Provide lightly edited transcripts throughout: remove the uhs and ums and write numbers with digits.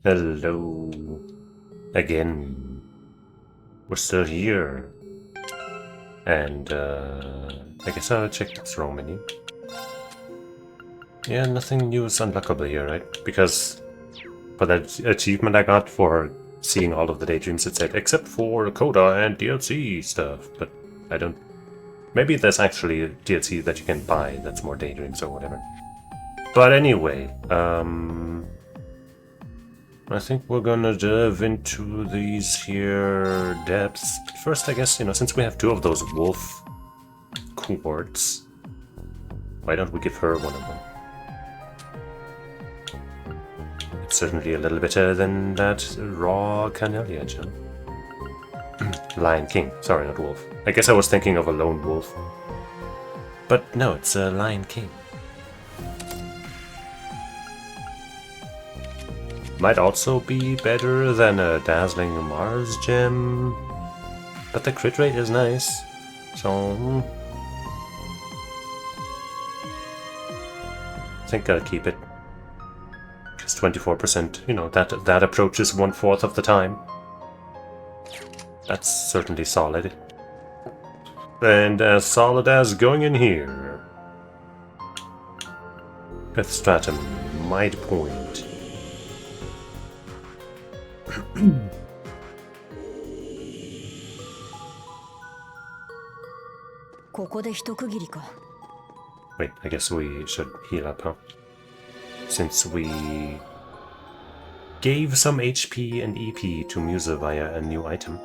Hello. Again. We're still here. And, I guess I'll check the throne menu. Yeah, nothing new is unlockable here, right? Because for that achievement I got for seeing all of the daydreams, it said, except for Coda and DLC stuff, but I don't... Maybe there's actually a DLC that you can buy that's more daydreams or whatever. But anyway, I think we're gonna dive into these here depths. But first, I guess, since we have two of those wolf quartz, why don't we give her one of them? It's certainly a little better than that raw Carnelia gem. Lion King. Sorry, not wolf. I guess I was thinking of a lone wolf. But no, it's a Lion King. Might also be better than a dazzling Mars gem, but the crit rate is nice, so I think I'll keep it. Because 24%, that approaches 1/4 of the time. That's certainly solid. And as solid as going in here. Fifth stratum, might point. ここで一区切りか。 Wait, I guess we should heal up, huh? Since we gave some HP and EP to Musa via a new item.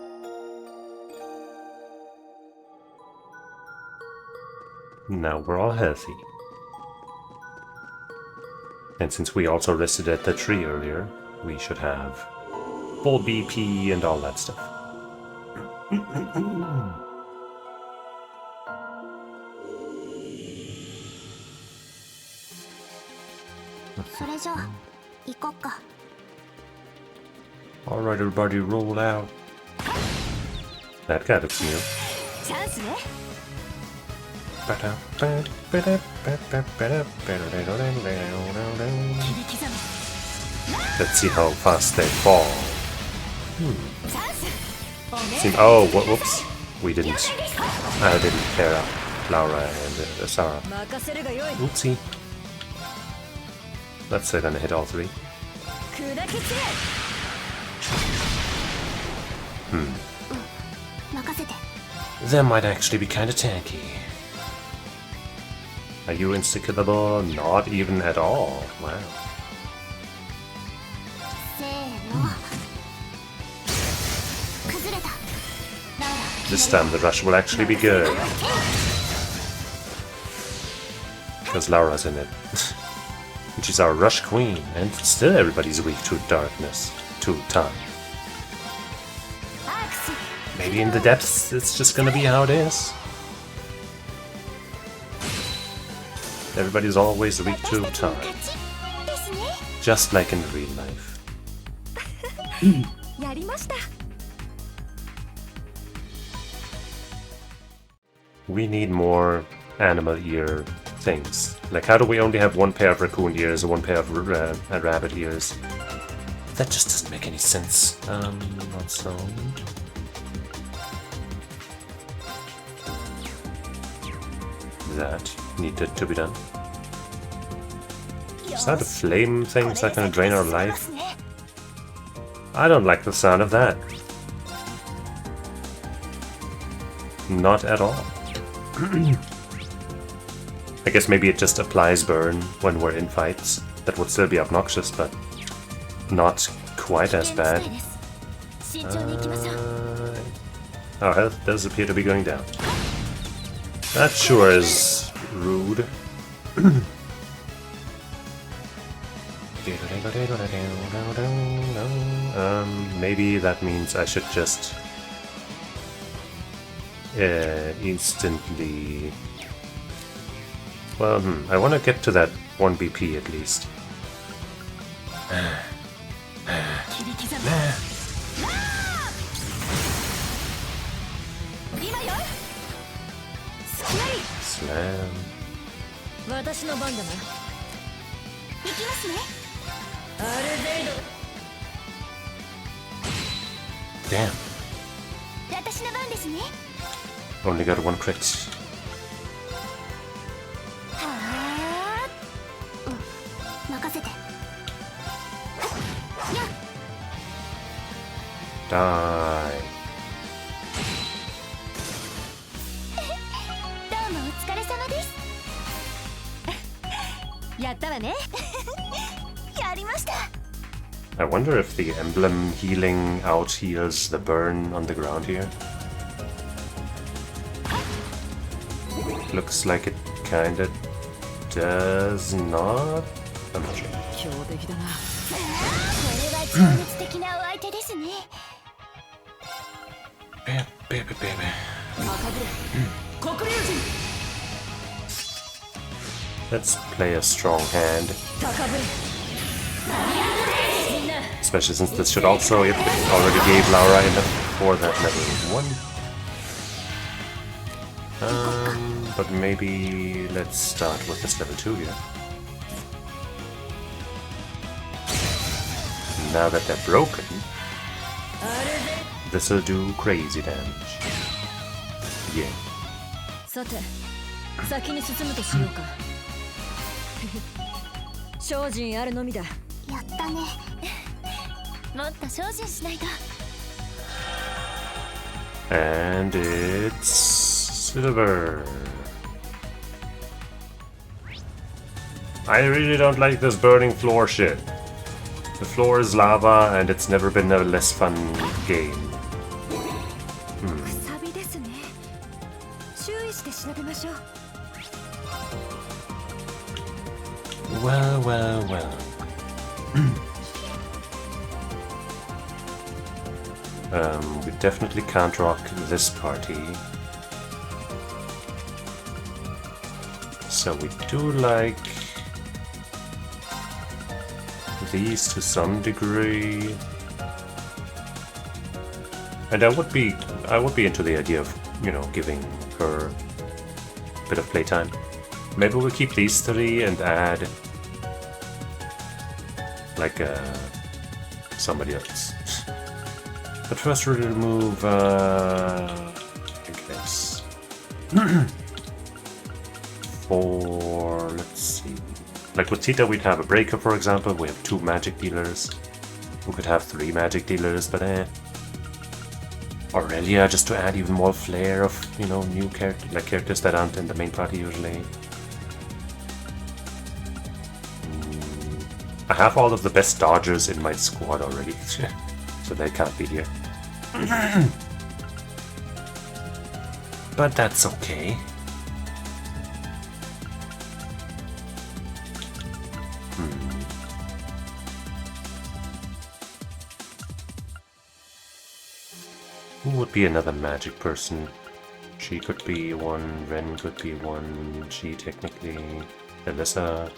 Now we're all healthy. And since we also rested at the tree earlier, we should have full BP and all that stuff. それじゃあ行こっか。 Alright, everybody, roll out. That guy looks new. チャンスね。 Let's see how fast they fall. Oh, whoops. We didn't. I didn't pair up Laura and Sarah. Oopsie. That's gonna hit all three. That might actually be kinda tanky. Are you insta-killable? Not even at all. Wow. せーの。崩れた。 This time the rush will actually be good. Because Laura's in it. And she's our rush queen, and still everybody's weak to darkness. To time. Maybe in the depths it's just gonna be how it is. Everybody's always weak to time. Just like in real life. We need more animal ear things. Like, how do we only have one pair of raccoon ears or one pair of rabbit ears? That just doesn't make any sense. Also... that needed to be done. Is that a flame thing? Is that gonna drain our life? I don't like the sound of that. Not at all. I guess maybe it just applies burn when we're in fights. That would still be obnoxious, but not quite as bad. Our health does appear to be going down. That sure is rude. Maybe that means I should just instantly... Well, I want to get to that 1 BP at least. Slam. 私の番だな。行きますね。アルベイド damn. 私の番ですね。 Only got one crit. はあ、任せて。やっ、 Die. どうもお疲れ様です。やったわね。やりました。 I wonder if the emblem healing out heals the burn on the ground here. Looks like it kinda does not. I'm not sure. 強敵だな。これは情熱的なお相手ですね。 Baby. 赤ぶれ。黒龍神。 Let's play a strong hand. 高ぶれ。みんな。 Especially since this should also, it already gave Laura enough for that level 1. But maybe let's start with this level 2 here. Now that they're broken, this'll do crazy damage. Yeah. さて、先に進むとしようか。精進あるのみだ。やったね。もっと精進しないと。 And it's silver. I really don't like this burning floor shit. The floor is lava and it's never been a less fun game. くさびですね。注意して調べましょう。 Well. We definitely can't rock this party. So we do like these to some degree. And I would be into the idea of, you know, giving her a bit of playtime. Maybe we'll keep these 3 and add like somebody else. But first we'll remove I guess for, let's see, like with Tita we'd have a breaker, for example. We have 2 magic dealers. We could have 3 magic dealers, but Aurelia, just to add even more flair of, you know, new characters that aren't in the main party usually. I have all of the best dodgers in my squad already, so they can't be here. But that's okay. Who would be another magic person? She could be one, Ren could be one, she technically, Alyssa.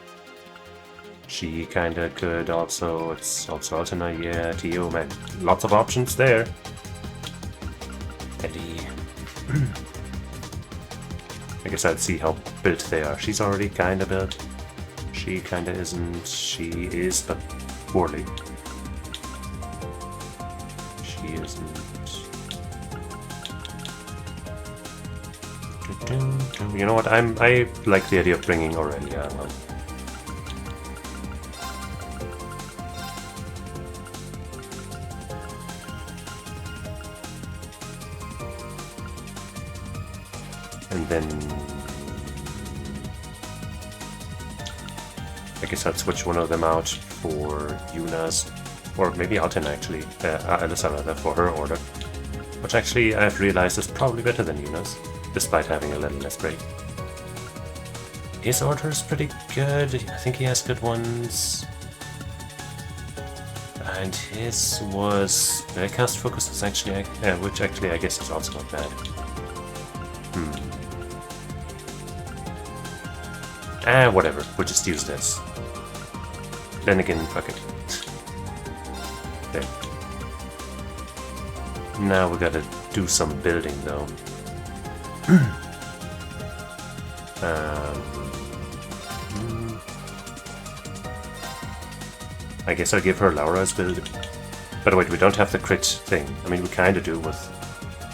She kinda could also, it's also Altena, yeah, Tio, man. Lots of options there. Eddie. I guess I'd see how built they are. She's already kinda built. She kinda isn't. She is, but poorly. She isn't. You know what? I like the idea of bringing Aurelia along. And then I guess I'd switch one of them out for Yuna's, or maybe Alten actually, Alyssa rather, for her order. Which actually I've realized is probably better than Yuna's, despite having a little less break. His order is pretty good. I think he has good ones. And his was cast focus was actually, which actually I guess is also not bad. Whatever, we'll just use this. Then again, fuck it. There. Now we gotta do some building though. I guess I'll give her Laura's build. By the way, we don't have the crit thing. I mean, we kind of do with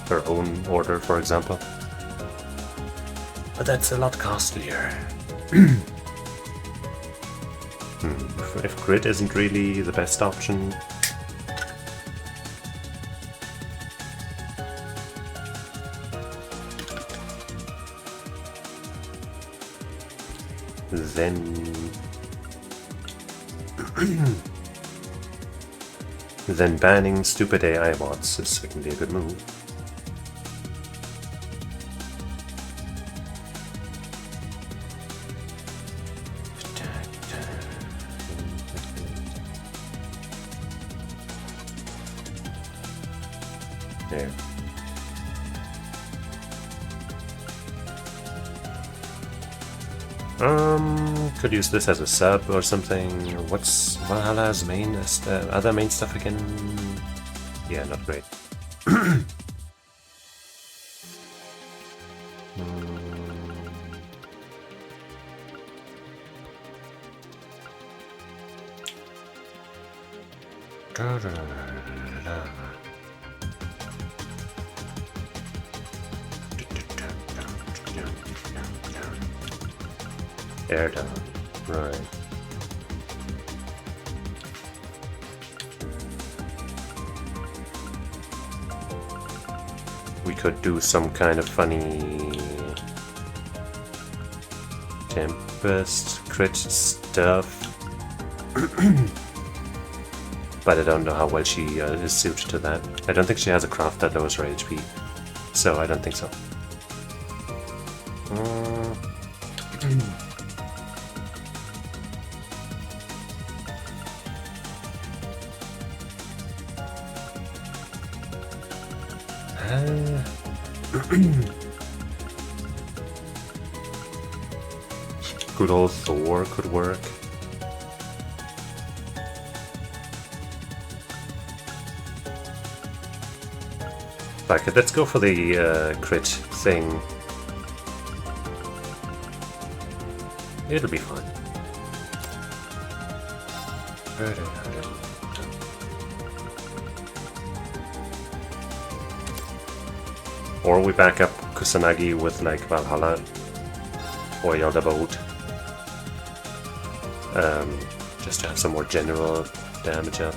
her own order, for example. But that's a lot costlier. If crit isn't really the best option... then banning stupid AI bots is certainly a good move. There. Could use this as a sub or something. What's Valhalla's main other main stuff again? Yeah, not great. Air down, right. We could do some kind of funny Tempest crit stuff. But I don't know how well she is suited to that. I don't think she has a craft that lowers her HP, so I don't think so. Good old Thor could work. Like, let's go for the crit thing. It'll be fine. Or we back up Kusanagi with like Valhalla or Yaldabaoth. Just to have some more general damage up.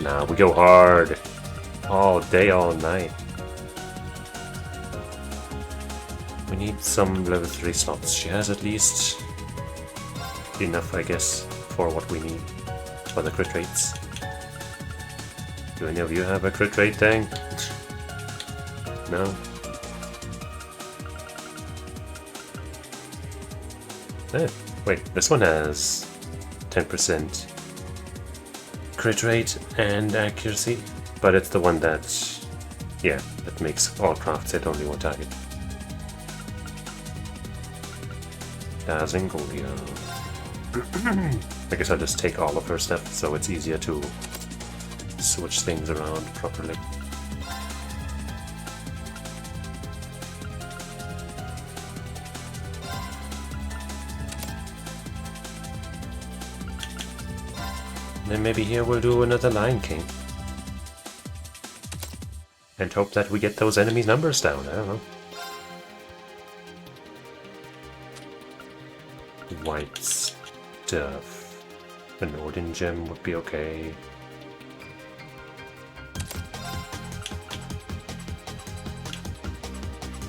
Nah, we go hard. All day, all night. We need some level 3 slots. She has at least enough, I guess, for what we need for the crit rates. Do any of you have a crit rate thing? No? Oh, wait, this one has 10% crit rate and accuracy, but it's the one that, yeah, that makes all crafts hit only one target. Dazingolia. I guess I'll just take all of her stuff so it's easier to switch things around properly. Then maybe here we'll do another Lion King. And hope that we get those enemy numbers down, I don't know. White stuff. An Odin gem would be okay.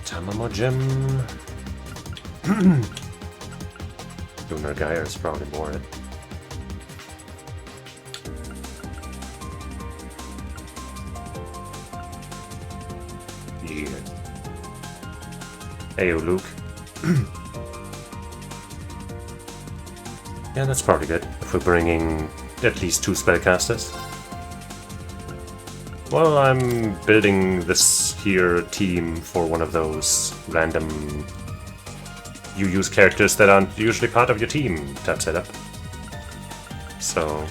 Tamamo gem. Lunar Gyre is probably more it. Yeah. Ayo, Luke. Yeah, that's probably good, if we're bringing at least 2 spellcasters. Well, I'm building this here team for one of those random you use characters that aren't usually part of your team type setup. So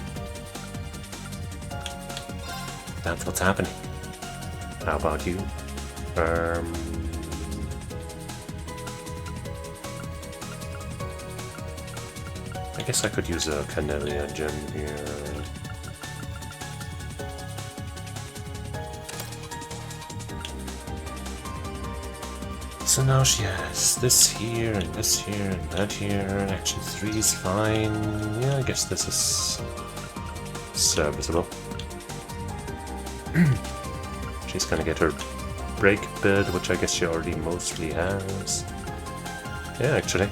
that's what's happening. How about you? I guess I could use a Canelia gem here. So now she has this here, and this here, and that here. Action 3 is fine. Yeah, I guess this is serviceable. She's gonna get her break bid, which I guess she already mostly has. Yeah, actually.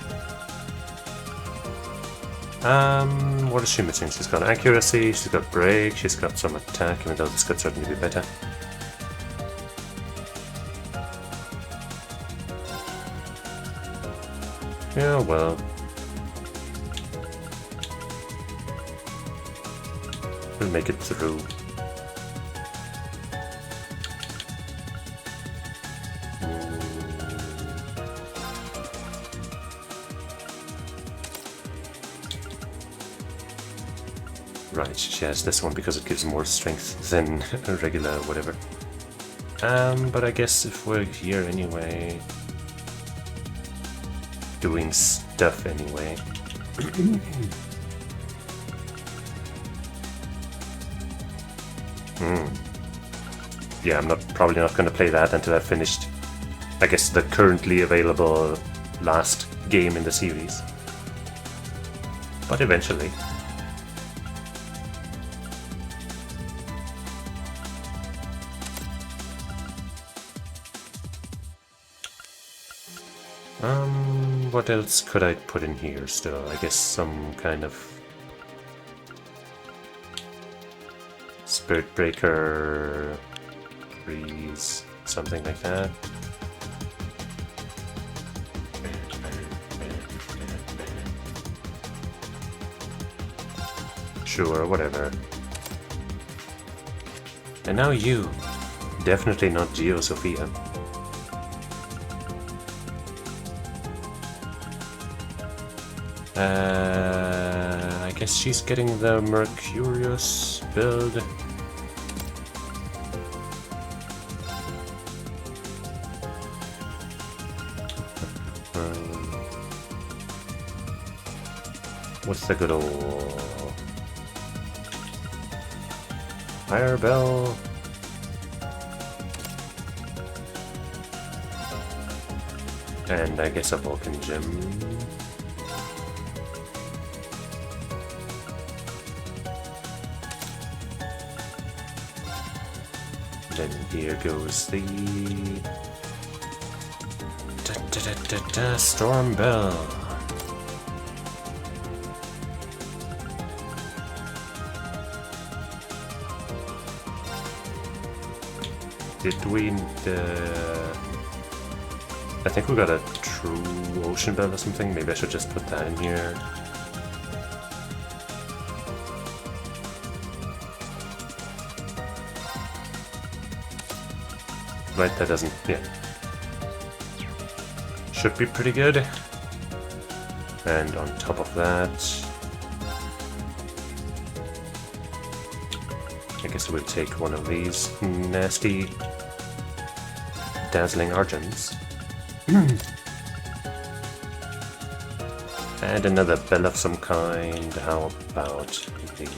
What is she missing? She's got accuracy, she's got break, she's got some attack, even though this could certainly be better. Yeah, well. We'll make it through. Right, she has this one because it gives more strength than a regular whatever. But I guess if we're here anyway, doing stuff anyway. Yeah, I'm probably not going to play that until I've finished, I guess, the currently available last game in the series. But eventually. What else could I put in here still? I guess some kind of Spirit Breaker, Freeze, something like that. Sure, whatever. And now you. Definitely not Geo Sophia. I guess she's getting the Mercurius build. What's the good old Fire Bell? And I guess a Vulcan Gem. Then here goes the Storm Bell. Did we? I think we got a true Ocean Bell or something. Maybe I should just put that in here. Right, that doesn't, yeah. Should be pretty good. And on top of that, I guess we'll take one of these nasty, dazzling Argents. And another bell of some kind. How about the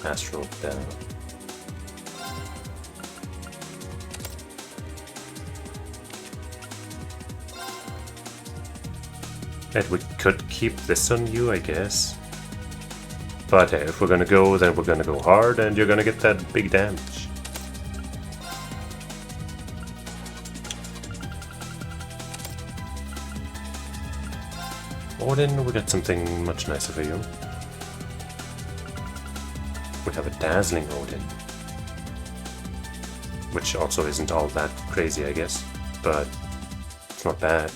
Astral Bell? And we could keep this on you, I guess. But hey, if we're gonna go, then we're gonna go hard, and you're gonna get that big damage. Odin, we got something much nicer for you. We have a Dazzling Odin. Which also isn't all that crazy, I guess. But it's not bad.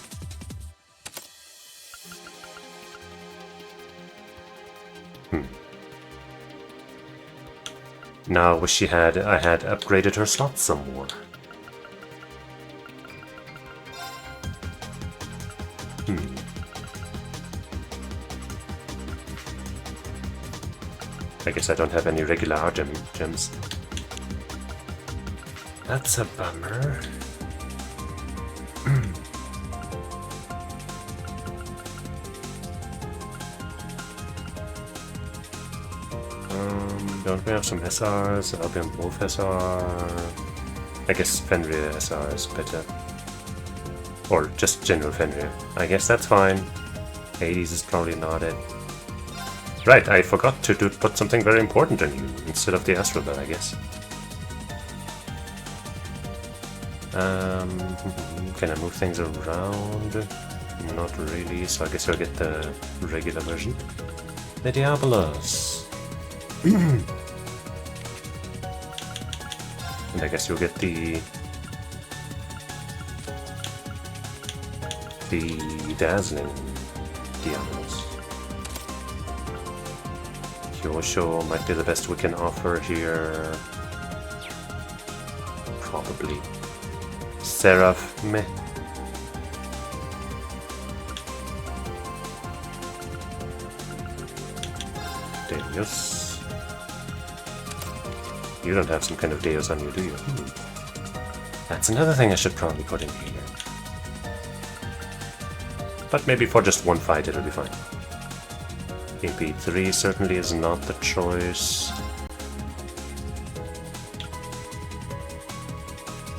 Now, wish I had upgraded her slots some more. I guess I don't have any regular Argem gems. That's a bummer. Don't we have some SRs? I'll be on both SR. I guess Fenrir SR is better. Or just general Fenrir. I guess that's fine. Hades is probably not it. Right, I forgot to put something very important on you instead of the Astral Bell, I guess. Can I move things around? Not really, so I guess I'll get the regular version. The Diabolos! And I guess you'll get the Dazzling Diabolos. Kyosho might be the best we can offer here. Probably. Seraph, meh. Deus. You don't have some kind of Deus on you, do you? That's another thing I should probably put in here. But maybe for just one fight it'll be fine. AP3 certainly is not the choice.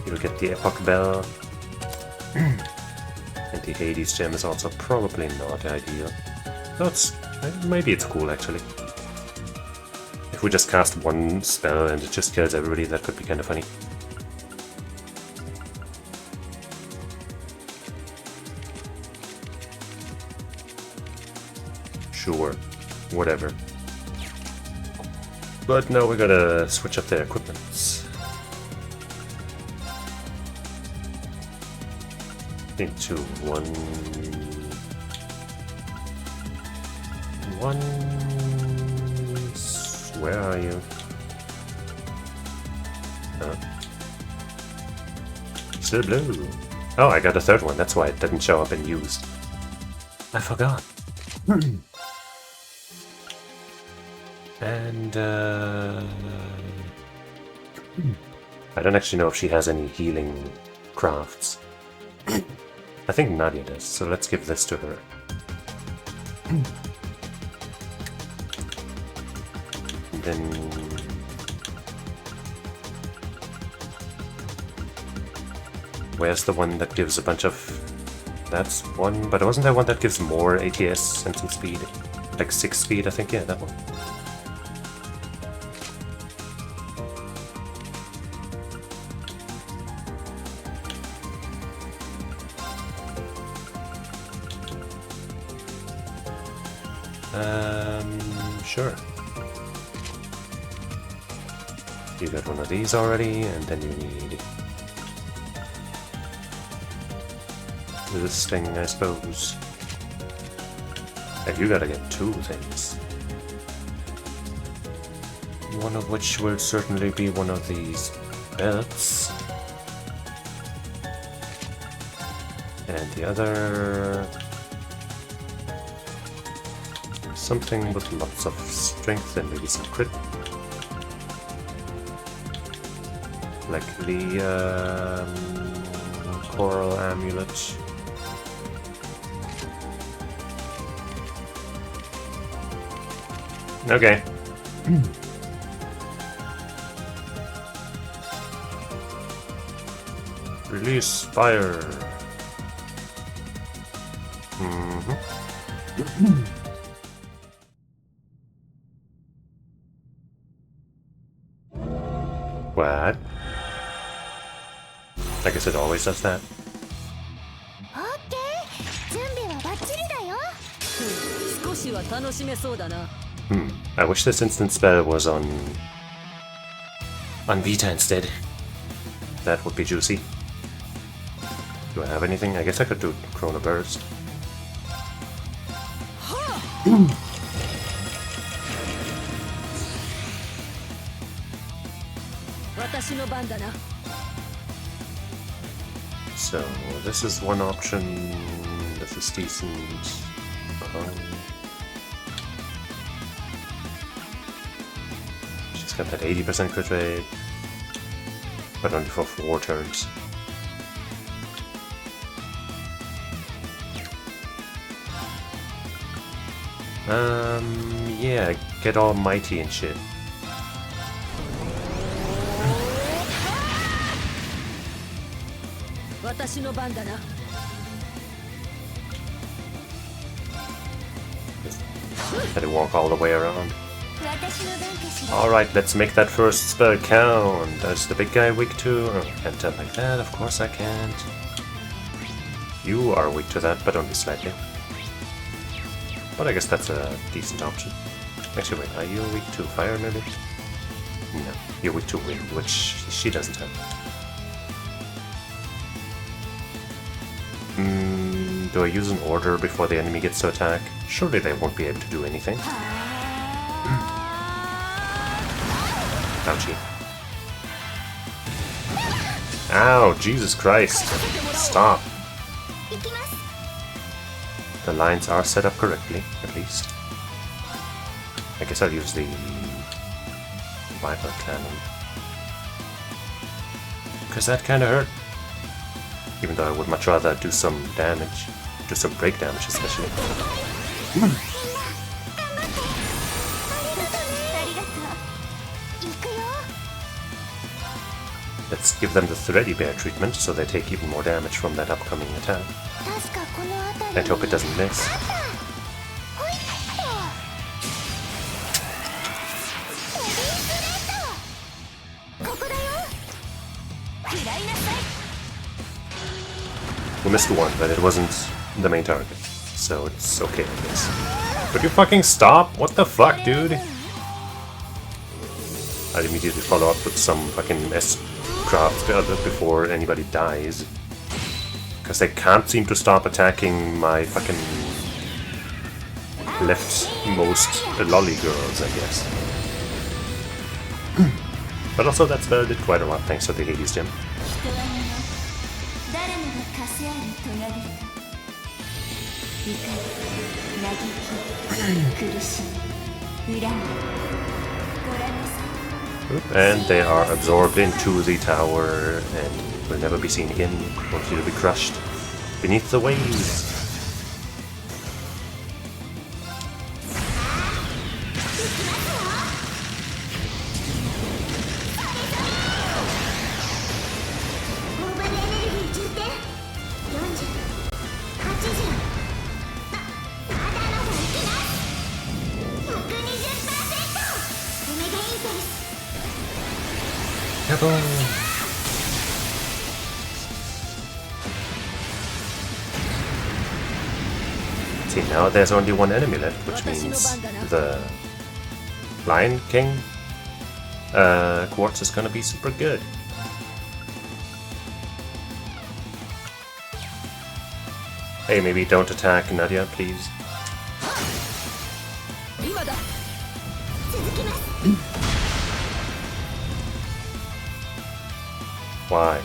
You'll get the Epoch Bell. And the Hades gem is also probably not ideal. Maybe it's cool actually. If we just cast one spell and it just kills everybody, that could be kind of funny. Sure, whatever. But now we gotta switch up the equipments. Into where are you? Still blue. Oh, I got a third one, that's why it didn't show up in used. I forgot. And I don't actually know if she has any healing crafts. I think Nadia does, so let's give this to her. And then where's the one that gives a bunch of... That's one, but wasn't there one that gives more ATS and some speed? Like 6 speed, I think, yeah, that one. Sure. You got one of these already, and then you need this thing, I suppose. And you gotta get 2 things. One of which will certainly be one of these belts. And the other... something with lots of strength and maybe some crit. Like the Coral Amulet. Okay. Release fire. What? I guess it always does that. I wish this instant spell was on Vita instead. That would be juicy. Do I have anything? I guess I could do Chrono Burst. So, this is one option. This is decent. She's got that 80% crit rate, but only for 4 turns. Yeah, get all mighty and shit. 私の番だな。 Had to walk all the way around. 私の番かしら。 Alright, let's make that first spell count. Is the big guy weak to? Oh, can't tell like that, of course I can't. You are weak to that, but only slightly. But I guess that's a decent option. Actually, wait, are you weak to fire maybe? No, you're weak to wind, which she doesn't have. Do I use an order before the enemy gets to attack? Surely they won't be able to do anything. Ouchie. Ow, Jesus Christ. Stop. 行きます。 The lines are set up correctly, at least. I guess I'll use the Viper Cannon. Because that kinda hurt. Even though I would much rather do some damage. Do some break damage especially. ありがとう。行くよ。 Let's give them the Thready Bear treatment so they take even more damage from that upcoming attack. 確かこの辺り。 Let's hope it doesn't miss. ほいっと。ヘビースレッド。ここだよ。食らいなさい。 We missed one, but it wasn't the main target. So it's okay, I guess. Would you fucking stop? What the fuck, dude? I'd immediately follow up with some fucking S-craft before anybody dies. Because they can't seem to stop attacking my fucking leftmost lolly girls, I guess. But also that spell did quite a lot thanks to the Hades gem. 人は皆誰もが枷あるトガ人。怒り、嘆き、苦しみ、恨み。ご覧なさい。 And they are absorbed into the tower and will never be seen again, only to be crushed beneath the waves. オーバーエネルギー充填。40、80。まだまだいきます。120%。オメガインパルス。 See, now there's only one enemy left, which means the Lion King quartz is gonna be super good. Hey, maybe don't attack Nadia, please. 今だ。 続きます。 Why?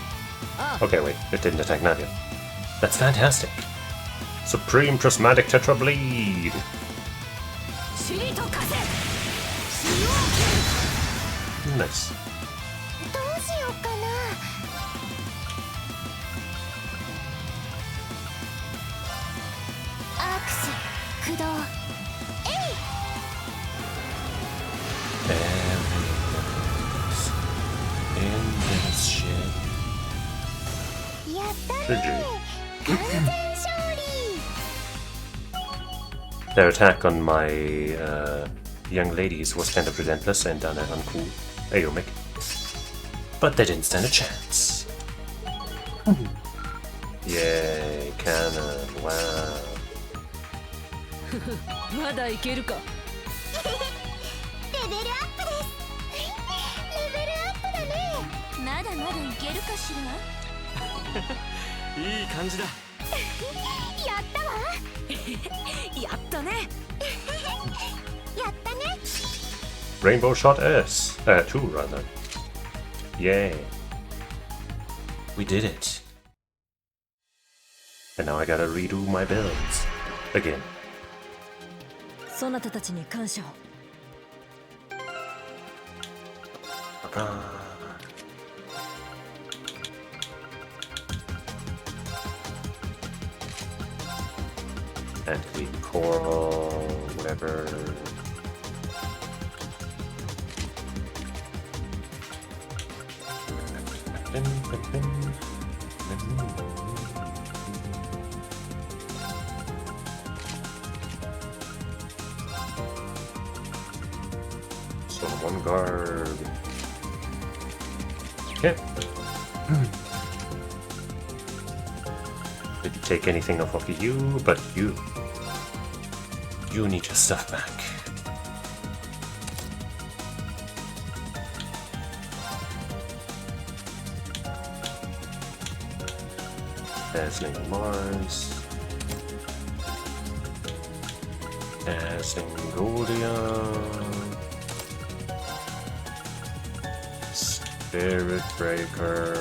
Okay, wait, it didn't attack Nadia. That's fantastic. Supreme Prismatic Tetra Bleed! シリと風。 Nice. どうしようかな。アークス、駆動。えい。 In this shit. やったね。 GG. 完全勝利。 Their attack on my young ladies was kind of relentless and uncool. Ayomic. But they didn't stand a chance. Yay, cannon, wow. まだいけるか。レベルアップです。レベルアップだね。まだまだいけるかしら。いい感じだ。やったわ。やったね。やったね。 Rainbow Shot S. 2 rather. Yay. We did it. And now I gotta redo my builds. Again. そなたたちに感謝を。 And the coral, whatever. So one guard. Okay. Didn't take anything off of you, but you need your stuff back. Dazzling Mars. Dazzling Goldion. Spirit Breaker.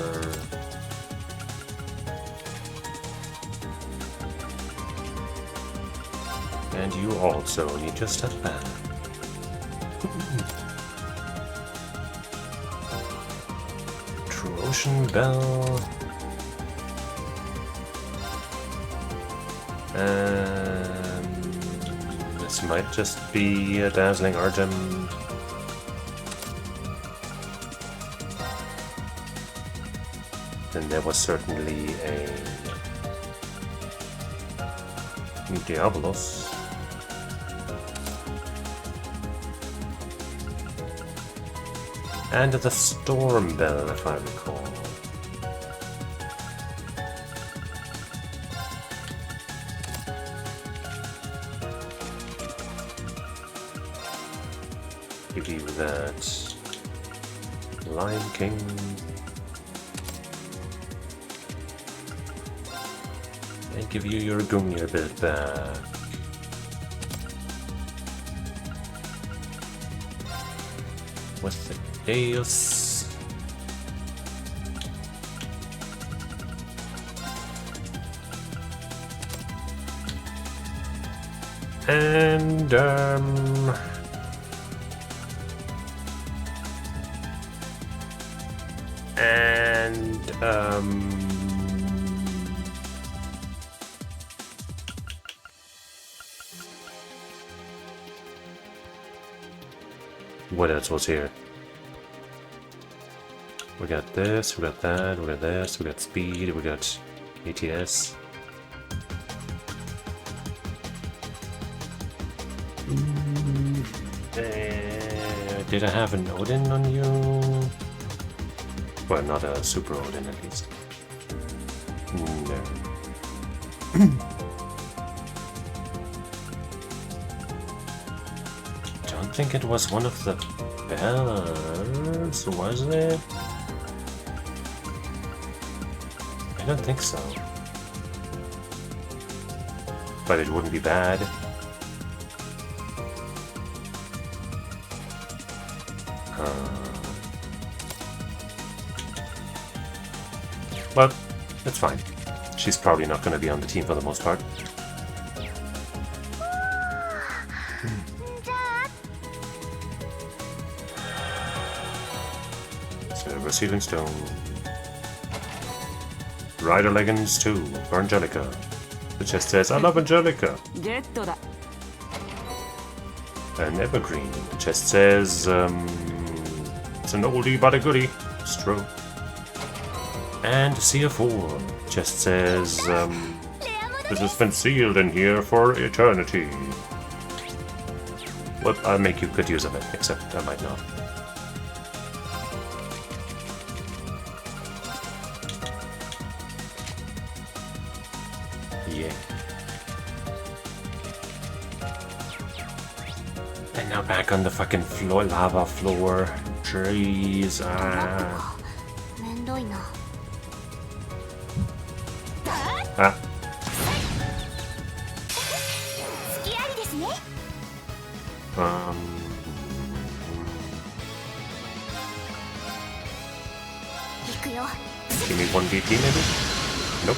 And you also need your stuff back. True Ocean Bell. This might just be a Dazzling Argem. And there was certainly a Diabolos. And the Storm Bell, if I recall. Give you that Lion King. And give you your Gungnir bit back. With the Deus. And what else was here? We got this, we got that, we got this, we got speed, we got ATS. Did I have an Odin on you? Well, not a super Odin at least. No. Don't think it was one of the bells, was it? I don't think so. But it wouldn't be bad. But it's fine. She's probably not going to be on the team for the most part. Silver Sealing Stone. Rider Leggings 2 for Angelica. The chest says, I love Angelica. An Evergreen. The chest says, it's an oldie but a goodie. It's true. And CF4 just says, this has been sealed in here for eternity. Well, I'll make you good use of it, except I might not. Yeah. And now back on the fucking floor, lava floor. Trees. Ah. Give me 1DP maybe? Nope.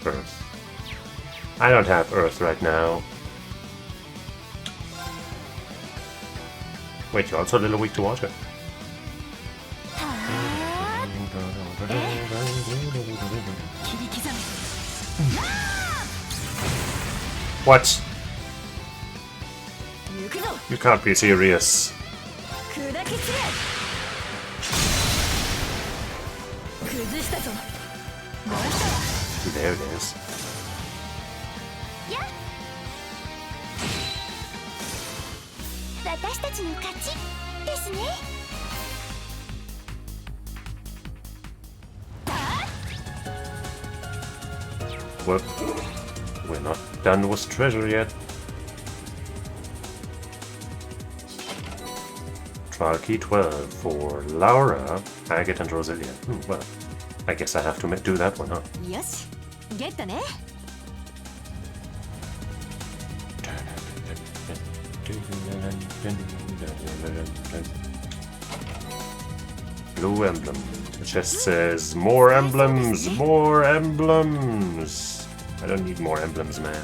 Earth. I don't have Earth right now. Wait, you're also a little weak to water. What? You can't be serious. There it is. やっ私たちの勝ちですね。 What? We're not done with treasure yet. Trial key 12 for Laura, Agate, and Rosalia. Well, I guess I have to do that one, huh? よしゲットね。 Blue emblem. It just says more emblems, more emblems. I don't need more emblems, man.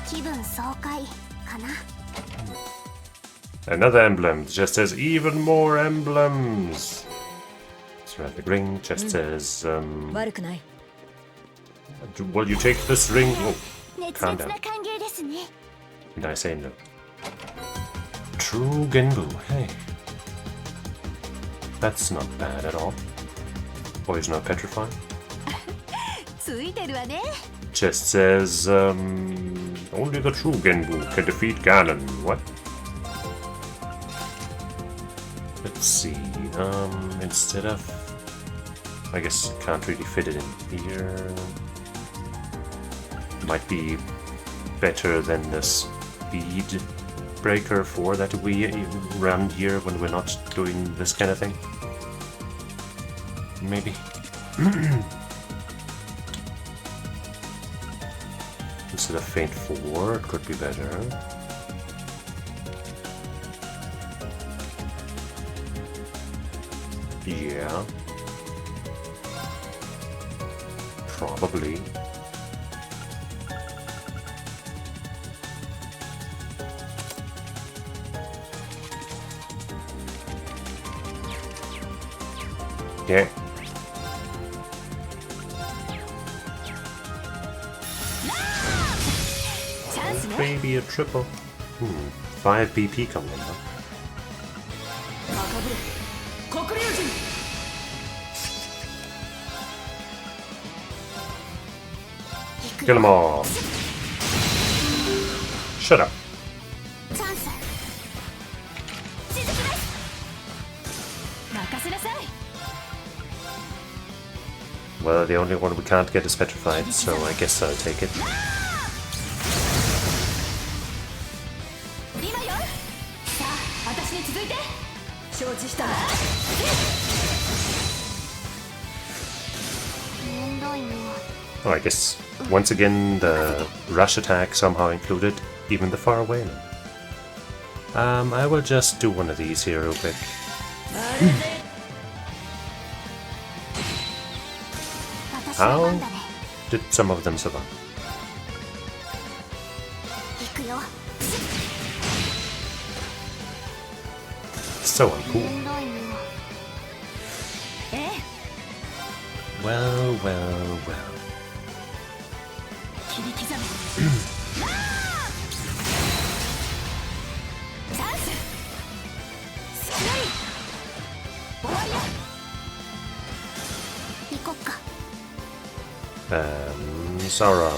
気分爽快かな。 Another emblem just says even more emblems. Ceramic ring just says, 悪くない。 will you take this ring? Oh, 熱 calm 烈 down. な歓迎ですね。 Did I say no? True Genbu, hey. That's not bad at all. Poison not petrified. ついてるわね。 Just says, only the true Genbu can defeat Ganon. What? Let's see, instead of... I guess can't really fit it in here. Might be better than the speed breaker 4 that we run here when we're not doing this kind of thing. Maybe. Instead of Faint 4, it could be better. Yeah. Probably. Yeah. Maybe a triple. 5 BP coming in, huh? 高ぶれ黒竜神。 Kill them all. Shut up. チャンス。続きます。任せなさい。 Well, the only one we can't get is petrified, so I guess I'll take it. 今よ。さあ私に続いて。承知した。 面倒いな。 Oh, I guess once again the rush attack somehow included even the far away. I will just do one of these here real quick. How did some of them survive? 行くよ。 So uncool. 面倒いな。ええ。 Well, well, well. 切り刻め。チャンス。スキラリ。終わりや。行こっか。 Sarah.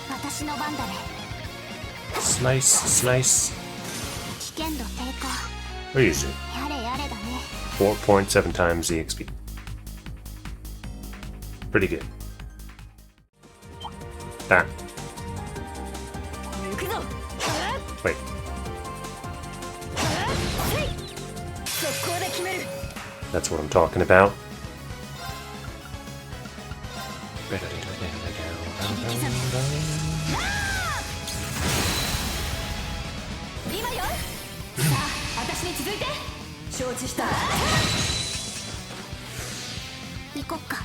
私の番だね。 Slice, slice. 危険度低下。 Easy. やれやれだね。 4.7 times the XP. Pretty good. Ah, 行くぞ。 wait. 速攻で決める。 That's what I'm talking about. 今よ。さあ私に続いて。承知した。行こっか。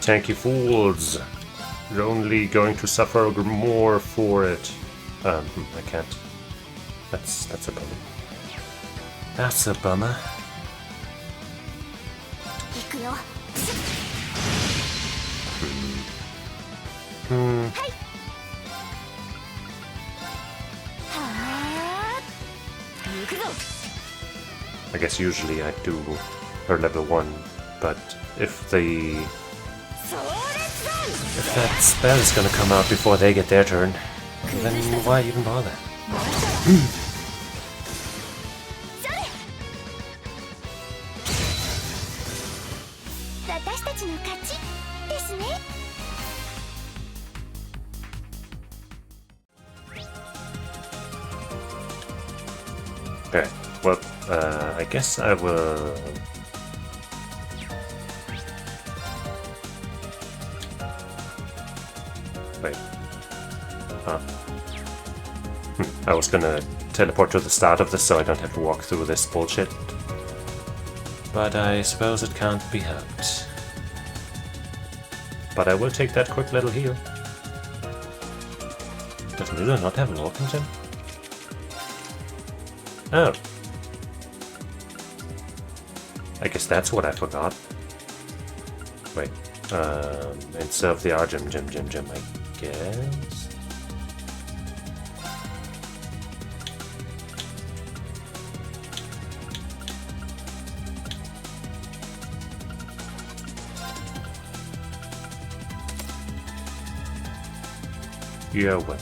Tanky fools. You're only going to suffer more for it. I can't. That's a bummer. That's a bummer. 行くよ。 Hmm. I guess usually I do her level 1, but if that spell is gonna come out before they get their turn, then why even bother? 私たちの勝ちですね。 Okay, well, I guess I will... Wait. Huh. I was gonna teleport to the start of this so I don't have to walk through this bullshit. But I suppose it can't be helped. But I will take that quick little heal. Does Mila not have an Orpington? Oh. I guess that's what I forgot. Wait. Instead of the R gem, I guess? Yeah, well.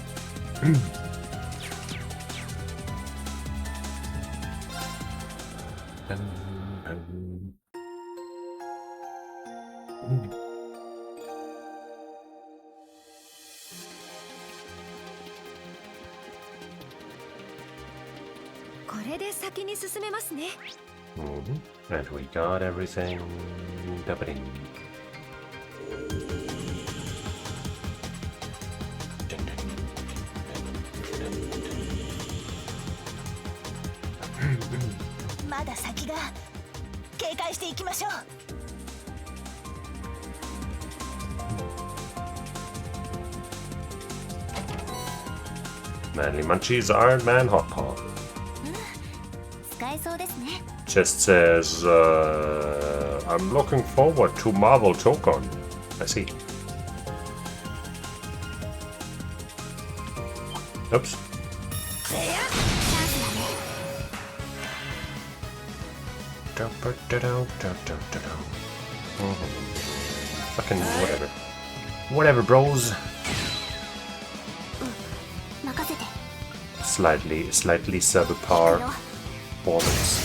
And we got everything. Ba-ba-ding. Manly Munchies Iron Man Hot Paw. Just says, I'm looking forward to Marvel Tokon. I see. Oops. Fucking whatever. Whatever, bros. Slightly subpar performance.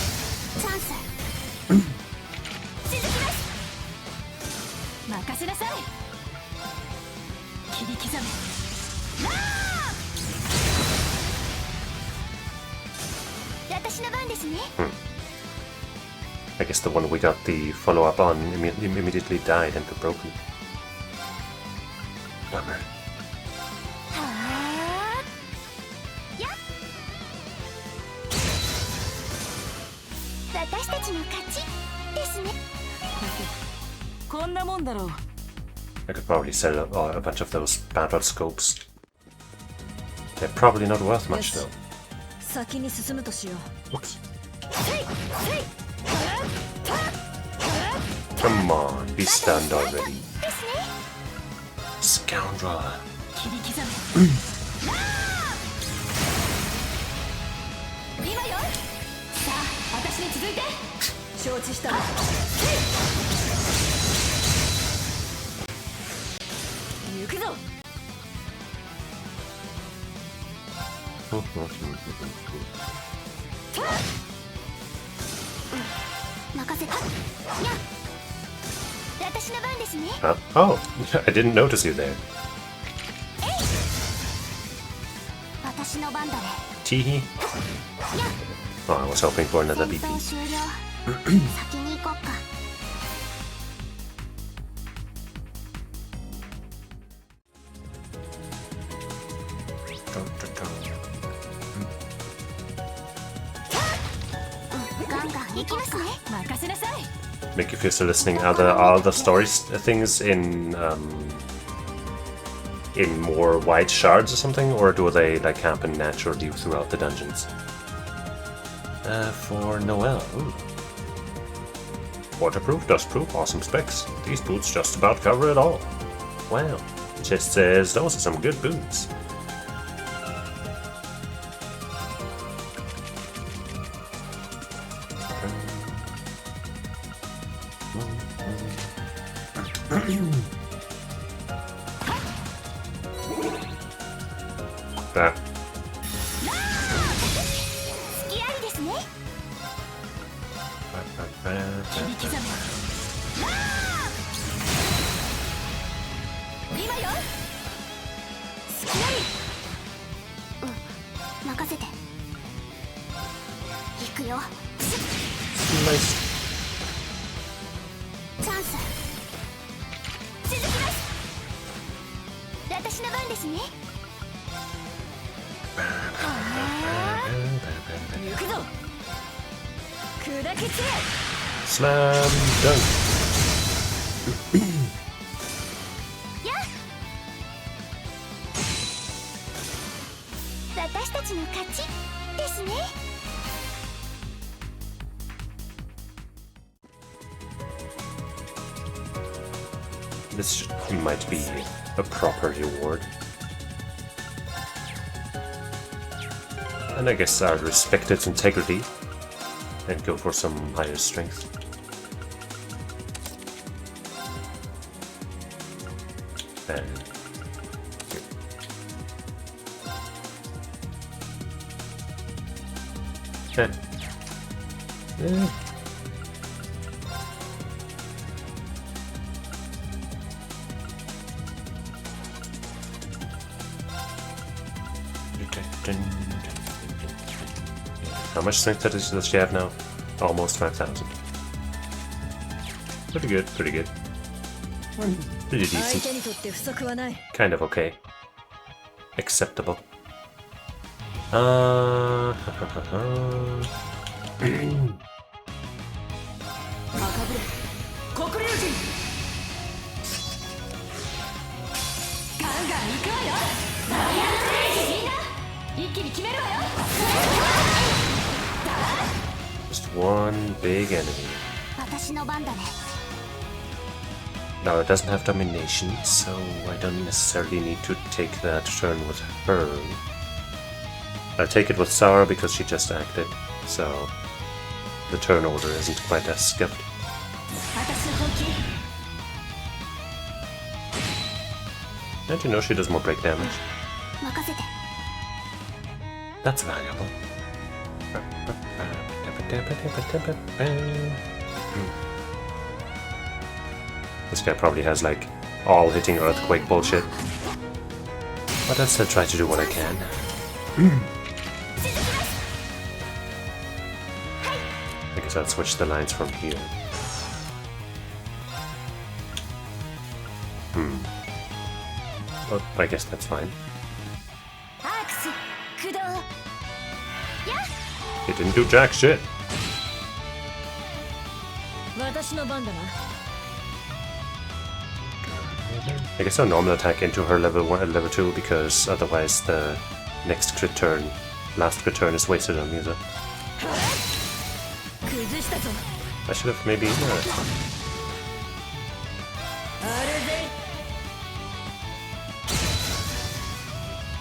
I guess the one we got the follow-up on immediately died and got broken. Bummer. I could probably sell a bunch of those battle scopes. They're probably not worth much though. Oops. Come on, be stunned already. Scoundrel. Oh, I didn't notice you there. Teehee. Oh, I was hoping for another BP. Make if you're still listening, are the stories things in more white shards or something, or do they like happen naturally throughout the dungeons? For Noelle. Ooh. Waterproof, dustproof, awesome specs. These boots just about cover it all. Wow. Just says those are some good boots. Ah. 隙ありですね。切り刻め今よ隙あり。任せて。行くよ。Nice. チャンス。続きます。私の番ですね。行くぞ砕け散れ Slam dunk. やっ私たちの勝ちですね。This might be a proper reward. And I guess I'll respect its integrity and go for some higher strength. And okay. How much strength does she have now? Almost 5,000. Pretty good, pretty good. Pretty 相 decent. 手にとって不足はない Kind of okay. Acceptable. 赤ぶれ黒竜神ガンガン行くわよダイヤルクレイジーみんな一気に決めるわよ Just one big enemy. 私の番だね。 Now it doesn't have domination, so I don't necessarily need to take that turn with her. I take it with Sour because she just acted, so the turn order isn't quite as skipped. 私本気 And you know she does more break damage. 任せて。 That's valuable. This guy probably has like all hitting earthquake bullshit. But I'll still try to do what I can. I guess I'll switch the lines from here. But I guess that's fine. アークス駆動。やっ It didn't do jack shit. 私の番だな I guess I'll normal attack into her level 1 and level 2 because otherwise the next crit turn, last crit turn is wasted on Musa. 崩したぞ I should have maybe... ある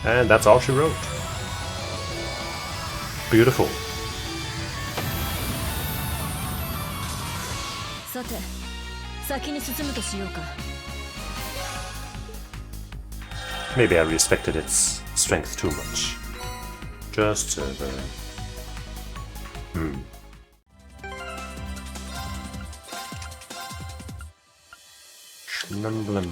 ぜ And that's all she wrote. Beautiful. さて先に進むとしようか Maybe I respected its strength too much. Just Schnumblum.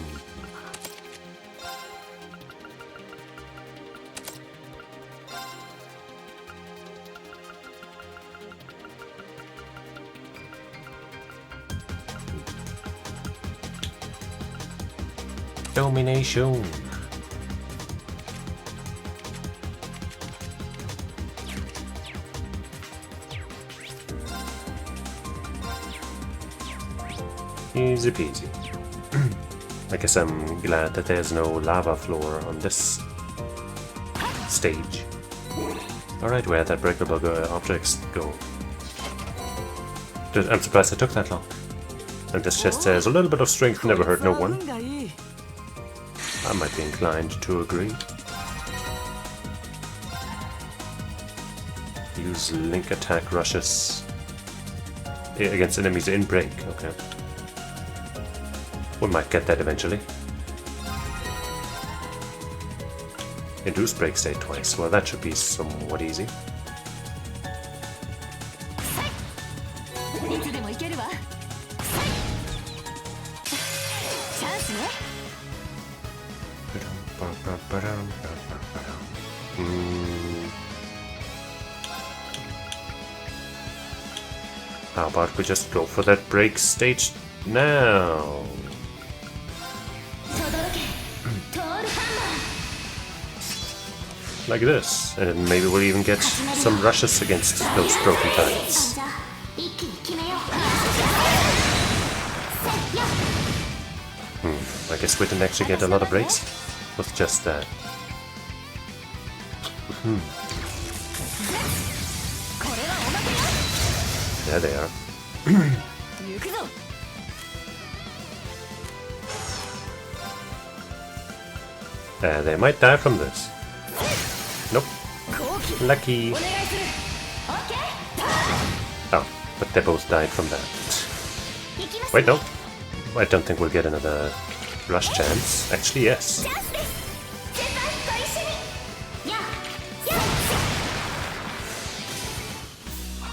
Domination. Easy peasy. I guess I'm glad that there's no lava floor on this stage. Alright, where'd that breakable objects go? I'm surprised it took that long. And this chest says, a little bit of strength never hurt no one. I might be inclined to agree. Use link attack rushes against enemies in break. Okay. We might get that eventually. Induce break state twice. Well, that should be somewhat easy. いつでもいけるわ。チャンスね。How about we just go for that break stage now? 轟け。トールハンマー。 Like this. And then maybe we'll even get some rushes against those broken tiles. じゃあ一気に決めよう。 I guess we didn't actually get a lot of breaks with just that. これはおまけよ。 There they are. 行くぞ。 They might die from this. Nope. 後期 Lucky. お願いする。オッケー。 Oh, but they both died from that. 行きます Wait, no. I don't think we'll get another rush chance. Actually, yes. チャンスです。先輩ご一緒に。やや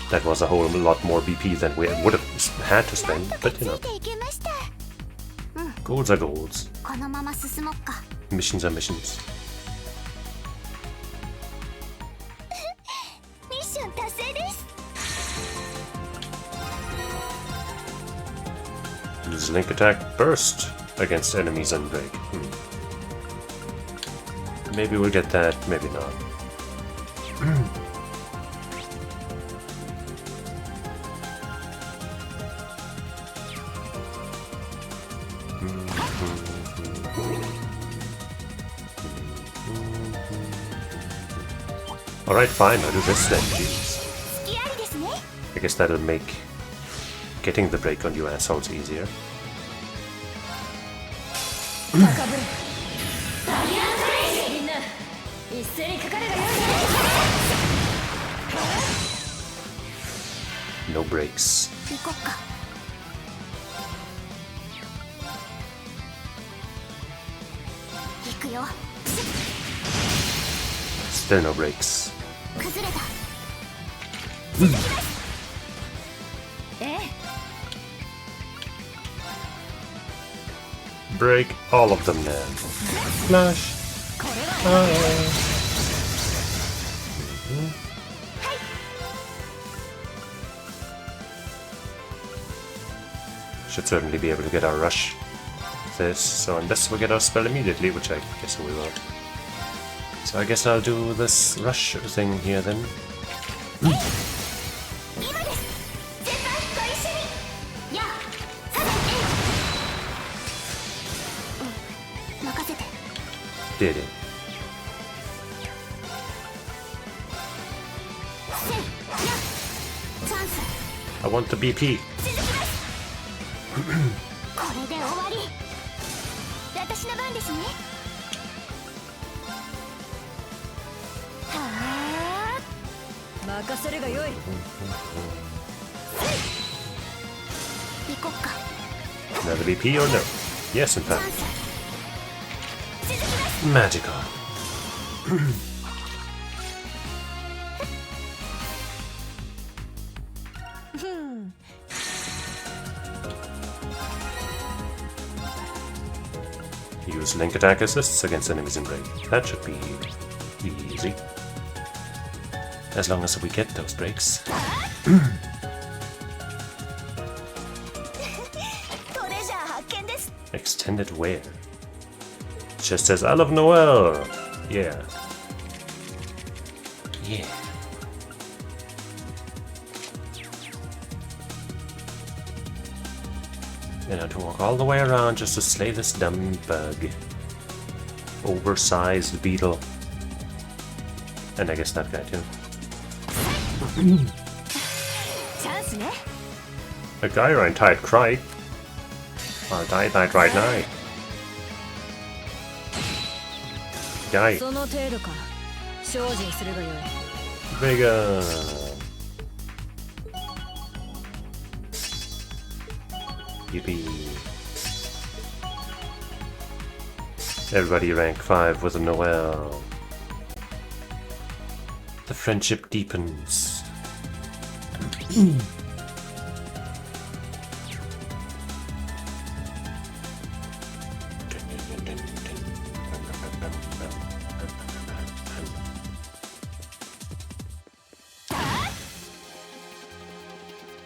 That was a whole lot more BP than we would have had to なん spend, とか but つ you know, いていけました。 goals are goals. このまま進もっか。 Missions are missions. ミッション達成です。 Use link attack burst against enemies and break. Maybe we'll get that, maybe not. Alright, fine, I'll do this then, jeez. 隙ありですね。 I guess that'll make getting the break on you assholes easier. 高ぶる。みんな一斉にかかればよい。 No breaks. 行こっか。行くよ。 Still no breaks. 崩れた。ええ。 Break all of them now. Flash. これは Should certainly be able to get our rush with this, so unless we get our spell immediately, which I guess we will. So I guess I'll do this rush thing here then. 今です。先輩ご一緒に。やさて。任せて。 Did it. せいやチャンス。 I want the BP. 続きます。これで終わり。私の番ですね。はあ。任せるがよい。行こっか。 Another BP or no? Yes, in チャン fact. ス。続きます。 Magical. Use link attack assists against enemies in break. That should be easy. As long as we get those breaks. トレジャー発見です。 Extended wear. Just says, I love Noel. Yeah. Yeah. And I have to walk all the way around just to slay this dumb bug. Oversized beetle. And I guess that guy too. チャンスね。 A guy or tied cried. Or died right now. Guy. その程度か。精進するがよい。 Bigger. Yippee. Everybody rank 5 with a Noel. The friendship deepens.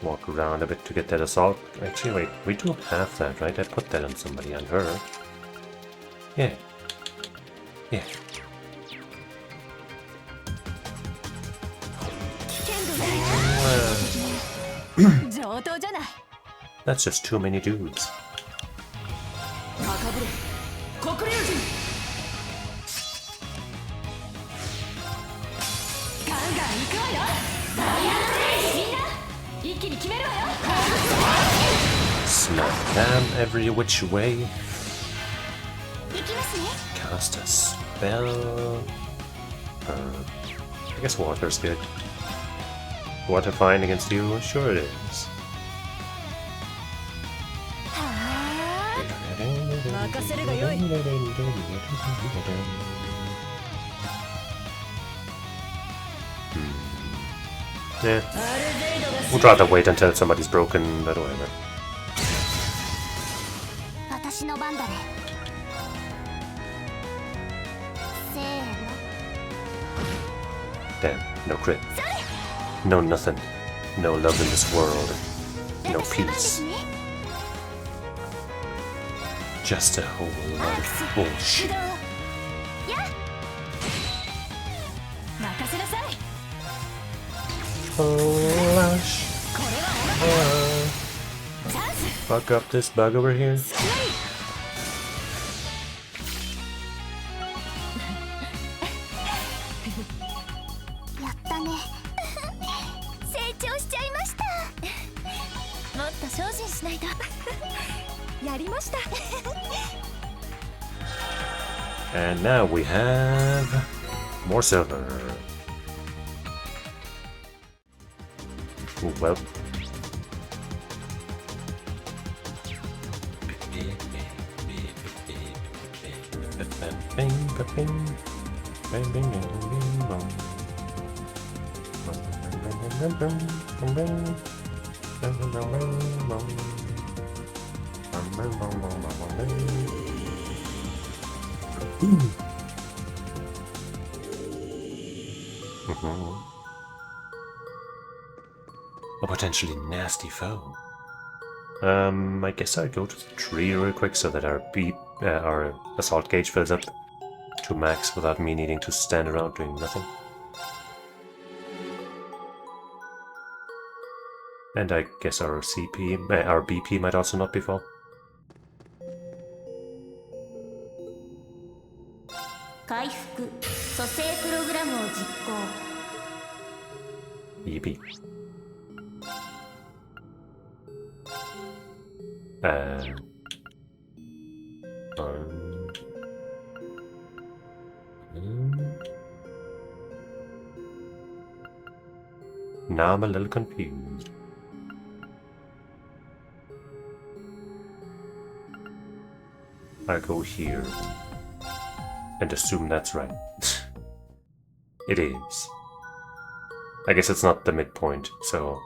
Walk around a bit to get that assault. Actually, wait, we do have that, right? I put that on somebody, on her. Yeah. Yeah. That's just too many dudes. Smack them every which way. Cast a spell. I guess water's good. Water fine against you? Sure it is. Yeah. Would rather wait until somebody's broken, but whatever. Damn, no crit. No nothing. No love in this world. No peace. Just a whole lot of bullshit. TLOH. Fuck up this bug over here. And now we have more silver. Ooh, well. A potentially nasty foe. I guess I'd go to the tree real quick so that our assault gauge fills up to max without me needing to stand around doing nothing. And I guess our BP might also not be full. Yippee. Now I'm a little confused. I'll go here and assume that's right. It is. I guess it's not the midpoint, so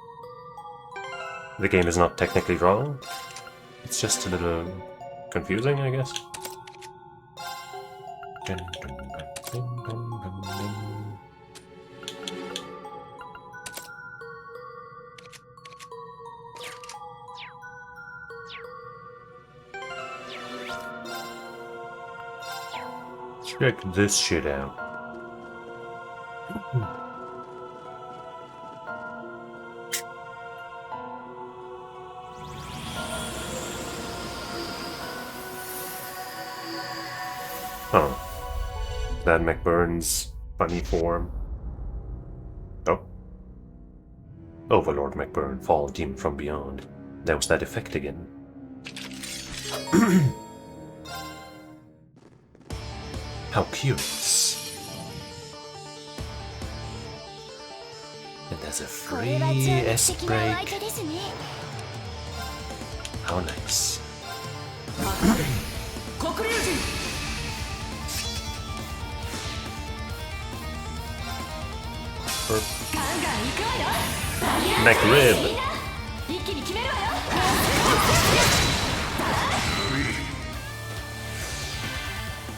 the game is not technically wrong. It's just a little confusing, I guess. Check this shit out. Huh. That McBurn's funny form. Oh. Overlord McBurn, fall demon from beyond. There was that effect again. How curious. And there's a free S-break. How nice. McRib. 一気に決めるわよ。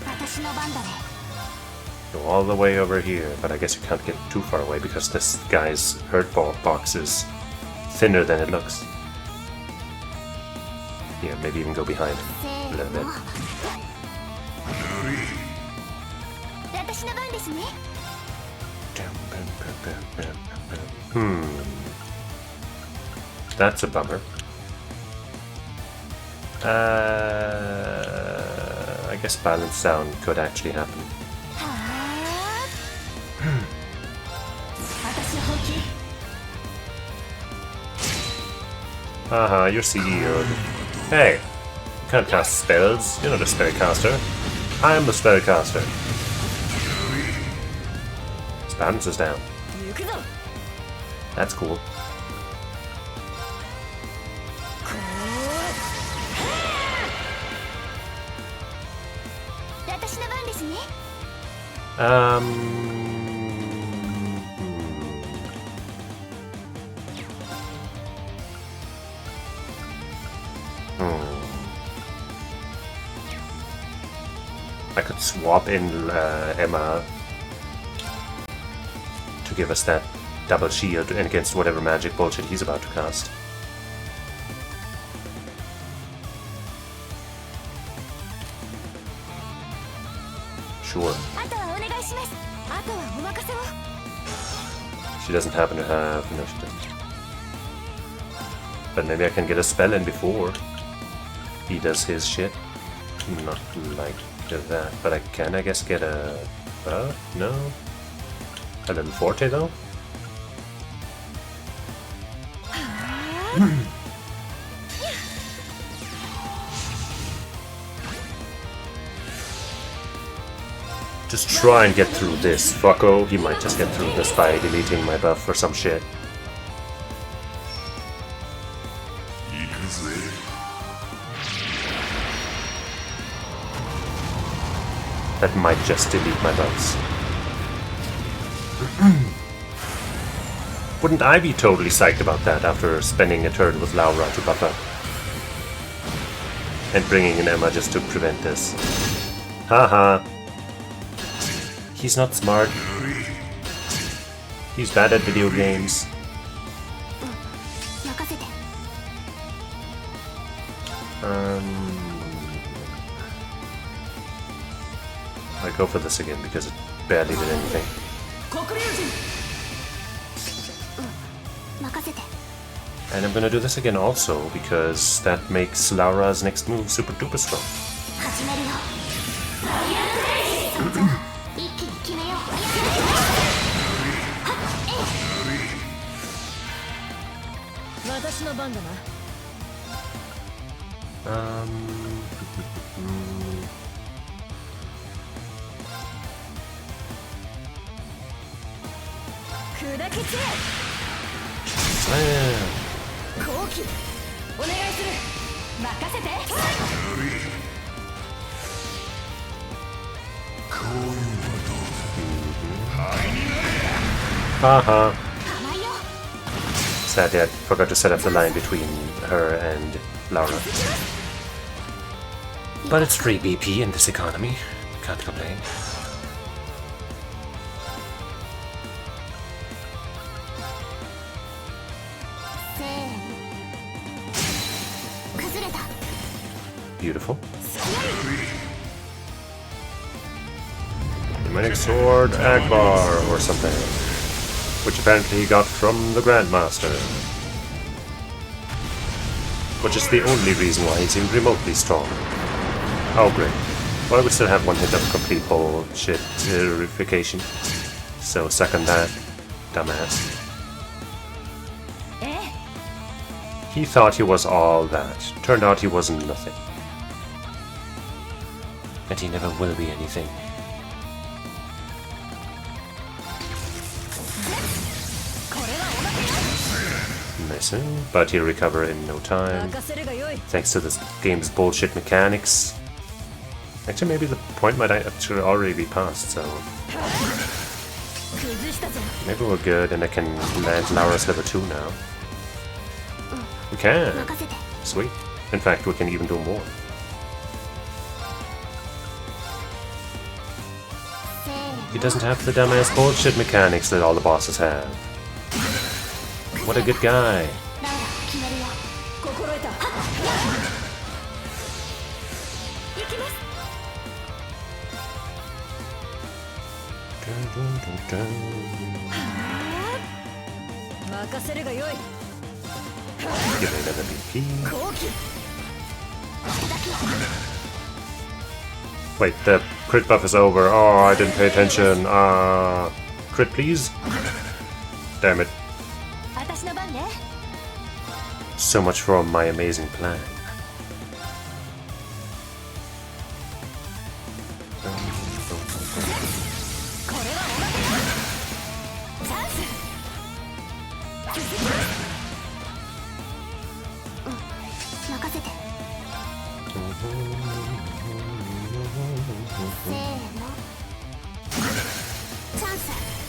私の番だね。 Go all the way over here, but I guess you can't get too far away because this guy's hurt box is thinner than it looks. Yeah, maybe even go behind a little bit. 私の番ですね。 That's a bummer. I guess balance down could actually happen. 私の本気。 Haha, you're CEO. Hey, you can't cast spells. You're not a spellcaster. I'm the spellcaster. His balance is down. 行くぞ。 That's cool. 私の番ですね。 I could swap in Emma to give us that double shield against whatever magic bullshit he's about to cast. Sure. あとはお願いします。あとはお任せを。 She doesn't happen to have... No, she doesn't. But maybe I can get a spell in before he does his shit. Not like that, but I can, I guess, get a... no? A little forte, though? Just try and get through this, fucko. He might just get through this by deleting my buff or some shit. That might just delete my buffs. Wouldn't I be totally psyched about that after spending a turn with Laura to buff up? And bringing in Emma just to prevent this. Haha. He's not smart. He's bad at video games. 任せて。 I go for this again because it barely did anything. 黒竜神。 任せて。 And I'm gonna do this again also because that makes Laura's next move super duper strong. 始めるよ。一気に決めよう。 私の番だな。 砕け散れ。 後期お願いする。任せて。 Haha. 甘いよ。 Sadly, I forgot to set up the line between her and Laura. But it's free BP in this economy. Can't complain. せーの。崩れた。 Beautiful. Demonic Sword Akbar or something. Which apparently he got from the Grandmaster. Which is the only reason why he seemed remotely strong. Oh great. Well, I would still have one hit of complete bullshit purification. So second that, dumbass. ええ。 He thought he was all that. Turned out he wasn't nothing. And he never will be anything. Missing, but he'll recover in no time. 任せるがよい。 Thanks to this game's bullshit mechanics. Actually, maybe the point might actually already be passed, so... 砕 Maybe we're good and I can land Laura's level 2 now. We can! Sweet. In fact, we can even do more. He doesn't have the dumbass bullshit mechanics that all the bosses have. What a good guy. Give me another BP. Wait, the crit buff is over. Oh, I didn't pay attention. Crit please? Damn it. So much for my amazing plan.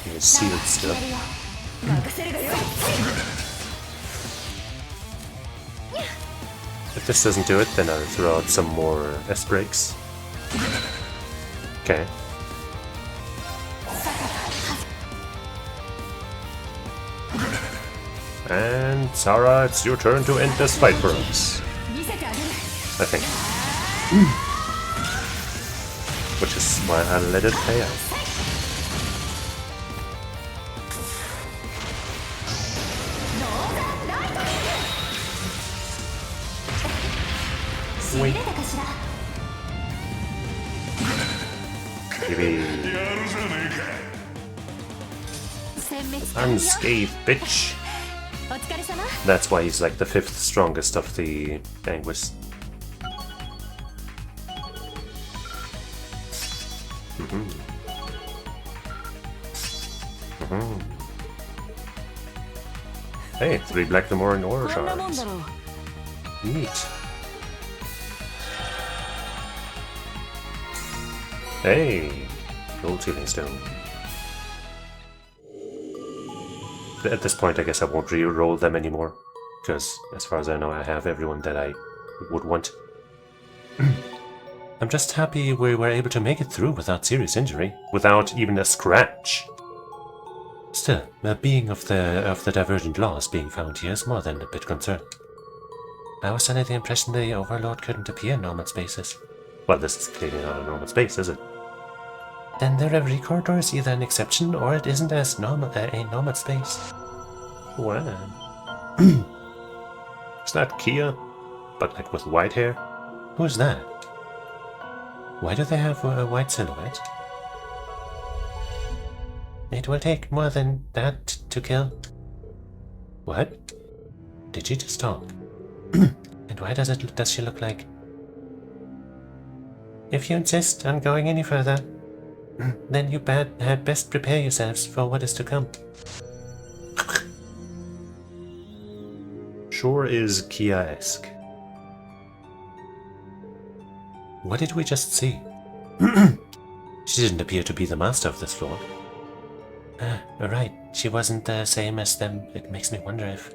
He's sealed still. If this doesn't do it, then I'll throw out some more S-breaks. Okay. And Sarah, it's your turn to end this fight for us. I think. Which is why I let it play out. Wait. Maybe. Unscathed, bitch. That's why he's like the 5th strongest of the Anguis. Hey, 3 Black Lemurian ore shards. Neat. Hey! Gold sealing stone. At this point, I guess I won't re-roll them anymore, because as far as I know, I have everyone that I would want. I'm just happy we were able to make it through without serious injury, without even a scratch. Still, the being of the divergent laws being found here is more than a bit concerned. I was under the impression the Overlord couldn't appear in normal spaces. Well, this is clearly not a normal space, is it? Then the Reverie corridor is either an exception or it isn't as normal a normal space. Wow. Is that iKeA? But like with white hair? Who's that? Why do they have a white silhouette? It will take more than that to kill. What? Did she just talk? And why does she look like? If you insist on going any further, then you had best prepare yourselves for what is to come. Sure is iKeA-esque. What did we just see? She didn't appear to be the master of this floor. Right, she wasn't the same as them. It makes me wonder if...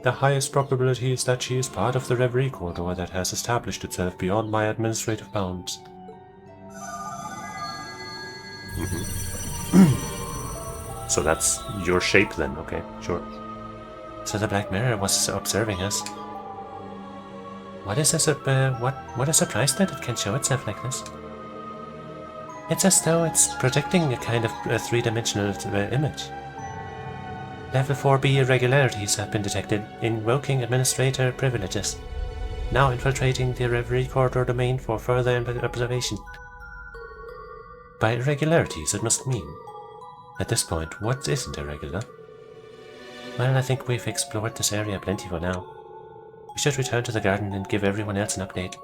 The highest probability is that she is part of the Reverie corridor that has established itself beyond my administrative bounds. So that's your shape then, okay, sure. So the Black Mirror was observing us. What a surprise that it can show itself like this. It's as though it's projecting a kind of a three-dimensional image. Level 4B irregularities have been detected, invoking administrator privileges. Now infiltrating the Reverie corridor domain for further observation. By irregularities, it must mean. At this point, what isn't irregular? Well, I think we've explored this area plenty for now. We should return to the garden and give everyone else an update.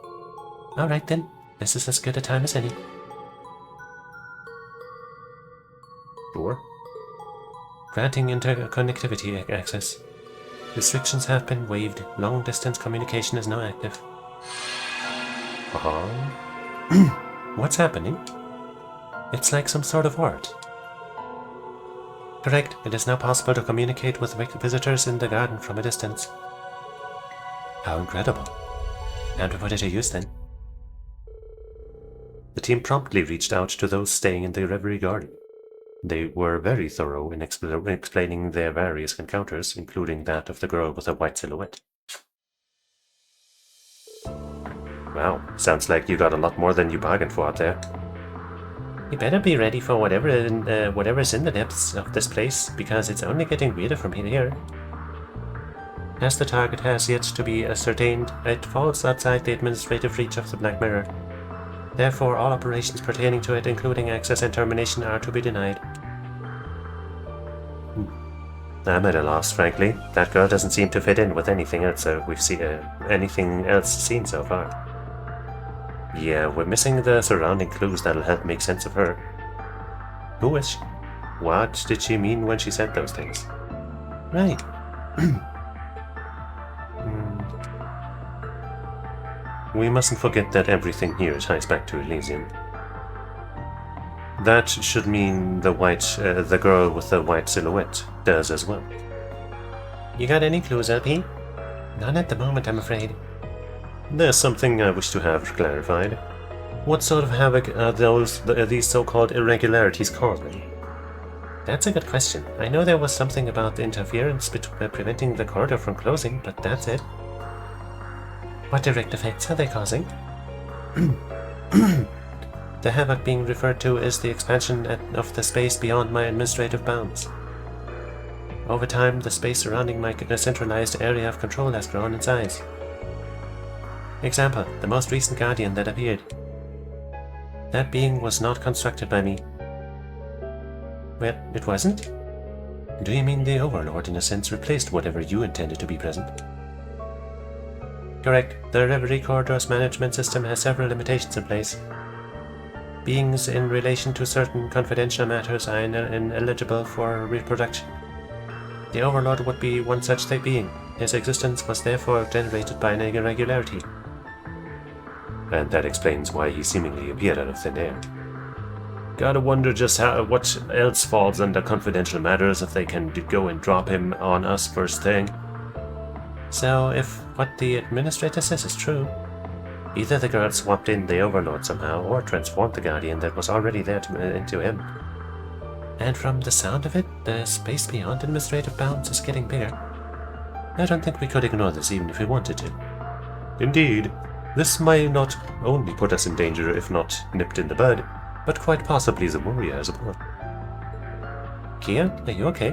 Alright then, this is as good a time as any. Sure. Granting interconnectivity access. Restrictions have been waived. Long-distance communication is now active. What's happening? It's like some sort of art. Correct. It is now possible to communicate with visitors in the garden from a distance. How incredible. Time to put it to use then. The team promptly reached out to those staying in the Reverie garden. They were very thorough in explaining their various encounters, including that of the girl with a white silhouette. Wow, sounds like you got a lot more than you bargained for out there. You better be ready for whatever's in the depths of this place, because it's only getting weirder from here. As the target has yet to be ascertained, it falls outside the administrative reach of the Black Mirror. Therefore, all operations pertaining to it, including access and termination, are to be denied. I'm at a loss, frankly. That girl doesn't seem to fit in with anything else we've seen, seen so far. Yeah, we're missing the surrounding clues that'll help make sense of her. Who is she? What did she mean when she said those things? Right. We mustn't forget that everything here ties back to Elysium. That should mean the girl with the white silhouette does as well. You got any clues, LP? None at the moment, I'm afraid. There's something I wish to have clarified. What sort of havoc are these so-called irregularities causing? That's a good question. I know there was something about the interference preventing the corridor from closing, but that's it. What direct effects are they causing? The havoc being referred to is the expansion of the space beyond my administrative bounds. Over time, the space surrounding my centralized area of control has grown in size. Example, the most recent Guardian that appeared. That being was not constructed by me. Well, it wasn't? Do you mean the Overlord in a sense replaced whatever you intended to be present? Correct. The Reverie Corridor's management system has several limitations in place. Beings in relation to certain confidential matters are ineligible for reproduction. The Overlord would be one such being. His existence was therefore generated by an irregularity. And that explains why he seemingly appeared out of thin air. Gotta wonder just what else falls under confidential matters if they can go and drop him on us first thing. So, if what the administrator says is true, either the girl swapped in the Overlord somehow, or transformed the Guardian that was already there into him. And from the sound of it, the space beyond administrative bounds is getting bigger. I don't think we could ignore this even if we wanted to. Indeed, this might not only put us in danger if not nipped in the bud, but quite possibly Zamuria as well. Kia, are you okay?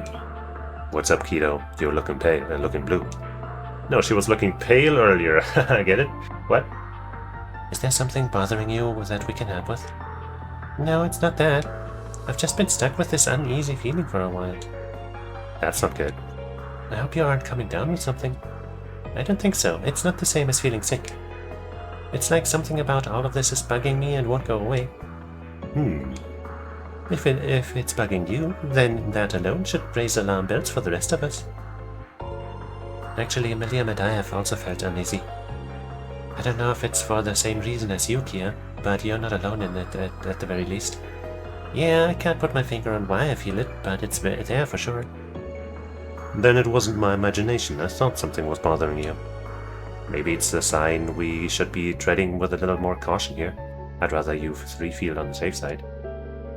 What's up, Keto? You're looking pale, looking blue. No, she was looking pale earlier. I get it. What? Is there something bothering you that we can help with? No, it's not that. I've just been stuck with this uneasy feeling for a while. That's not good. I hope you aren't coming down with something. I don't think so. It's not the same as feeling sick. It's like something about all of this is bugging me and won't go away. If it's bugging you, then that alone should raise alarm bells for the rest of us. Actually, Miriam and I have also felt uneasy. I don't know if it's for the same reason as you, Kia, but you're not alone in it at the very least. Yeah, I can't put my finger on why I feel it, but it's there for sure. Then it wasn't my imagination. I thought something was bothering you. Maybe it's a sign we should be treading with a little more caution here. I'd rather you three feel on the safe side.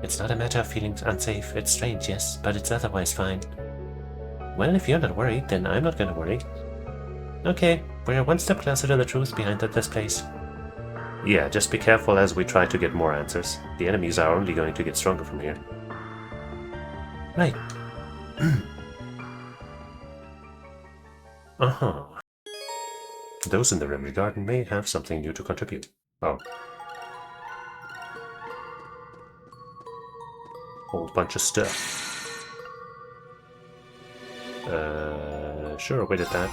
It's not a matter of feeling unsafe. It's strange, yes, but it's otherwise fine. Well, if you're not worried, then I'm not gonna worry. Okay, we're one step closer to the truth behind this place. Yeah, just be careful as we try to get more answers. The enemies are only going to get stronger from here. Right. Uh-huh. Those in the Reverie Garden may have something new to contribute. Oh. Whole bunch of stuff. Sure, wait at that.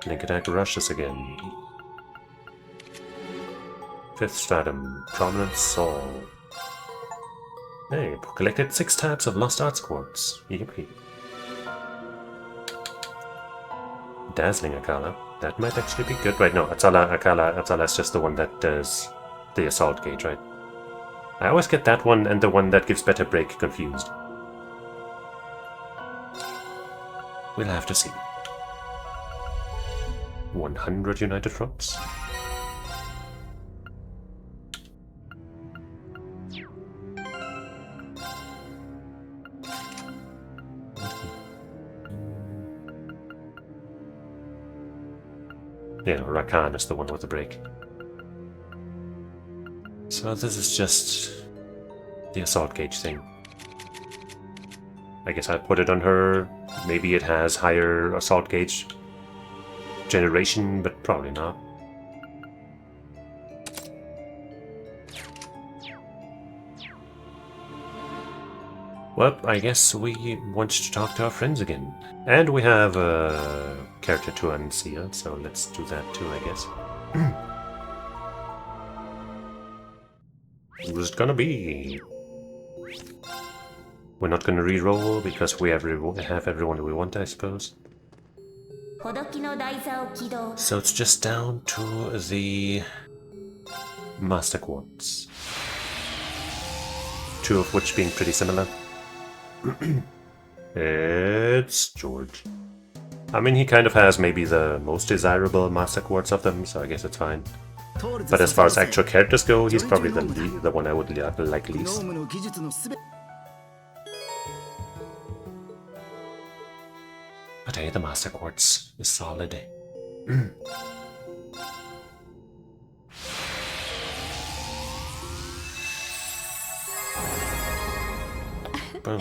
Link attack rushes again. 5th stratum, prominent soul. Hey, collected 6 types of lost arts quartz. Yippee. Dazzling Akala. That might actually be good. Right, no, Akala is just the one that does the assault gauge, right? I always get that one and the one that gives better break confused. We'll have to see. 100 United Fronts. Yeah, Rakan is the one with the break. So this is just the assault gauge thing. I guess I put it on her. Maybe it has higher assault gauge generation, but probably not. Well, I guess we want to talk to our friends again. And we have a character to unseal, so let's do that too, I guess. Who's it gonna be? We're not gonna re-roll because we have everyone we want, I suppose. So it's just down to the Master Quartz. Two of which being pretty similar. It's George. I mean, he kind of has maybe the most desirable Master Quartz of them, so I guess it's fine. But as far as actual characters go, he's probably the one I would like least. But hey, the Master Quartz is solid. Boom.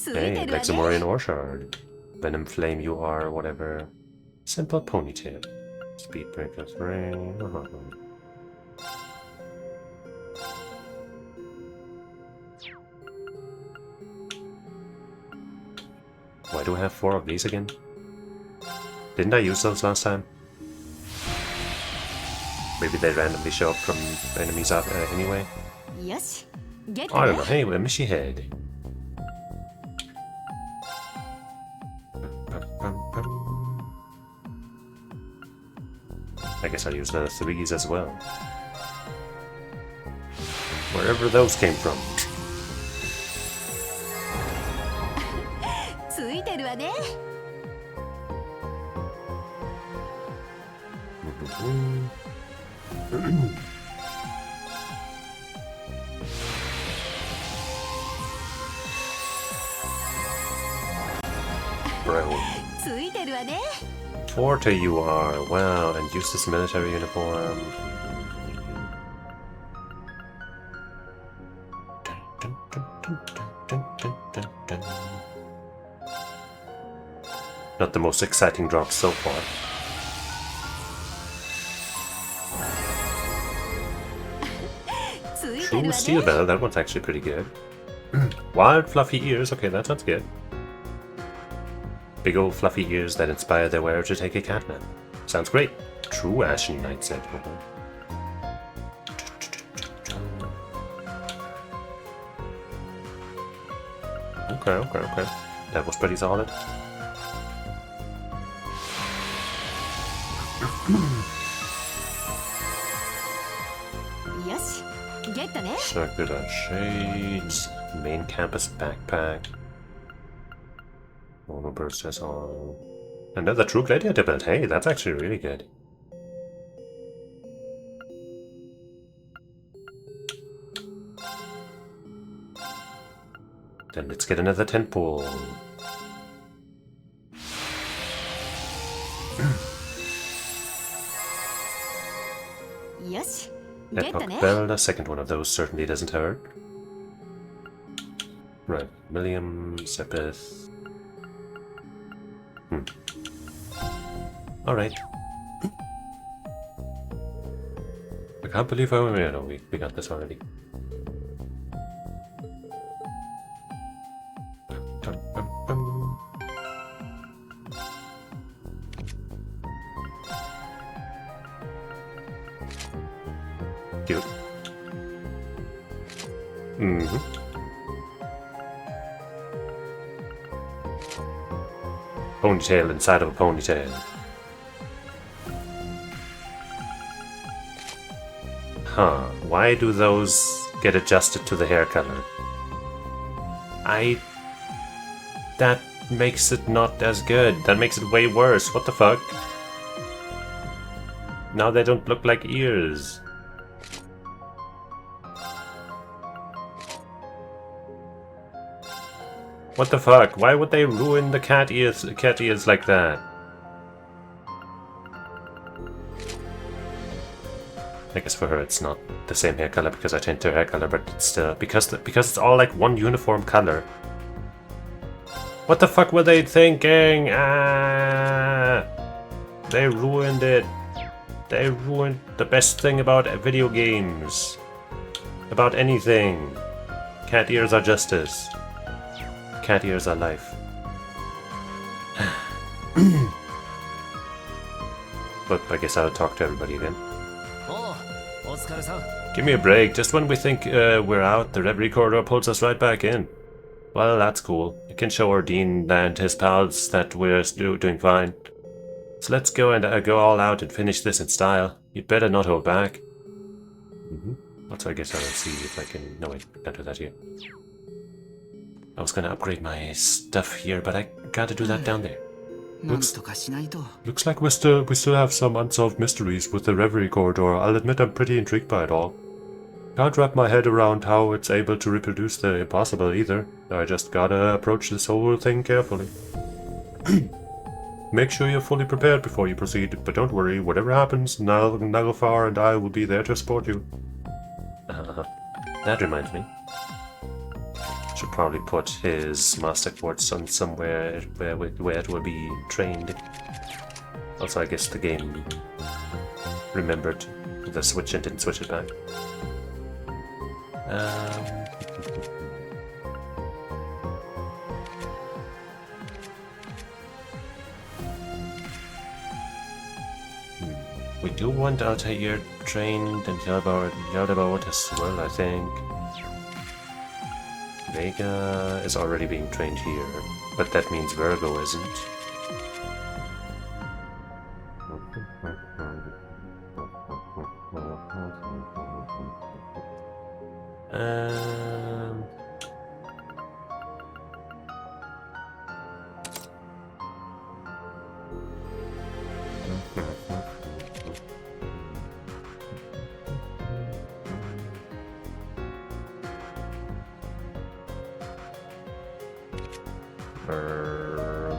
Hey, Lexamorian Orchard. Venom Flame you are, whatever. Simple Ponytail. Speed Breakers Ring. Why do I have 4 of these again? Didn't I use those last time? Maybe they randomly show up from enemies anyway? I don't know. Hey, where is she head? I guess I'll use the 3s as well. Wherever those came from. Bro. Forte you are, wow, and use this military uniform. Not the most exciting drop so far. True Steel Bell, that one's actually pretty good. Wild fluffy ears, okay, that sounds good. Big old fluffy ears that inspire their wearer to take a cat nap. Sounds great. True Ashen Knight said. Okay. That was pretty solid. Circular Shades. Main Campus Backpack. Mono Burst is on. Another True Gladiator build. Hey, that's actually really good. Then let's get another tent pole. Epoch Bell, the second one of those certainly doesn't hurt. Right, William, Sepith. Alright. I can't believe we got this already. Cute. Ponytail inside of a ponytail. Huh. Why do those get adjusted to the hair color? That makes it not as good. That makes it way worse. What the fuck? Now they don't look like ears. What the fuck? Why would they ruin the cat ears like that? I guess for her it's not the same hair color because I changed her hair color, but it's still because it's all like one uniform color. What the fuck were they thinking? Ah! They ruined it. They ruined the best thing about video games. About anything. Cat ears are justice. Cat ears are life. But I guess I'll talk to everybody again. Give me a break. Just when we think we're out, the Reverie corridor pulls us right back in. Well, that's cool. I can show Ordine and his pals that we're doing fine. So let's go and go all out and finish this in style. You'd better not hold back. Also, I guess I'll see if I can... No, wait, can't do that here. I was gonna upgrade my stuff here, but I gotta do that down there. Looks like we still have some unsolved mysteries with the Reverie corridor. I'll admit I'm pretty intrigued by it all. Can't wrap my head around how it's able to reproduce the impossible either. I just gotta approach this whole thing carefully. Make sure you're fully prepared before you proceed, but don't worry, whatever happens, Naglfar and I will be there to support you. That reminds me. Should probably put his master quartz on somewhere where it will be trained. Also, I guess the game remembered the switch and didn't switch it back. We do want Altair trained and Yaldabaoth as well, I think. Vega is already being trained here, but that means Virgo isn't.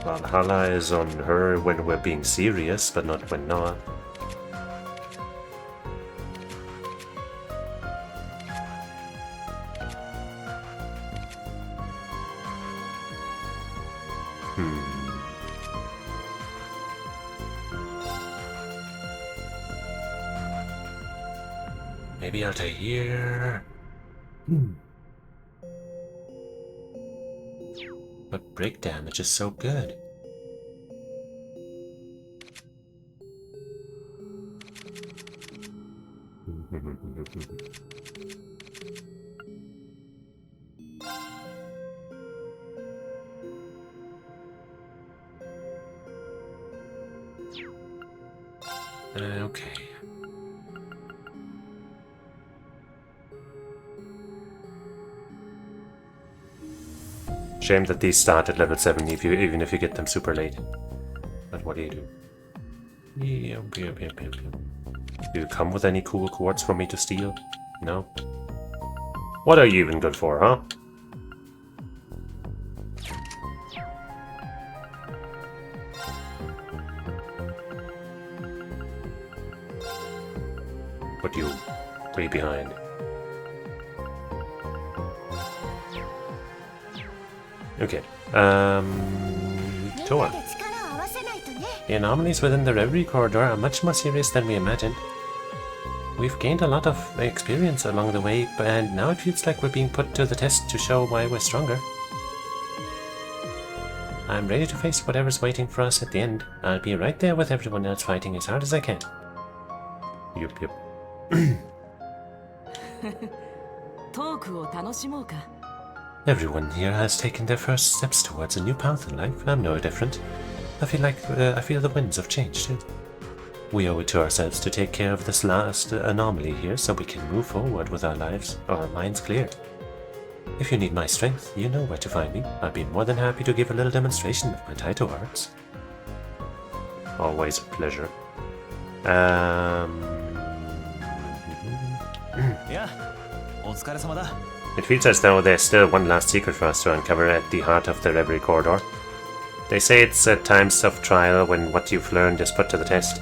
Valhalla is on her when we're being serious, but not when not. Maybe Altair. But break damage is so good. Okay. Shame that these start at level 7 even if you get them super late. But what do you do? Do you come with any cool quartz for me to steal? No? What are you even good for, huh? Put you way behind. Okay, Toa. The anomalies within the Reverie corridor are much more serious than we imagined. We've gained a lot of experience along the way, and now it feels like we're being put to the test to show why we're stronger. I'm ready to face whatever's waiting for us at the end. I'll be right there with everyone else fighting as hard as I can. Yup. Everyone here has taken their first steps towards a new path in life. I'm no different. I feel the winds of change too. We owe it to ourselves to take care of this last anomaly here so we can move forward with our lives, our minds clear. If you need my strength, you know where to find me. I'd be more than happy to give a little demonstration of my Taito arts. Always a pleasure. It feels as though there's still one last secret for us to uncover at the heart of the Reverie corridor. They say it's at times of trial when what you've learned is put to the test.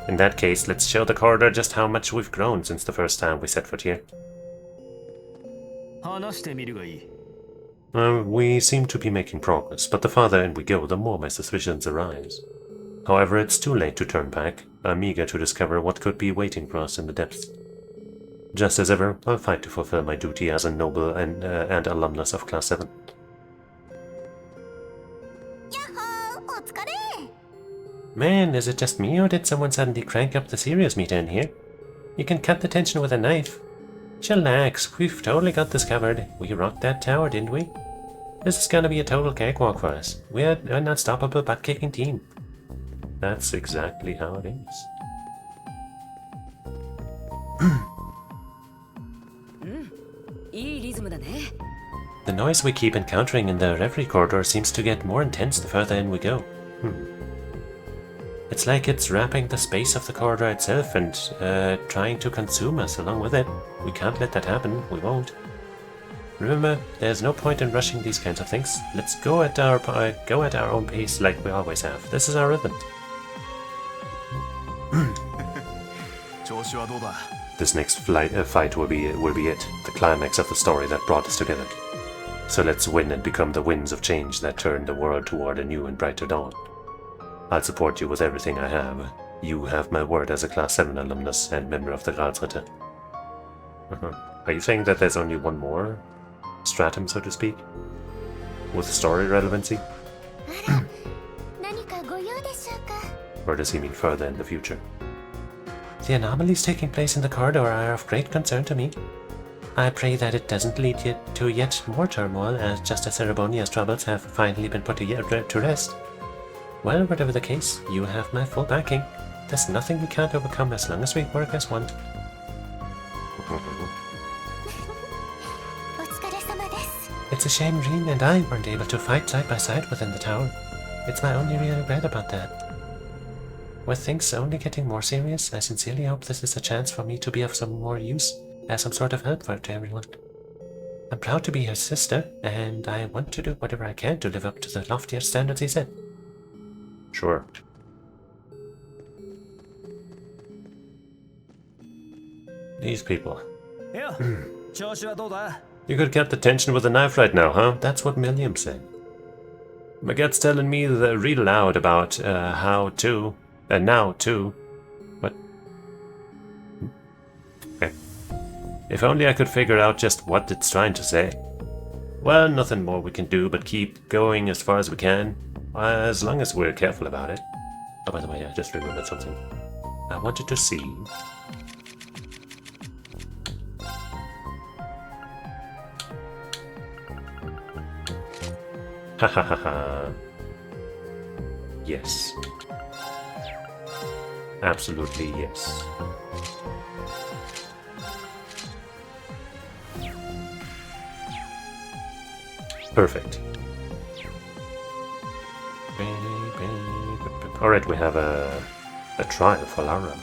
In that case, let's show the corridor just how much we've grown since the first time we set foot here. We seem to be making progress, but the farther in we go, the more my suspicions arise. However, it's too late to turn back. I'm eager to discover what could be waiting for us in the depths. Just as ever, I'll fight to fulfill my duty as a noble and alumnus of Class 7. Man, is it just me or did someone suddenly crank up the serious meter in here? You can cut the tension with a knife. Chillax, we've totally got this covered. We rocked that tower, didn't we? This is gonna be a total cakewalk for us. We're an unstoppable butt-kicking team. That's exactly how it is. The noise we keep encountering in the Reverie corridor seems to get more intense the further in we go. It's like it's wrapping the space of the corridor itself and trying to consume us along with it. We can't let that happen. We won't. Remember, there's no point in rushing these kinds of things. Let's go at our own pace like we always have. This is our rhythm. This next fight will be it, the climax of the story that brought us together. So let's win and become the winds of change that turn the world toward a new and brighter dawn. I'll support you with everything I have. You have my word as a Class 7 alumnus and member of the Gradsritter. Are you saying that there's only one more stratum, so to speak? With story relevancy? Or does he mean further in the future? The anomalies taking place in the corridor are of great concern to me. I pray that it doesn't lead to yet more turmoil, as Justice Cerebonia's troubles have finally been put to rest. Well, whatever the case, you have my full backing. There's nothing we can't overcome as long as we work as one. It's a shame Rin and I weren't able to fight side by side within the tower. It's my only real regret about that. With things only getting more serious, I sincerely hope this is a chance for me to be of some more use, as some sort of help to everyone. I'm proud to be her sister, and I want to do whatever I can to live up to the loftier standards he set. Sure. These people. You could cut the tension with a knife right now, huh? That's what Milliam said. My gut's telling me to read aloud about how to, and now too. What? Okay. If only I could figure out just what it's trying to say. Well, nothing more we can do but keep going as far as we can, as long as we're careful about it. Oh, by the way, I just remembered something. I wanted to see... Ha ha ha ha. Yes. Absolutely yes. Perfect. Alright, we have a trial for Lara.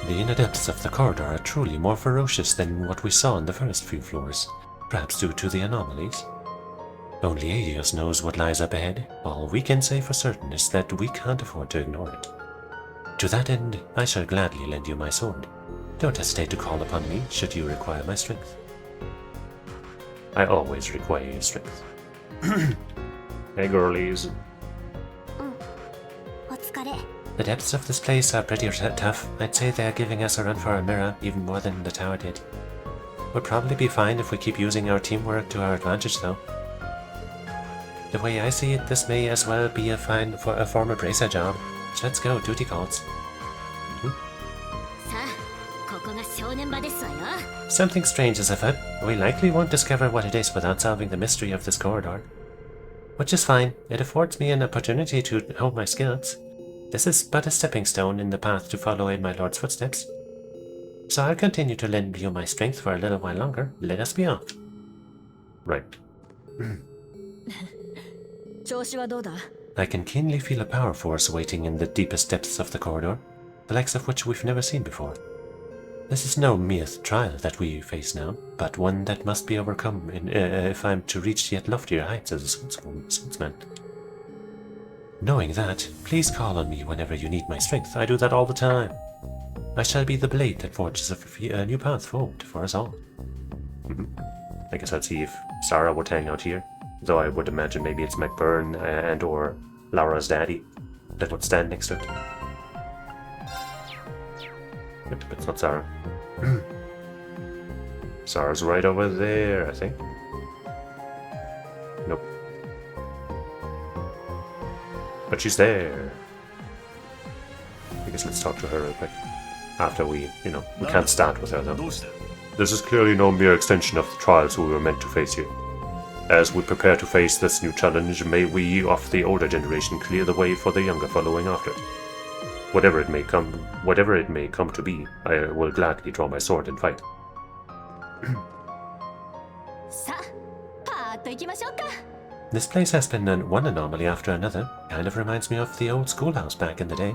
The inner depths of the corridor are truly more ferocious than what we saw in the first few floors, perhaps due to the anomalies. Only Aegeus knows what lies up ahead. All we can say for certain is that we can't afford to ignore it. To that end, I shall gladly lend you my sword. Don't hesitate to call upon me should you require my strength. I always require your strength. Hey girlies. The depths of this place are pretty tough. I'd say they're giving us a run for our mirror, even more than the tower did. We'll probably be fine if we keep using our teamwork to our advantage, though. The way I see it, this may as well be a former bracer job. So let's go, duty calls. Something strange is afoot. We likely won't discover what it is without solving the mystery of this corridor. Which is fine. It affords me an opportunity to hone my skills. This is but a stepping stone in the path to follow in my lord's footsteps. So I'll continue to lend you my strength for a little while longer. Let us be off. Right. 調子はどうだ? I can keenly feel a power force waiting in the deepest depths of the corridor, the likes of which we've never seen before. This is no mere trial that we face now, but one that must be overcome if I'm to reach yet loftier heights as a swordsman. Knowing that, please call on me whenever you need my strength. I do that all the time. I shall be the blade that forges a new path forward for us all. I guess I'd see if Sarah would hang out here, though I would imagine maybe it's McBurn and or Laura's daddy that would stand next to it. But it's not Sarah. Sarah's right over there, I think. Nope. But she's there. I guess let's talk to her real quick. After we can't start with her though. This is clearly no mere extension of the trials we were meant to face here. As we prepare to face this new challenge, may we of the older generation clear the way for the younger following after it. Whatever it may come to be, I will gladly draw my sword and fight. This place has been one anomaly after another. Kind of reminds me of the old schoolhouse back in the day.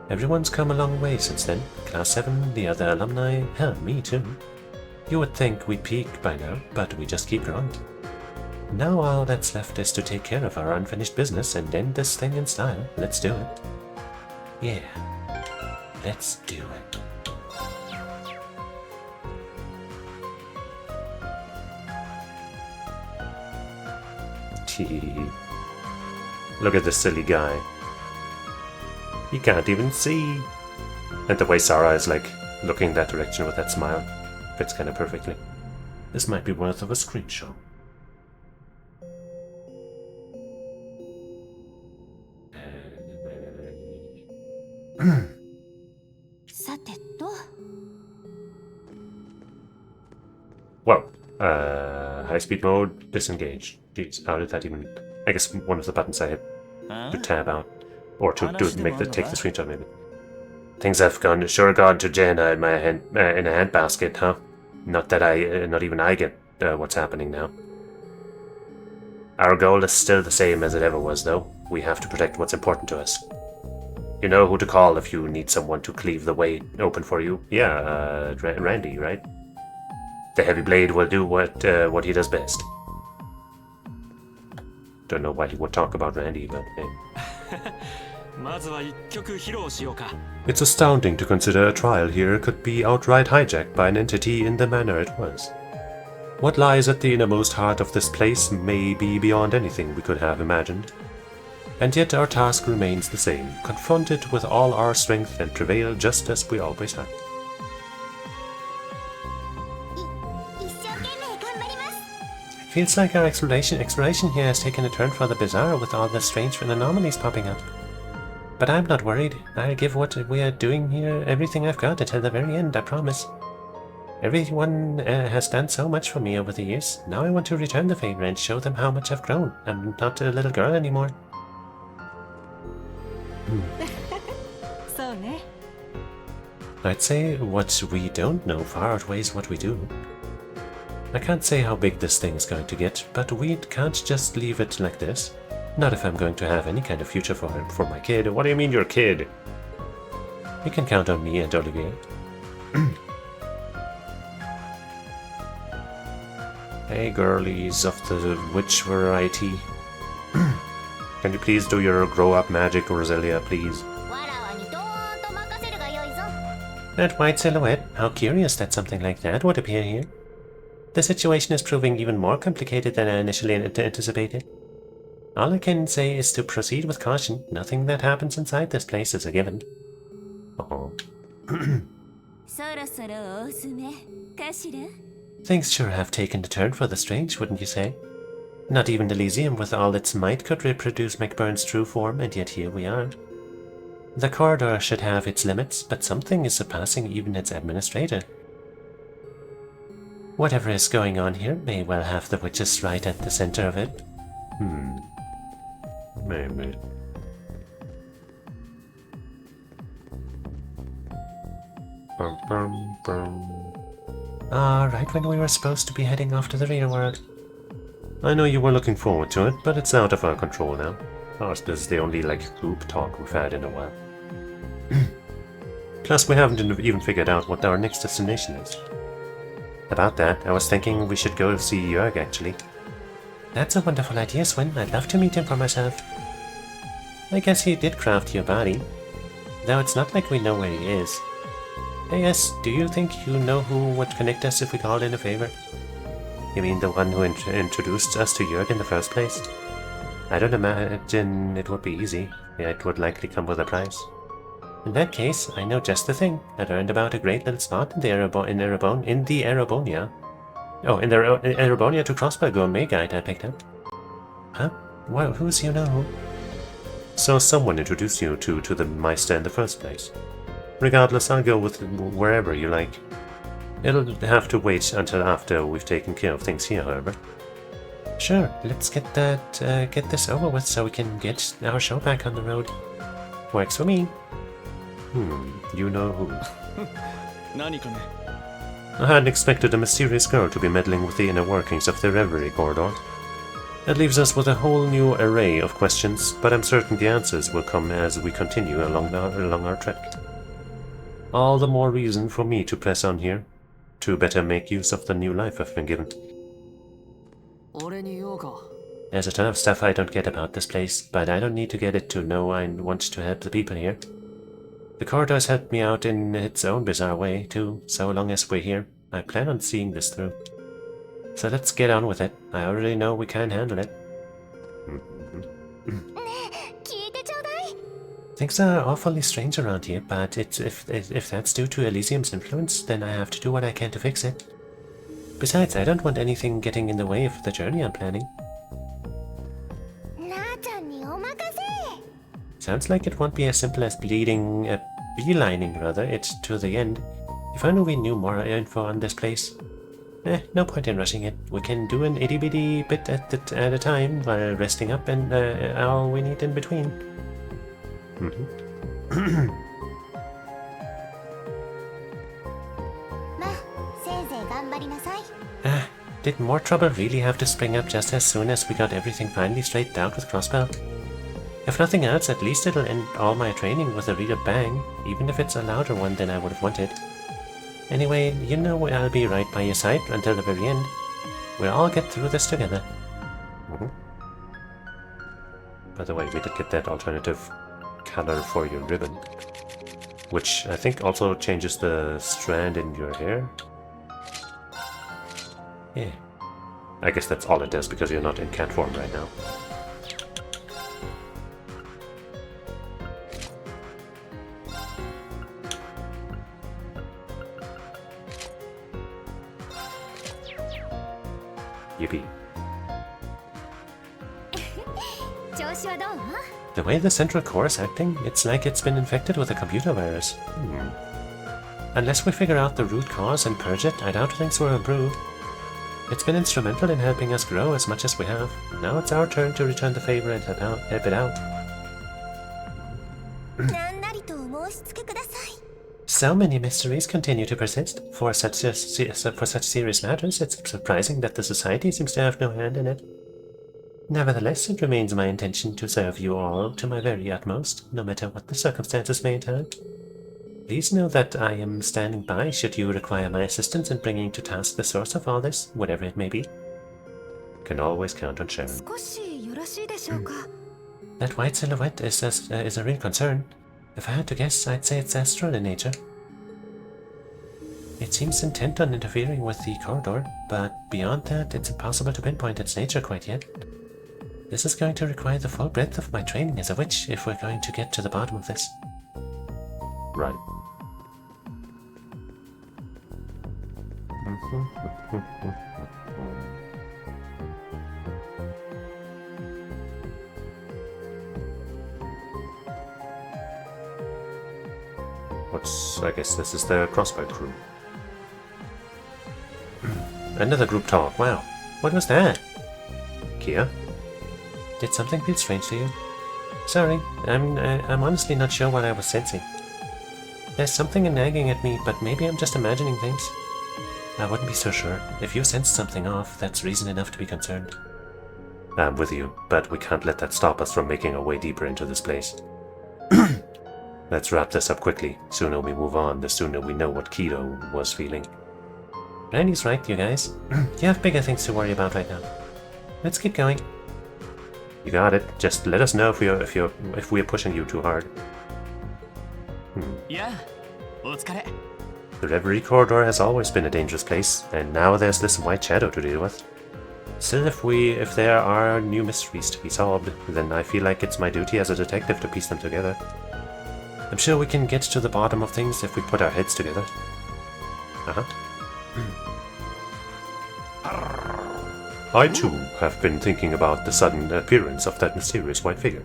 Everyone's come a long way since then. Class 7, the other alumni, hell, me too. You would think we'd peak by now, but we just keep growing. Now all that's left is to take care of our unfinished business and end this thing in style. Let's do it. Yeah, let's do it. Look at this silly guy. He can't even see. And the way Sarah is like looking that direction with that smile fits kind of perfectly. This might be worth of a screenshot. Well, high speed mode, disengage. Jeez, how did that even... I guess one of the buttons I hit to tab out. Or to take the screenshot maybe. Things have sure gone to Jenna in a handbasket, huh? Not that not even I get what's happening now. Our goal is still the same as it ever was, though. We have to protect what's important to us. You know who to call if you need someone to cleave the way open for you. Yeah, Randy, right? The heavy blade will do what he does best. Don't know why he would talk about Randy, but hey. It's astounding to consider a trial here could be outright hijacked by an entity in the manner it was. What lies at the innermost heart of this place may be beyond anything we could have imagined. And yet our task remains the same, confronted with all our strength and travail just as we always have. It feels like our exploration here has taken a turn for the bizarre with all the strange anomalies popping up. But I'm not worried. I'll give what we are doing here everything I've got until the very end, I promise. Everyone has done so much for me over the years. Now I want to return the favor and show them how much I've grown. I'm not a little girl anymore. I'd say what we don't know far outweighs what we do. I can't say how big this thing's going to get, but we can't just leave it like this. Not if I'm going to have any kind of future for my kid. What do you mean your kid? You can count on me and Olivier. Hey girlies of the witch variety. Can you please do your grow-up magic, Roselia, please? That white silhouette, how curious that something like that would appear here. The situation is proving even more complicated than I initially anticipated. All I can say is to proceed with caution. Nothing that happens inside this place is a given. Oh. Things sure have taken a turn for the strange, wouldn't you say? Not even Elysium with all its might could reproduce McBurn's true form, and yet here we are. The corridor should have its limits, but something is surpassing even its administrator. Whatever is going on here may well have the witches right at the center of it. Maybe. Bum, bum, bum. Ah, right when we were supposed to be heading off to the real world. I know you were looking forward to it, but it's out of our control now. Ours is the only, like, group talk we've had in a while. Plus, we haven't even figured out what our next destination is. About that, I was thinking we should go see Jörg, actually. That's a wonderful idea, Swin. I'd love to meet him for myself. I guess he did craft your body. Though it's not like we know where he is. Yes, do you think you know who would connect us if we called in a favor? You mean the one who introduced us to Jörg in the first place? I don't imagine it would be easy. It would likely come with a price. In that case, I know just the thing. I learned about a great little spot in the Erebonia. Oh, in the Erebonia to Crossbow Gourmet guide I picked up. Huh? Well, who's you know who? So someone introduced you to the Meister in the first place. Regardless, I'll go with wherever you like. It'll have to wait until after we've taken care of things here, however. Sure, let's get this over with so we can get our show back on the road. Works for me. You know who. I hadn't expected a mysterious girl to be meddling with the inner workings of the Reverie corridor. It leaves us with a whole new array of questions, but I'm certain the answers will come as we continue along our trek. All the more reason for me to press on here, to better make use of the new life I've been given. There's a ton of stuff I don't get about this place, but I don't need to get it to know I want to help the people here. The corridor's helped me out in its own bizarre way, too, so long as we're here. I plan on seeing this through. So let's get on with it. I already know we can handle it. Things are awfully strange around here, but if that's due to Elysium's influence, then I have to do what I can to fix it. Besides, I don't want anything getting in the way of the journey I'm planning. Sounds like it won't be as simple as beelining it to the end. If only we knew more info on this place. No point in rushing it. We can do an itty-bitty bit at a time while resting up and all we need in between. Did more trouble really have to spring up just as soon as we got everything finally straightened out with Crossbow? If nothing else, at least it'll end all my training with a real bang, even if it's a louder one than I would have wanted. Anyway, you know I'll be right by your side until the very end. We'll all get through this together. By the way, we did get that alternative color for your ribbon, which I think also changes the strand in your hair. Yeah. I guess that's all it does because you're not in cat form right now. Yippee. The way the central core is acting, it's like it's been infected with a computer virus. Unless we figure out the root cause and purge it, I doubt things will improve. It's been instrumental in helping us grow as much as we have. Now it's our turn to return the favor and help it out. So many mysteries continue to persist. For such serious matters, it's surprising that the Society seems to have no hand in it. Nevertheless, it remains my intention to serve you all to my very utmost, no matter what the circumstances may entail. Please know that I am standing by should you require my assistance in bringing to task the source of all this, whatever it may be. Can always count on Sharon. That white silhouette is a real concern. If I had to guess, I'd say it's astral in nature. It seems intent on interfering with the corridor, but beyond that, it's impossible to pinpoint its nature quite yet. This is going to require the full breadth of my training as a witch if we're going to get to the bottom of this. Right. I guess this is the crossbow crew. Another group talk, wow. What was that? Kia? Did something feel strange to you? Sorry, I'm honestly not sure what I was sensing. There's something nagging at me, but maybe I'm just imagining things. I wouldn't be so sure. If you sensed something off, that's reason enough to be concerned. I'm with you, but we can't let that stop us from making our way deeper into this place. Let's wrap this up quickly. Sooner we move on, the sooner we know what Keto was feeling. Randy's right, you guys. You have bigger things to worry about right now. Let's keep going. You got it. Just let us know if we're pushing you too hard. Yeah. The Reverie corridor has always been a dangerous place, and now there's this white shadow to deal with. Still, if there are new mysteries to be solved, then I feel like it's my duty as a detective to piece them together. I'm sure we can get to the bottom of things if we put our heads together. I too have been thinking about the sudden appearance of that mysterious white figure.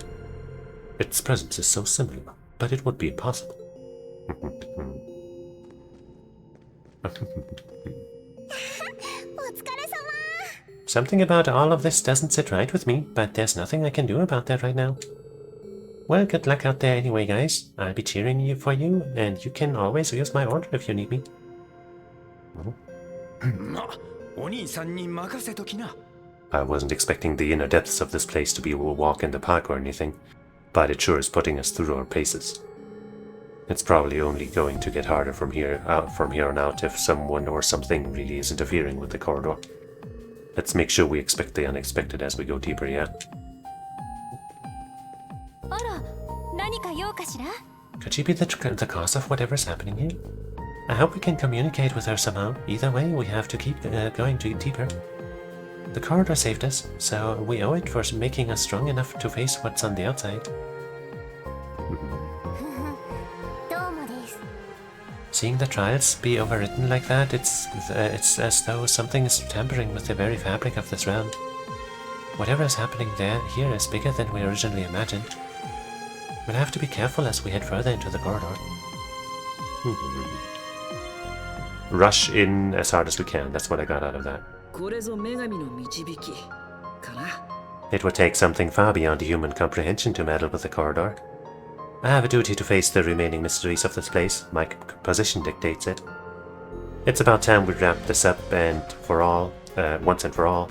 Its presence is so similar, but it would be impossible. Something about all of this doesn't sit right with me, but there's nothing I can do about that right now. Well, good luck out there anyway, guys. I'll be cheering for you, and you can always use my order if you need me. I wasn't expecting the inner depths of this place to be a walk in the park or anything, but it sure is putting us through our paces. It's probably only going to get harder from here on out if someone or something really is interfering with the corridor. Let's make sure we expect the unexpected as we go deeper, yeah? Could she be the cause of whatever's happening here? I hope we can communicate with her somehow. Either way, we have to keep going deeper. The corridor saved us, so we owe it for making us strong enough to face what's on the outside. Seeing the trials be overwritten like that, it's as though something is tampering with the very fabric of this realm. Whatever is happening here is bigger than we originally imagined. We'll have to be careful as we head further into the corridor. Rush in as hard as we can, that's what I got out of that. It would take something far beyond human comprehension to meddle with the corridor. I have a duty to face the remaining mysteries of this place. My position dictates it. It's about time we wrap this up once and for all.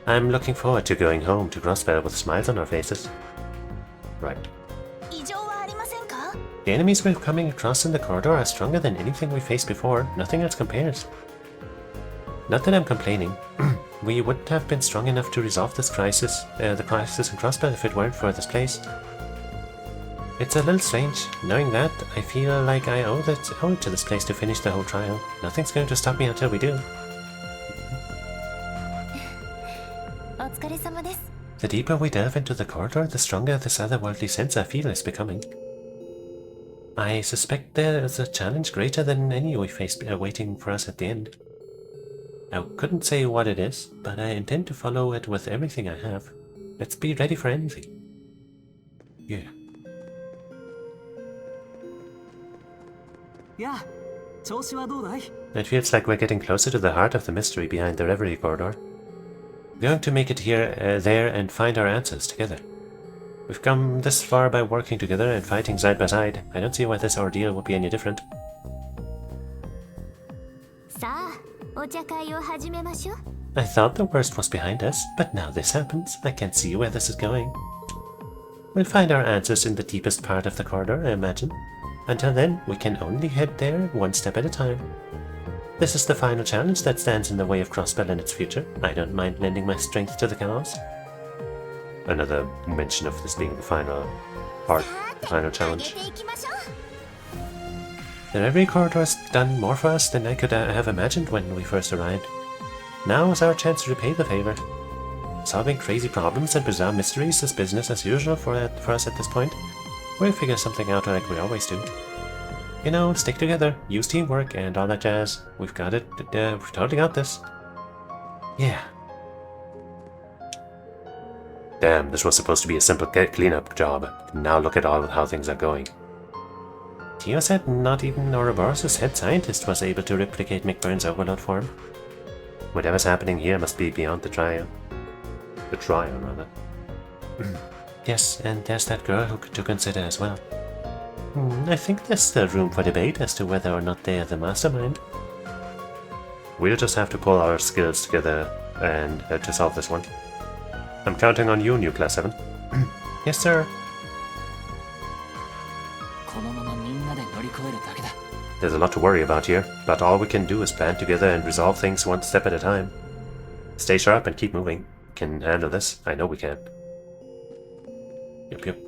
I'm looking forward to going home to Crossbell with smiles on our faces. Right. The enemies we're coming across in the corridor are stronger than anything we faced before. Nothing else compares. Not that I'm complaining. We wouldn't have been strong enough to resolve this crisis, the crisis in Crossbell, if it weren't for this place. It's a little strange. Knowing that, I feel like I owe it to this place to finish the whole trial. Nothing's going to stop me until we do. The deeper we delve into the corridor, the stronger this otherworldly sense I feel is becoming. I suspect there is a challenge greater than any we face waiting for us at the end. I couldn't say what it is, but I intend to follow it with everything I have. Let's be ready for anything. Yeah. It feels like we're getting closer to the heart of the mystery behind the Reverie corridor. We're going to make it here, there, and find our answers together. We've come this far by working together and fighting side by side. I don't see why this ordeal would be any different. I thought the worst was behind us, but now this happens. I can't see where this is going. We'll find our answers in the deepest part of the corridor, I imagine. Until then, we can only head there one step at a time. This is the final challenge that stands in the way of Crossbell and its future. I don't mind lending my strength to the cause. Another mention of this being the final part, the final challenge. The Reverie corridor has done more for us than I could have imagined when we first arrived. Now is our chance to repay the favor. Solving crazy problems and bizarre mysteries is business as usual for us at this point. We'll figure something out like we always do. You know, stick together, use teamwork, and all that jazz. We've got it, we've totally got this. Yeah. Damn, this was supposed to be a simple cleanup job. Now look at how things are going. Tio said not even Ouroboros' head scientist was able to replicate McBurn's overload form. Whatever's happening here must be beyond the trial. The trial, rather. Yes, and there's that girl to consider as well. I think there's still room for debate as to whether or not they are the mastermind. We'll just have to pull our skills together and to solve this one. I'm counting on you, New Class 7. Yes, sir. There's a lot to worry about here, but all we can do is plan together and resolve things one step at a time. Stay sharp and keep moving. We can handle this. I know we can. Yep.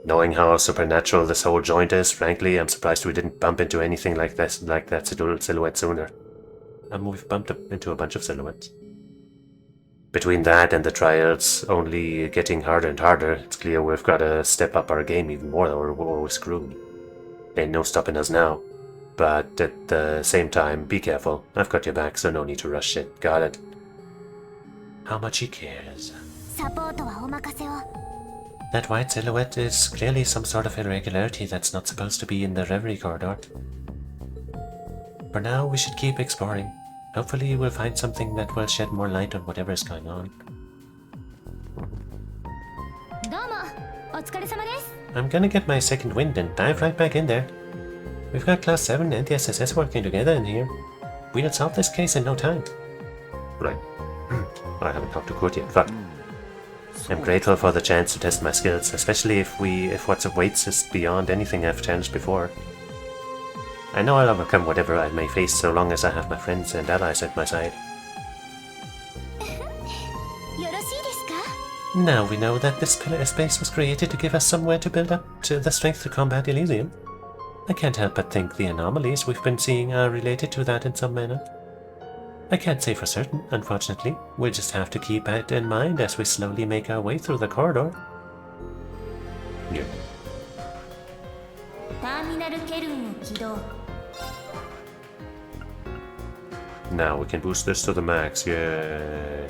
Knowing how supernatural this whole joint is, frankly, I'm surprised we didn't bump into anything like that silhouette sooner. We've bumped into a bunch of silhouettes. Between that and the trials only getting harder and harder, it's clear we've got to step up our game even more or we're screwed. Ain't no stopping us now. But at the same time, be careful. I've got your back, so no need to rush it. Got it? How much he cares. That white silhouette is clearly some sort of irregularity that's not supposed to be in the Reverie corridor. For now, we should keep exploring. Hopefully we'll find something that will shed more light on whatever is going on. I'm gonna get my second wind and dive right back in there. We've got Class 7 and the SSS working together in here. We'll solve this case in no time. Right. I haven't talked to Kurt yet, but I'm grateful for the chance to test my skills, especially if what awaits is beyond anything I've challenged before. I know I'll overcome whatever I may face so long as I have my friends and allies at my side. Now we know that this space was created to give us somewhere to build up to the strength to combat Elysium. I can't help but think the anomalies we've been seeing are related to that in some manner. I can't say for certain, unfortunately. We'll just have to keep it in mind as we slowly make our way through the corridor. Yeah. Now we can boost this to the max, yeah.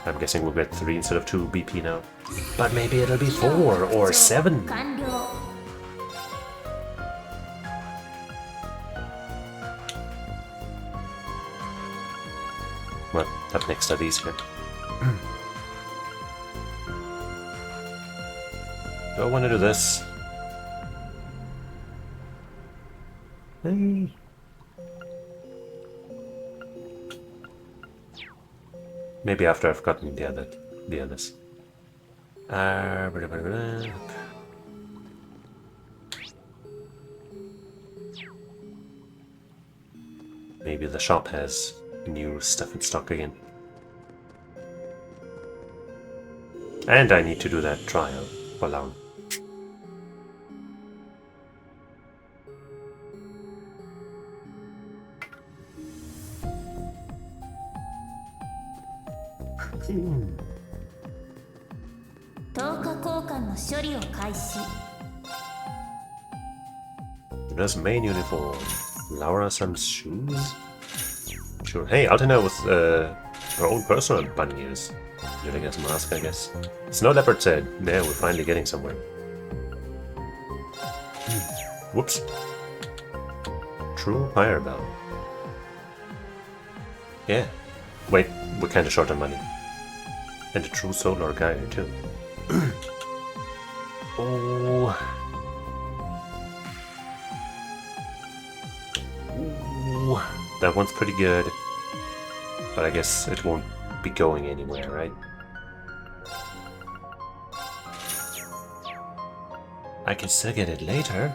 I'm guessing we'll get 3 instead of 2 BP now. But maybe it'll be 4 or 7. Well, up next are these here. Do I want to do this? Hey. Maybe after I've gotten the others. Maybe the shop has new stuff in stock again. And I need to do that trial for Laun. There's main uniform. Laura some shoes? Sure. Hey, Altena with her own personal bunny ears. Julia's mask, I guess. Snow Leopard said, there, we're finally getting somewhere. Whoops. True Fire Bell. Yeah. Wait, we're kinda short on money. And a true solar guide, too. Oh. Ooh. That one's pretty good. But I guess it won't be going anywhere, right? I can still get it later.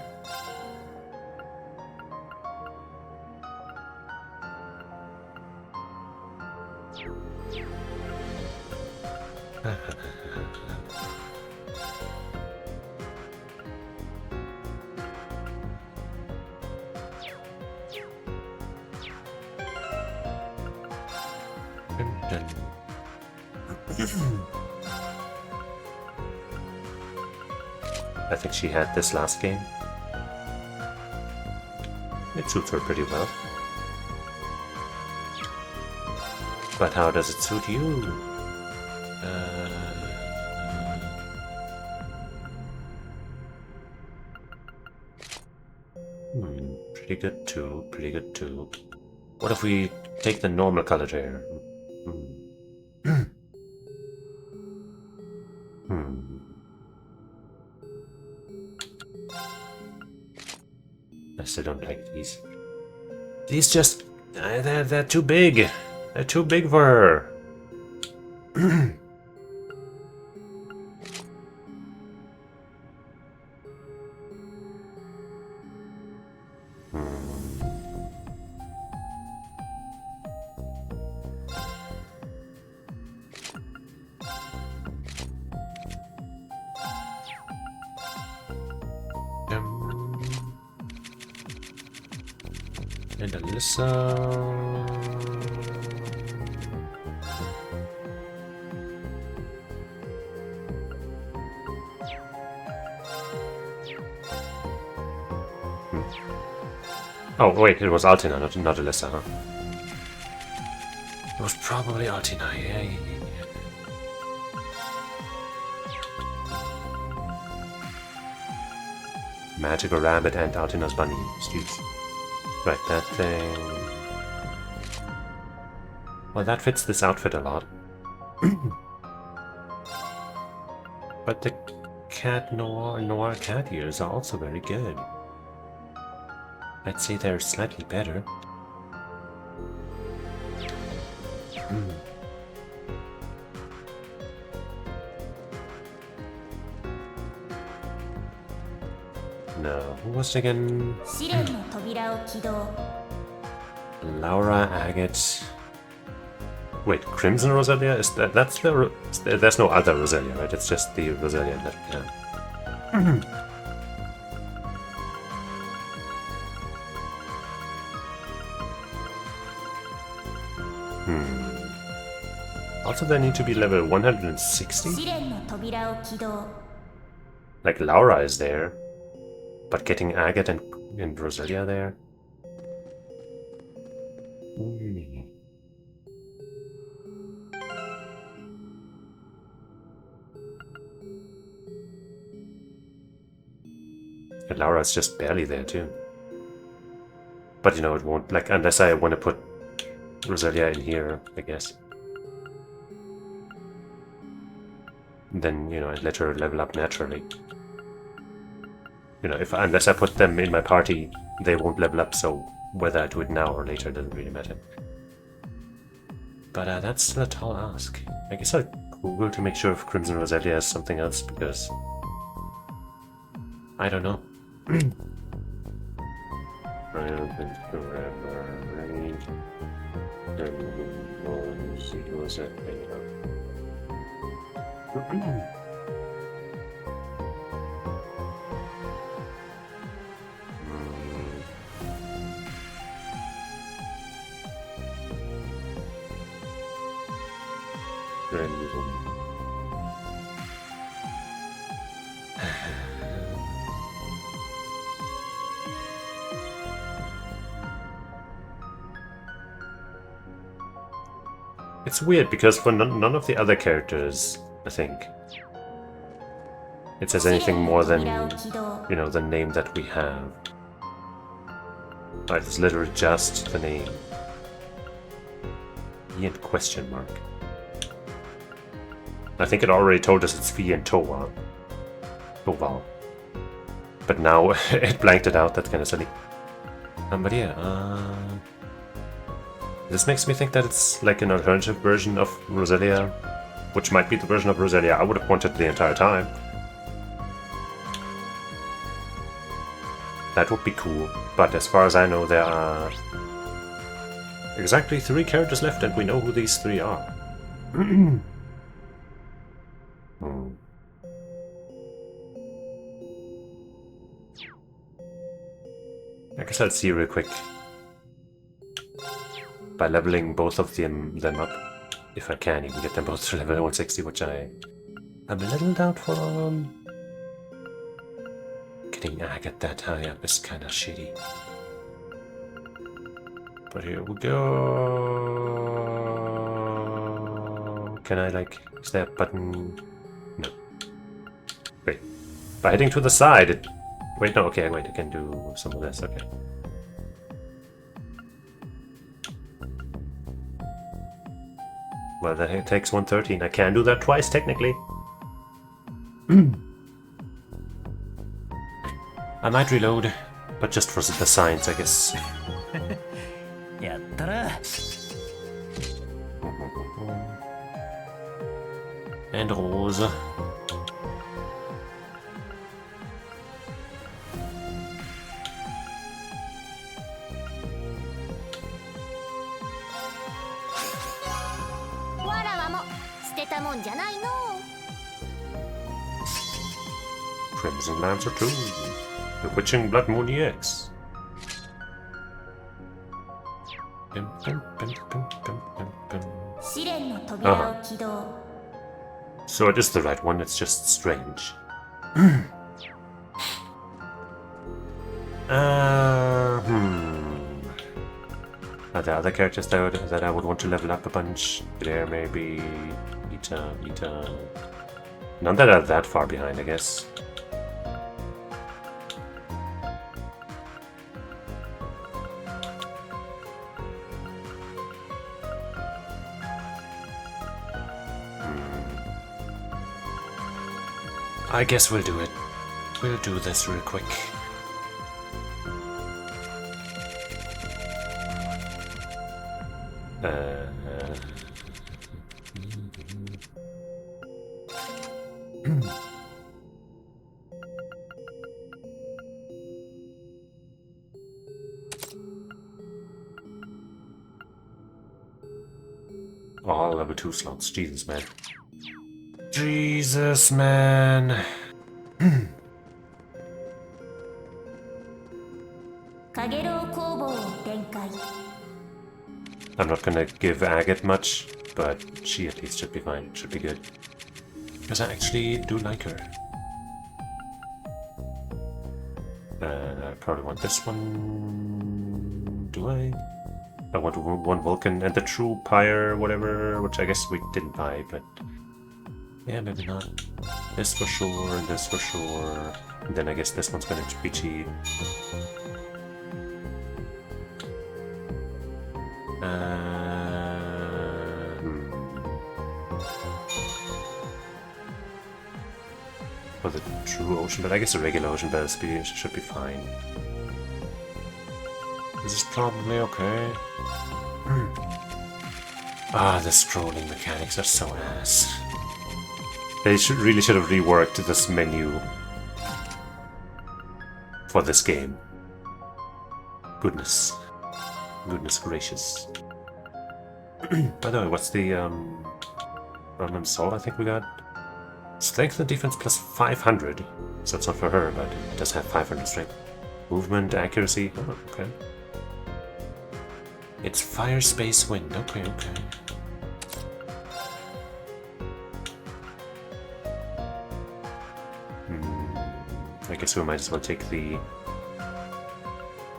I think she had this last game. It suits her pretty well. But how does it suit you? Pretty good too, pretty good too. What if we take the normal colored hair? I still don't like these. These just... they're too big. They're too big for her. And Alyssa... Oh, wait, it was Altina, not Alyssa, huh? It was probably Altina, yeah. Magical Rabbit and Altina's Bunny. Jeez. Right, that thing... Well, that fits this outfit a lot. But the cat noir cat ears are also very good. I'd say they're slightly better. No, who was it again? Laura Agate. Wait, Crimson Roselia? Is that's the... There's no other Roselia, right? It's just the Roselia that we have. Also, they need to be level 160? Like, Laura is there. But getting Agate and Roselia there? And Laura's just barely there too. But you know, it won't, like, unless I want to put Roselia in here, I guess. Then, you know, I'd let her level up naturally. You know, unless I put them in my party, they won't level up, so whether I do it now or later doesn't really matter. But that's still a tall ask. I guess I'll Google to make sure if Crimson Roselia has something else, because... I don't know. It's weird because for none of the other characters, I think, it says anything more than, you know, the name that we have. Right, it's literally just the name. E and question mark. I think it already told us it's Fee and Toval. But now it blanked it out, that's kind of silly. But yeah, this makes me think that it's like an alternative version of Roselia, which might be the version of Roselia I would have wanted the entire time. That would be cool, but as far as I know there are exactly 3 characters left and we know who these 3 are. I guess I'll see real quick. By leveling both of them up, if I can even get them both to level 160, which I'm a little doubtful on. Getting Agate that high up is kind of shitty. But here we go. Can I, like, is there a button? No. Wait. By heading to the side, it... Wait, no, okay, wait, I can do some of this, okay. Well, that takes 113. I can do that twice, technically. I might reload, but just for the science, I guess. やったな。 And Rose. Crimson Lancer 2. The Witching Blood Moon EX. Bim, bim, bim, bim, bim, bim, bim. 試練の扉を起動。 So it is the right one, it's just strange. Are there other characters that I would want to level up a bunch? There maybe... Ita... None that are that far behind, I guess. I guess we'll do it. We'll do this real quick. All level 2 slots. Jesus, man. Jesus, man. カゲロウ工房を展開。 I'm not gonna give Agate much, but she at least should be fine. Should be good. Because I actually do like her. I probably want this one. Do I? I want one Vulcan and the True Pyre, whatever, which I guess we didn't buy, but yeah, maybe not. This for sure, and this for sure. And then I guess this one's gonna be cheap. For the true ocean bell, I guess the regular ocean bell should be fine. This is probably okay. The scrolling mechanics are so ass. They really should have reworked this menu for this game. Goodness gracious. By the way, what's the Roman Soul I think we got? Strength and defense plus 500. So it's not for her, but it does have 500 strength. Movement, accuracy. Oh, okay. It's fire, space, wind. Okay. I guess we might as well take the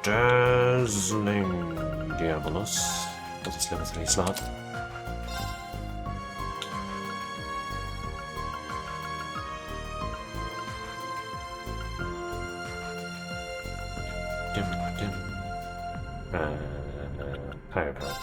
Dazzling Diabolus. That's its level 3 slot. Higher power.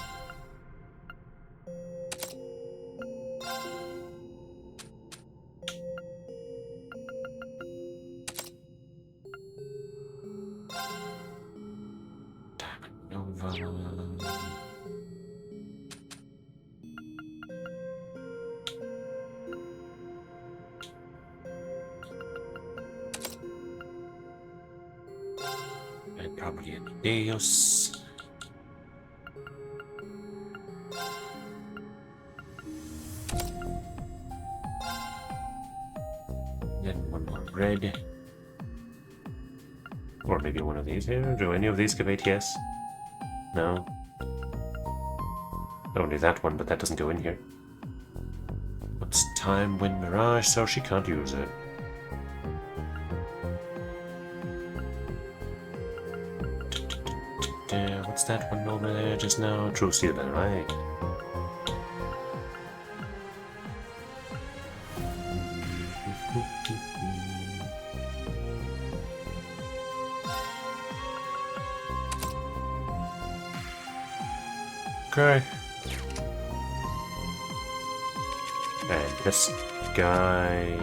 And probably a Deus. Then one more red. Or maybe one of these here. Do any of these give ATS? No. Only that one, but that doesn't go in here. What's Time Wind Mirage? So she can't use it. What's that one over there just now? True Steel Bell, right? Okay. This guy...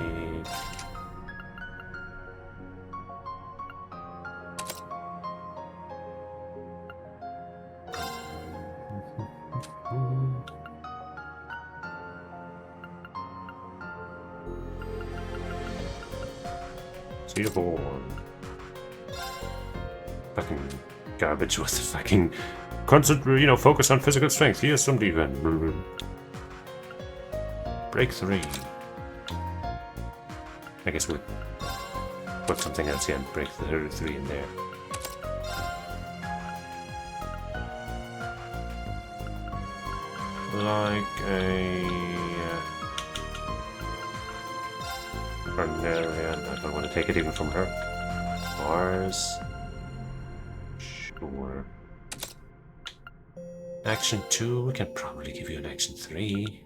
Seaborn. Fucking garbage with the fucking concentrate, focus on physical strength. Here's some defense. Break 3. I guess we'll put something else in. Break the 3 in there. Like a... Barbarian. I don't want to take it even from her. Mars. Sure. Action 2. We can probably give you an action 3.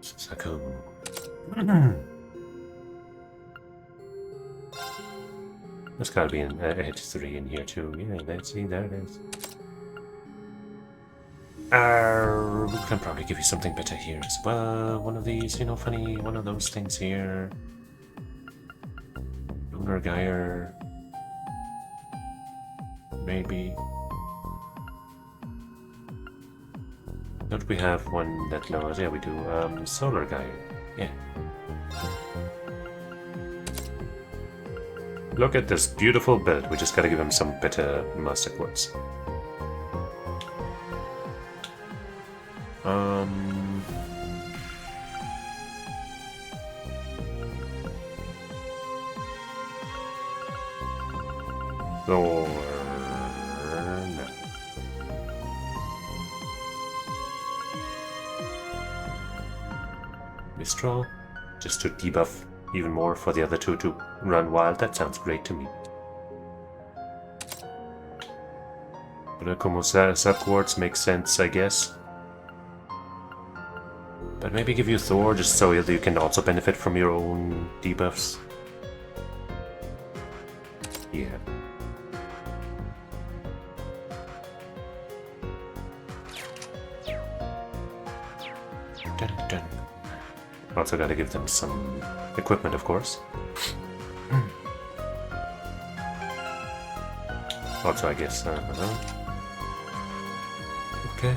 Sako. There's gotta be a hit 3 in here too. Yeah, let's see, there it is. We can probably give you something better here as well. One of these, funny, one of those things here. Lunar Geyer. Maybe. Don't we have one that lowers? Yeah, we do. Solar Geyer. Yeah. Look at this beautiful build. We just gotta give him some better master quotes. Thor... no. Mistral? Just to debuff even more for the other two to run wild. That sounds great to me. But Como subquartz makes sense, I guess. But maybe give you Thor just so you can also benefit from your own debuffs. Yeah. Dun, dun. Also gotta give them some equipment, of course. Also, I guess, okay.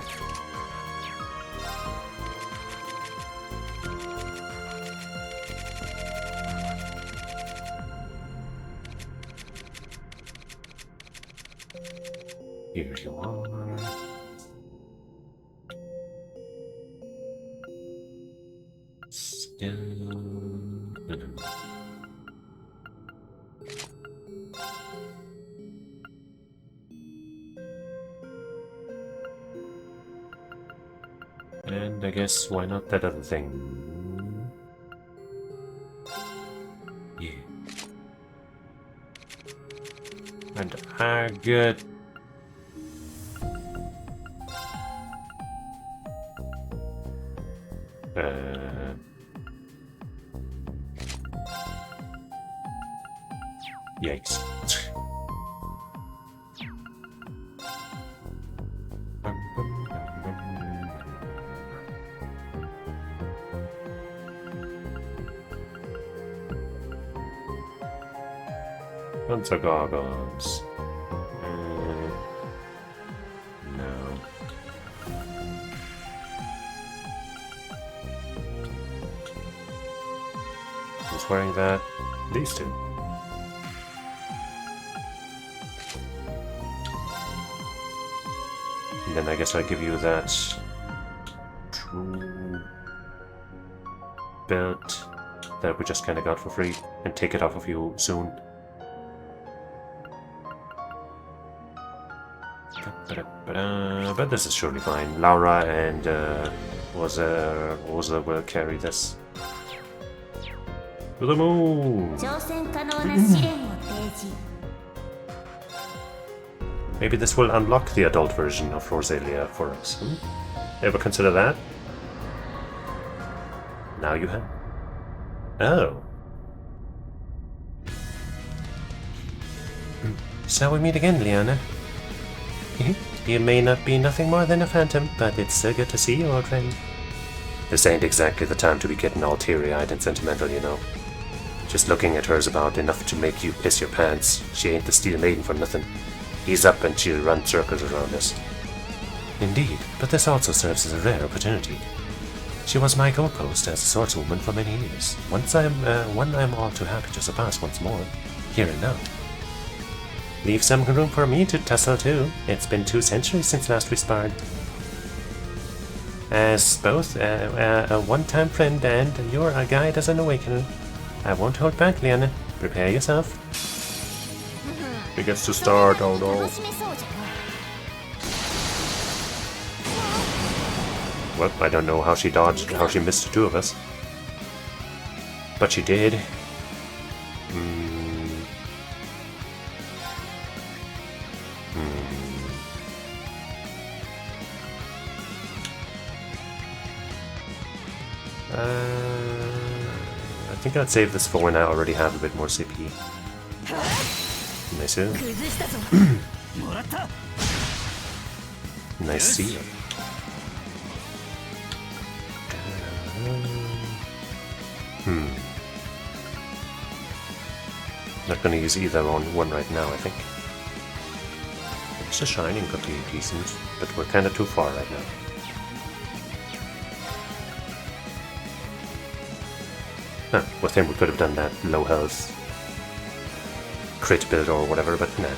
Here you are. Still... And I guess, why not that other thing? Yeah. And I get... Yikes. Hunter Gargons. No. Who's wearing that? These two. And then I guess I give you that true belt that we just kind of got for free and take it off of you soon. But this is surely fine. Laura and Oza will carry this. To the moon! Maybe this will unlock the adult version of Rosalia for us. Ever consider that? Now you have. Oh. Shall we meet again, Liana? You may not be nothing more than a phantom, but it's so good to see you, old friend. This ain't exactly the time to be getting all teary-eyed and sentimental, you know. Just looking at her's about enough to make you piss your pants. She ain't the Steel Maiden for nothing. Ease up and she'll run circles around us. Indeed, but this also serves as a rare opportunity. She was my goalpost as a swordswoman for many years. One I'm all too happy to surpass once more, here and now. Leave some room for me to tussle too. It's been 2 centuries since last we sparred. As both a one-time friend and you're a guide as an awakener, I won't hold back, Liana. Prepare yourself. He gets to start, oh no. Well, I don't know how she dodged, how she missed the 2 of us. But she did. I think I'd save this for when I already have a bit more CP. Nice. Nice seal. Not gonna use either one right now, I think. It's a shining could be decent, but we're kinda too far right now. Huh, with him we could have done that low health crit build or whatever, but nah.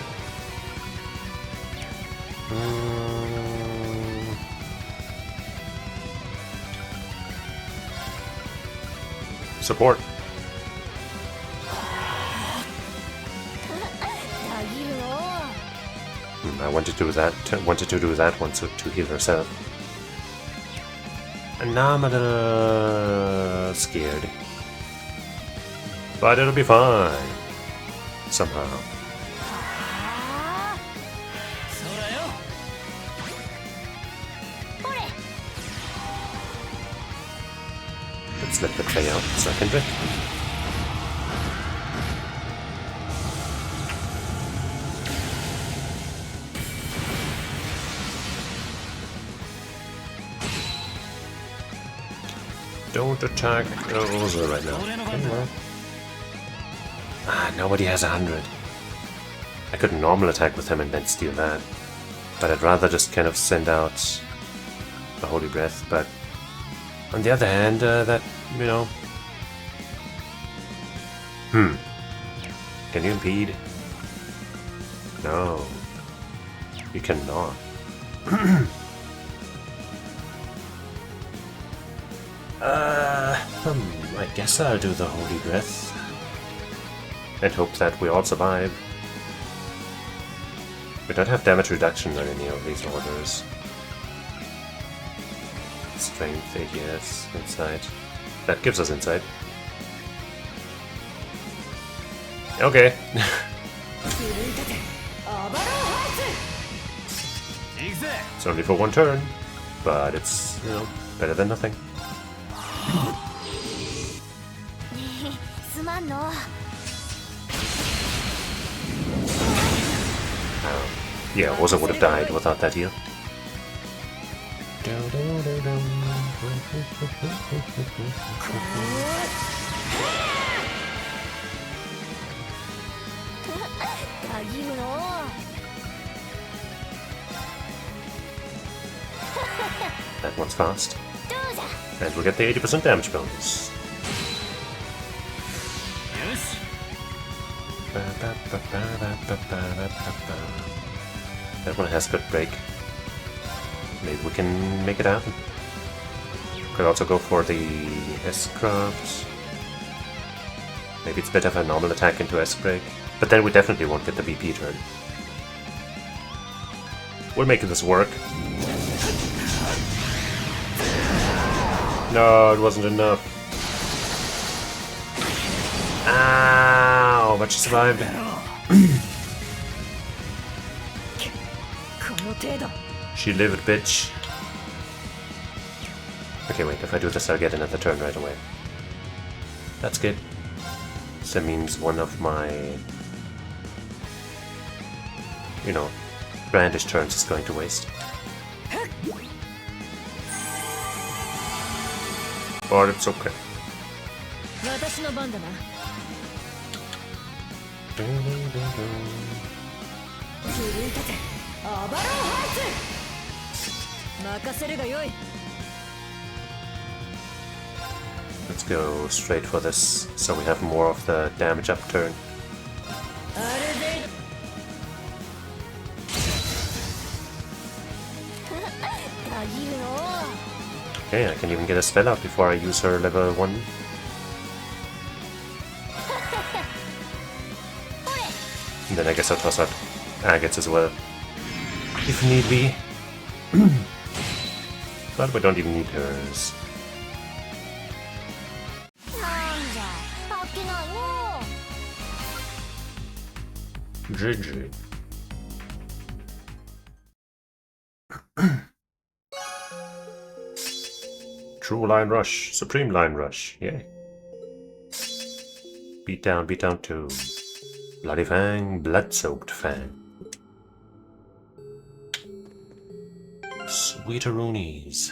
Support. I wanted to do that. Once to heal herself. And now I'm a little scared. But it'll be fine. Somehow. Let's let that play out a second bit. Don't attack Rosa right now. Okay, well. Nobody has 100. I could normal attack with him and then steal that. But I'd rather just kind of send out the Holy Breath. But on the other hand, that, you know... Can you impede? No. You cannot. I guess I'll do the Holy Breath. And hope that we all survive. We don't have damage reduction on any of these orders. Strength, ADS, Insight. That gives us Insight. Okay. It's only for 1 turn, but it's, you know, better than nothing. Yeah, Rosa would have died without that heal. That one's fast. And we'll get the 80% damage bonus. That one has good break. Maybe we can make it happen. Could also go for the S-Craft. Maybe it's better if I normal attack into S-Break. But then we definitely won't get the BP turn. We're making this work. No, it wasn't enough. Ow, but she survived. She lived, bitch. Okay, wait, if I do this, I'll get another turn right away. That's good. So that means one of my, you know, brandish turns is going to waste. But it's okay. 私の番だな。奮い立て、アバロンハイツ。任せるがよい。Let's go straight for this, so we have more of the damage up turn. Okay, I can even get a spell out before I use her level 1. And then I guess I'll toss out agates as well, if need be. But we don't even need hers. GG. True Line Rush, Supreme Line Rush, yeah. Beat down 2. Bloody Fang, Blood-Soaked Fang. Sweeteroonies.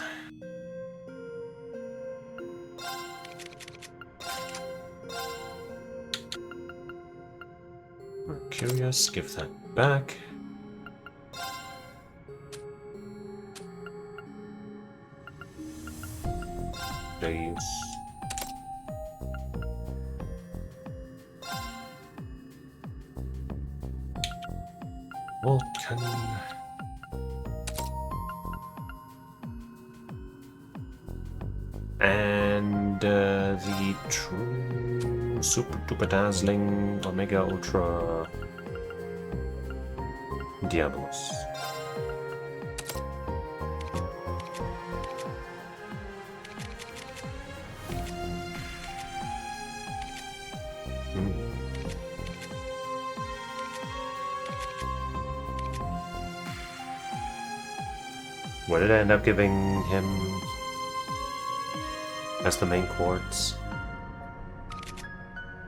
Curious, give that back. Days. Vulcan. And the true super duper dazzling Omega Ultra Diabolos. What did I end up giving him as the main quartz?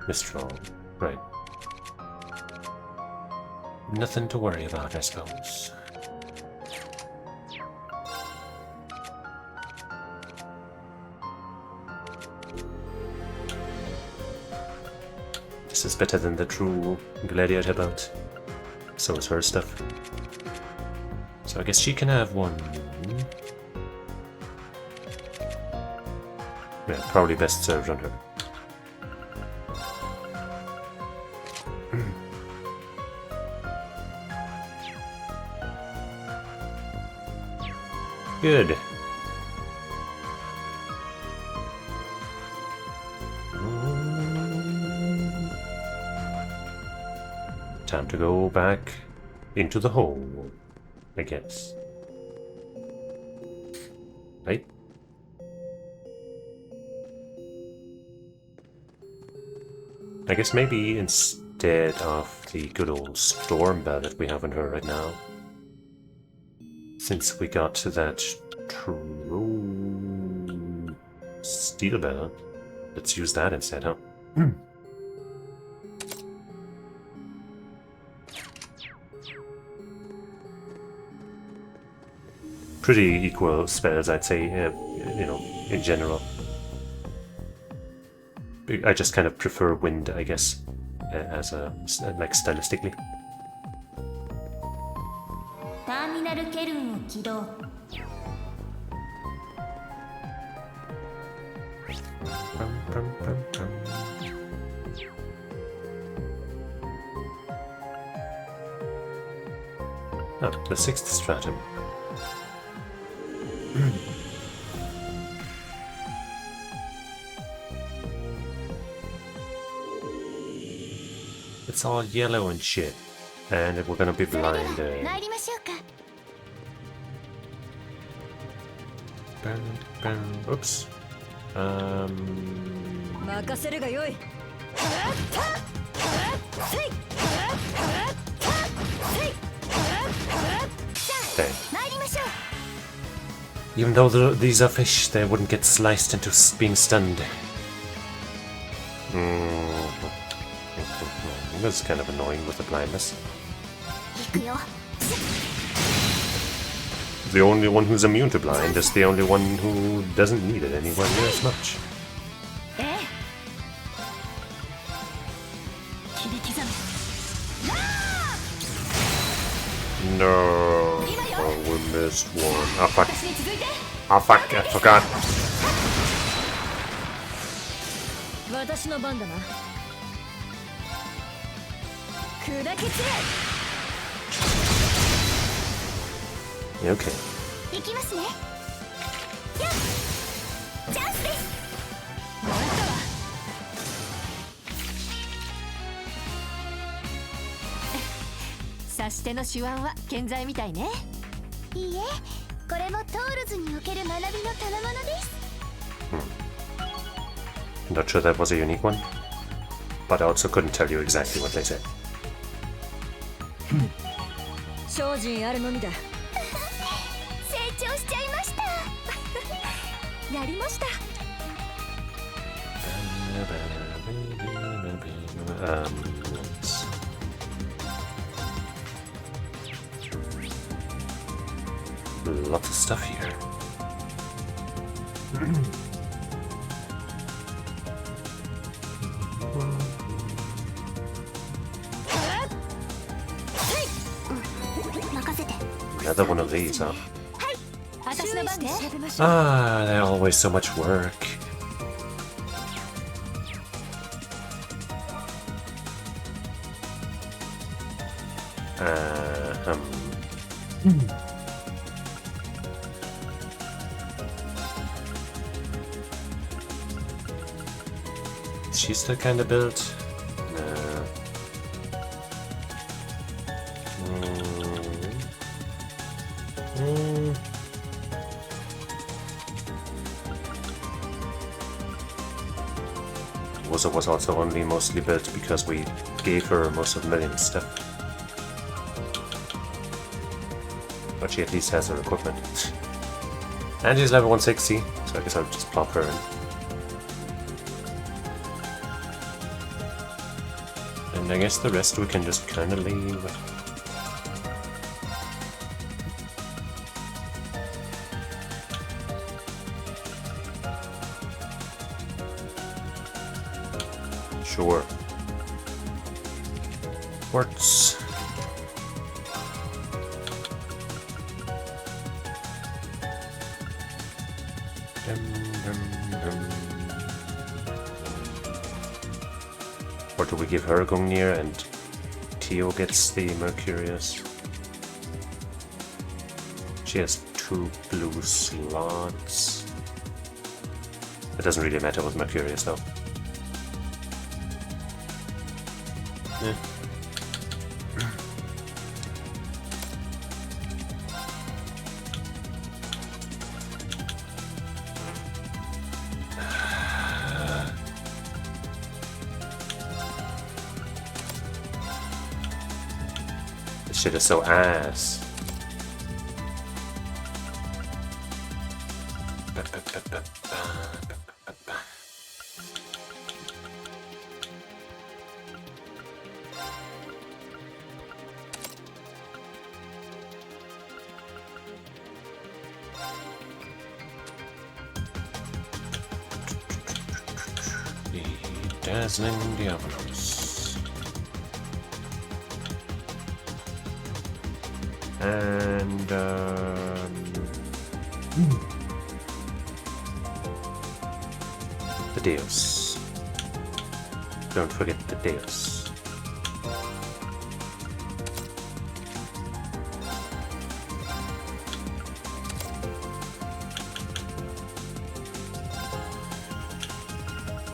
Mistral, right. Nothing to worry about, I suppose. This is better than the true gladiator belt. So is her stuff. So I guess she can have one. Yeah, probably best served on her. Good. Time to go back into the hole, I guess. Right? I guess maybe instead of the good old storm bell that we have on her right now, since we got to that true steel bell, let's use that instead, huh? Pretty equal spells, I'd say, you know, in general. I just kind of prefer wind, I guess, as a, like, stylistically. Oh, the 6th stratum. It's all yellow and shit, and we're gonna be blind. Oops. Dang. Even though these are fish, they wouldn't get sliced into being stunned. That's kind of annoying with the blindness. 行くよ The only one who's immune to blind is the only one who doesn't need it anywhere near as much. ええ切り刻め No, oh, we missed one. Oh fuck! 私に続いて Oh fuck! I forgot. 私の番だな砕け散れ Okay. 行きますねやっチャンスですもらったわ察しての手腕は健在みたいねいいえこれもトールズにおける学びの賜物です Not sure that was a unique one, but I also couldn't tell you exactly what they said. 精進あるのみだ成長しちゃいましたやりました Let's- Lots of stuff here. Another one of these, huh? 私の番ね Ah, they're always so much work. Is she still kind of built? No. Waza was also only mostly built because we gave her most of Million's stuff. But she at least has her equipment. And she's level 160, so I guess I'll just plop her in. And I guess the rest we can just kind of leave. Sure. Quartz. Or do we give her Gungnir and Tio gets the Mercurius? She has 2 blue slots. It doesn't really matter with Mercurius though. Yeah. This shit is so ass. Dazzling Diabolos. And the Deus. Don't forget the Deus.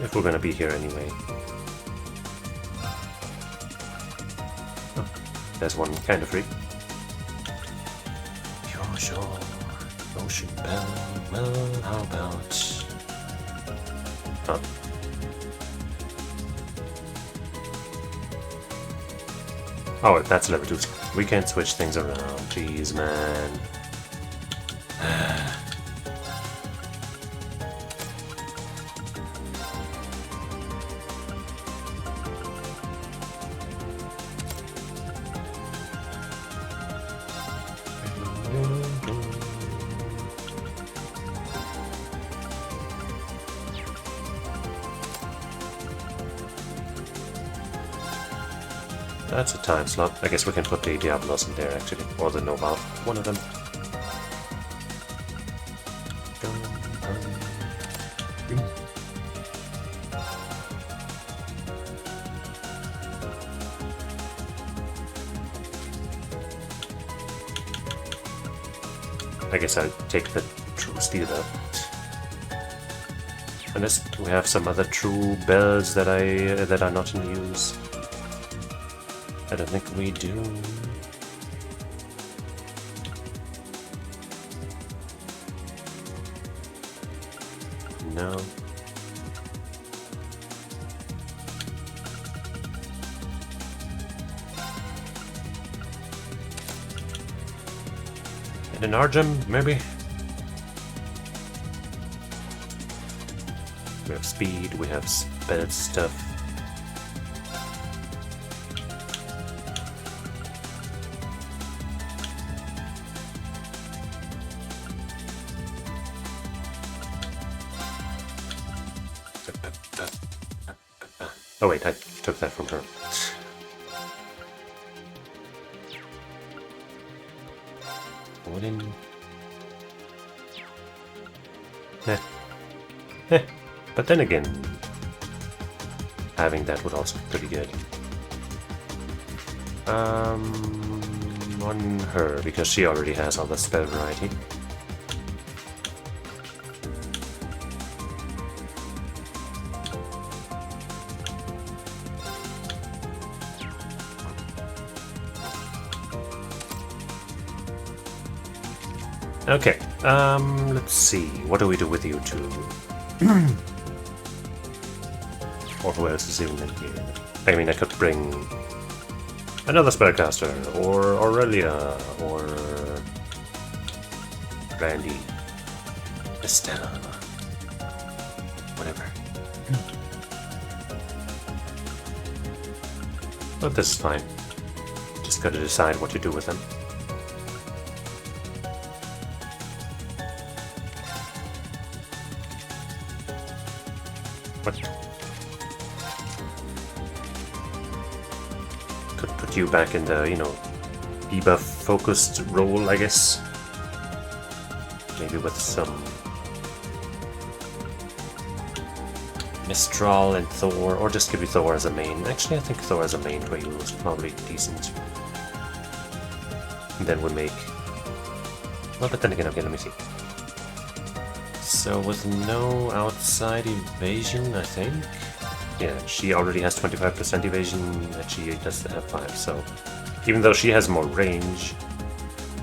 If we're gonna be here anyway. Oh, there's one kind of free. You're sure. Ocean Bell. Well, how about... Huh. Oh, that's level 2. We can't switch things around. Jeez, man. That's a time slot. I guess we can put the Diablos in there actually, or the Nova, one of them. I guess I'll take the true steel out. Unless we have some other true bells that are not in use. I don't think we do. No. And an Argem, maybe? We have speed, we have spell stuff. Oh wait, I took that from her. Wooden. But then again, having that would also be pretty good. On her, because she already has all the spell variety. Okay, let's see. What do we do with you two? Or who else is even in here? I mean, I could bring another spellcaster, or Aurelia, or Randy, Estella, whatever. But this is fine. Just gotta decide what to do with them. What? Could put you back in the, you know, debuff-focused role, I guess. Maybe with some Mistral and Thor, or just give you Thor as a main. Actually, I think Thor as a main for you is probably decent. And then we make... Well, but then again, okay, let me see. So with no outside evasion, I think. Yeah, she already has 25% evasion, and she does have 5, so... Even though she has more range,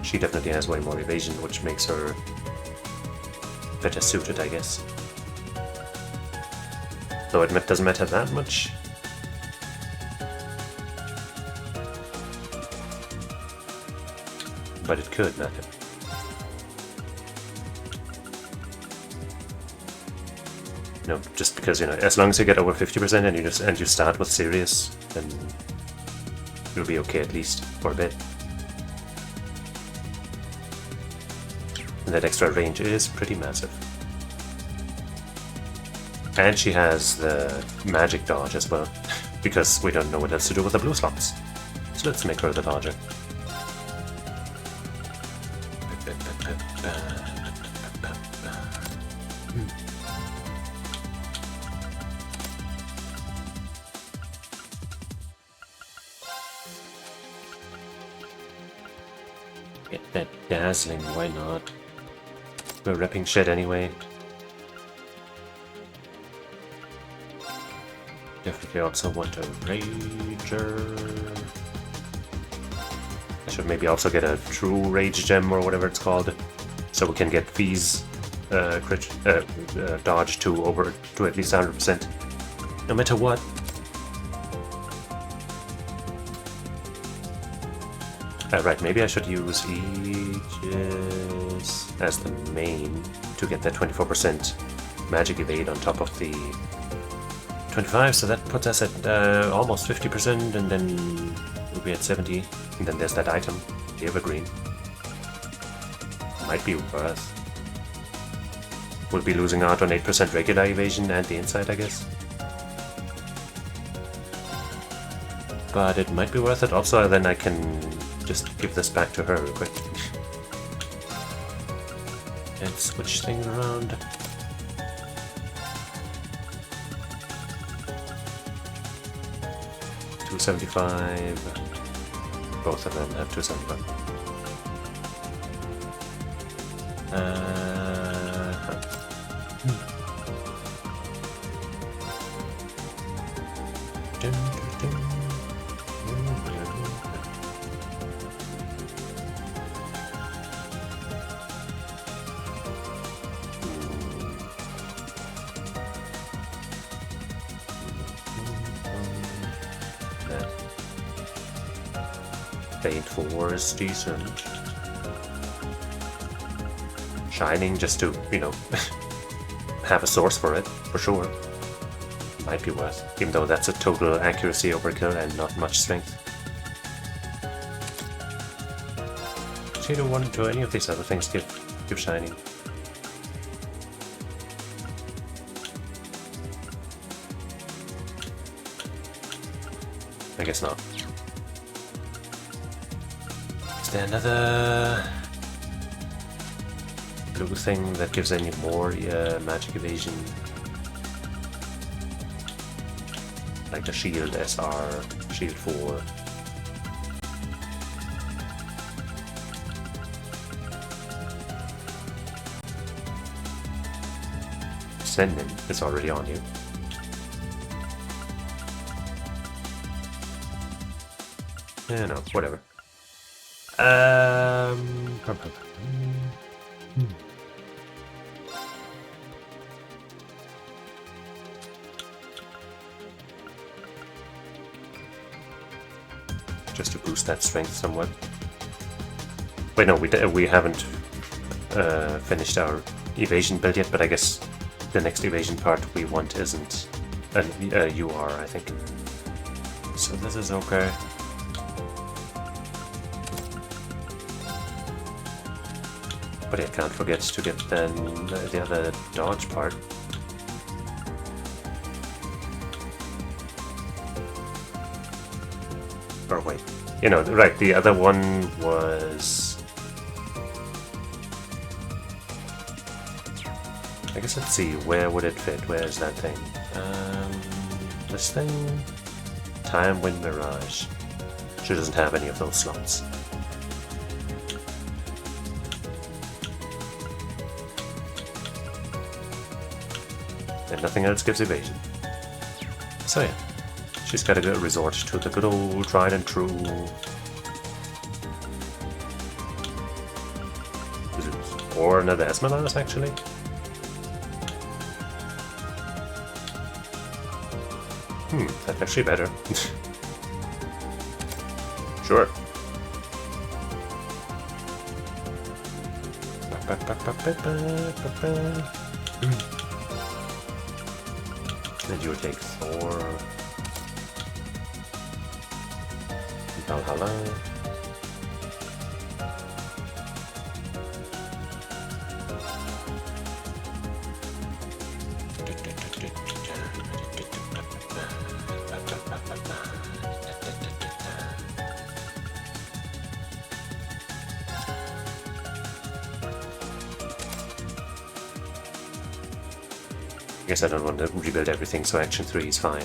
she definitely has way more evasion, which makes her better suited, I guess. Though it doesn't matter that much. But it could matter. No, just because, you know, as long as you get over 50% and you start with Sirius, then you'll be okay at least for a bit. And that extra range is pretty massive. And she has the magic dodge as well, because we don't know what else to do with the blue slots. So let's make her the dodger. Get that dazzling, why not? We're repping shit anyway. Definitely also want a Rager. I should maybe also get a true Rage Gem or whatever it's called, so we can get V's dodge to over to at least 100%, no matter what. Right, maybe I should use Aegis as the main to get that 24% magic evade on top of the 25, so that puts us at almost 50%, and then we'll be at 70, and then there's that item, the Evergreen. Might be worth. We'll be losing out on 8% regular evasion and the insight, I guess. But it might be worth it. Also, then I can just give this back to her real quick. And switch things around. $275. Both of them have $275. Faint 4 is decent. Shining just to, you know, have a source for it, for sure. Might be worth, even though that's a total accuracy overkill and not much strength. Actually, do any of these other things give shining? I guess not. Is there another blue thing that gives any more magic evasion? Like the shield SR, shield 4. Sending is already on you. Yeah, no, whatever. Just to boost that strength somewhat. Wait, no, we haven't finished our evasion build yet, but I guess the next evasion part we want isn't a UR, I think. So this is okay. But I can't forget to get then the other dodge part. Or wait, you know, right, the other one was... I guess let's see, where would it fit? Where is that thing? This thing? Time Wind Mirage. She doesn't have any of those slots. And nothing else gives evasion. So yeah, she's gotta go resort to the good old tried and true. Or another Esmeralda, actually. That's actually better. Sure. And you would take Thor. Valhalla. I guess I don't want to rebuild everything, so action 3 is fine.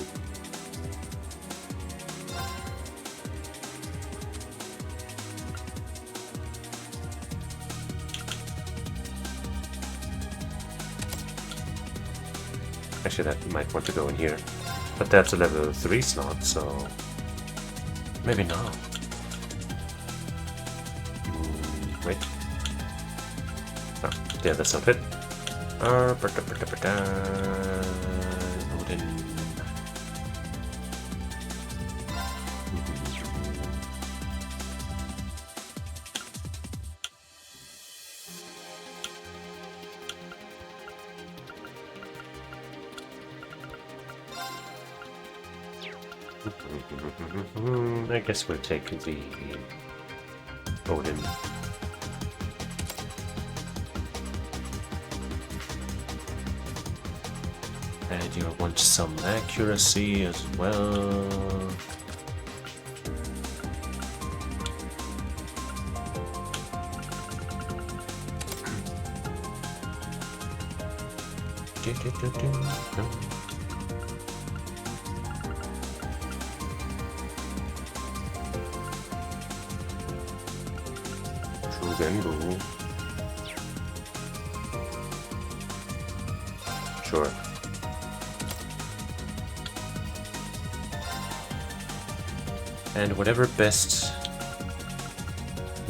Actually, that might want to go in here. But that's a level 3 slot, so... maybe not. Wait. Oh, yeah, that's not it. Odin. I guess we'll take the Odin. And you want some accuracy as well. Shugenbu. Sure. And whatever best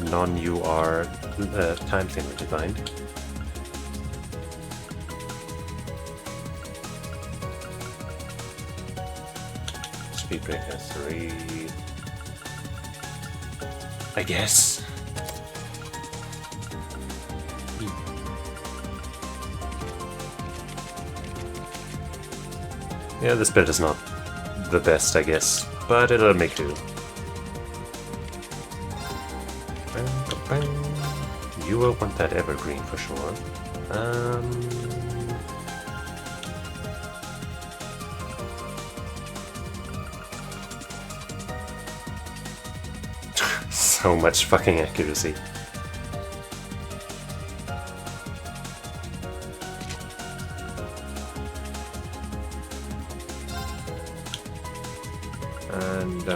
non-UR time thing we can find. Speedbreaker 3. I guess. Yeah, this bit is not the best, I guess, but it'll make do. You will want that evergreen for sure. So much fucking accuracy. And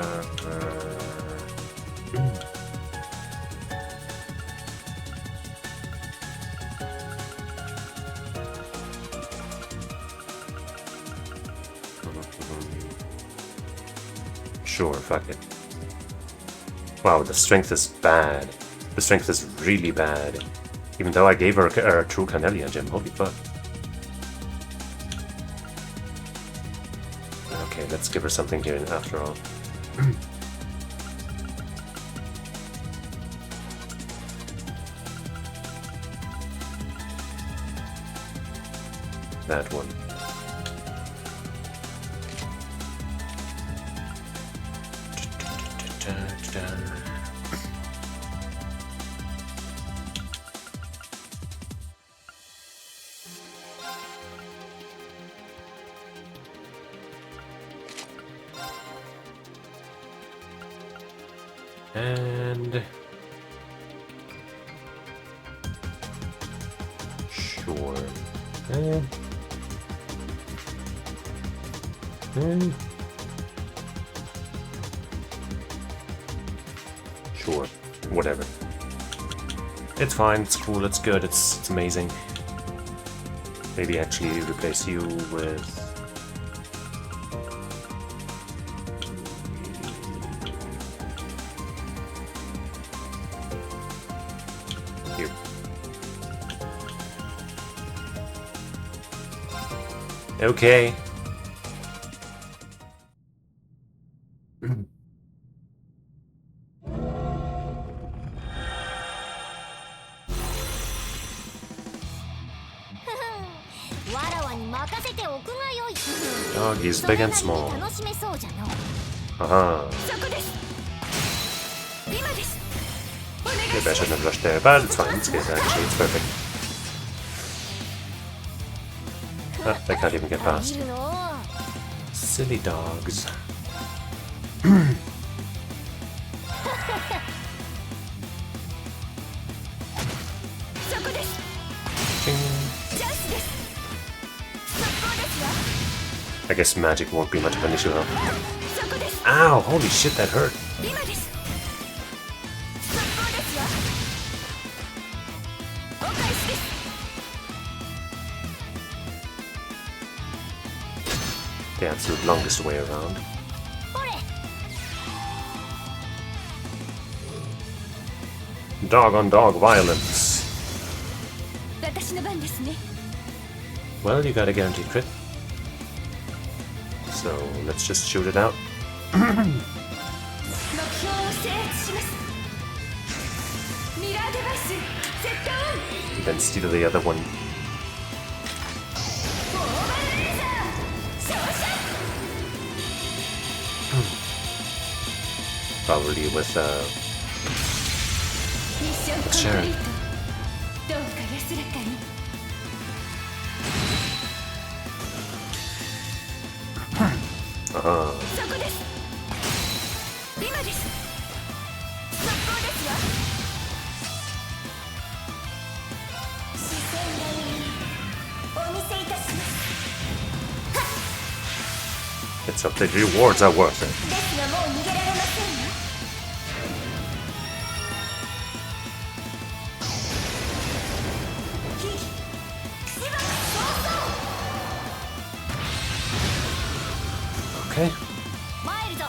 sure, fuck it. Wow, the strength is bad. The strength is really bad. Even though I gave her a true Carnelian gem, holy fuck. Okay, let's give her something here after all. That one. And sure. Sure. Whatever. It's fine, it's cool, it's good, it's amazing. Maybe actually replace you with you. Okay. Doggies, big and small. Aha. Maybe I shouldn't have rushed there, but it's fine. It's good, actually. It's perfect. Ah, I can't even get past. Silly dogs. I guess magic won't be much of an issue, huh? Ow! Holy shit, that hurt! The absolute longest way around. Dog on dog violence. Well, you got a guaranteed crit. So let's just shoot it out. Then steal the other one. Probably with Sharon. So the rewards are worth it. ですがもう逃げられませんわ。Okay. 参るぞ。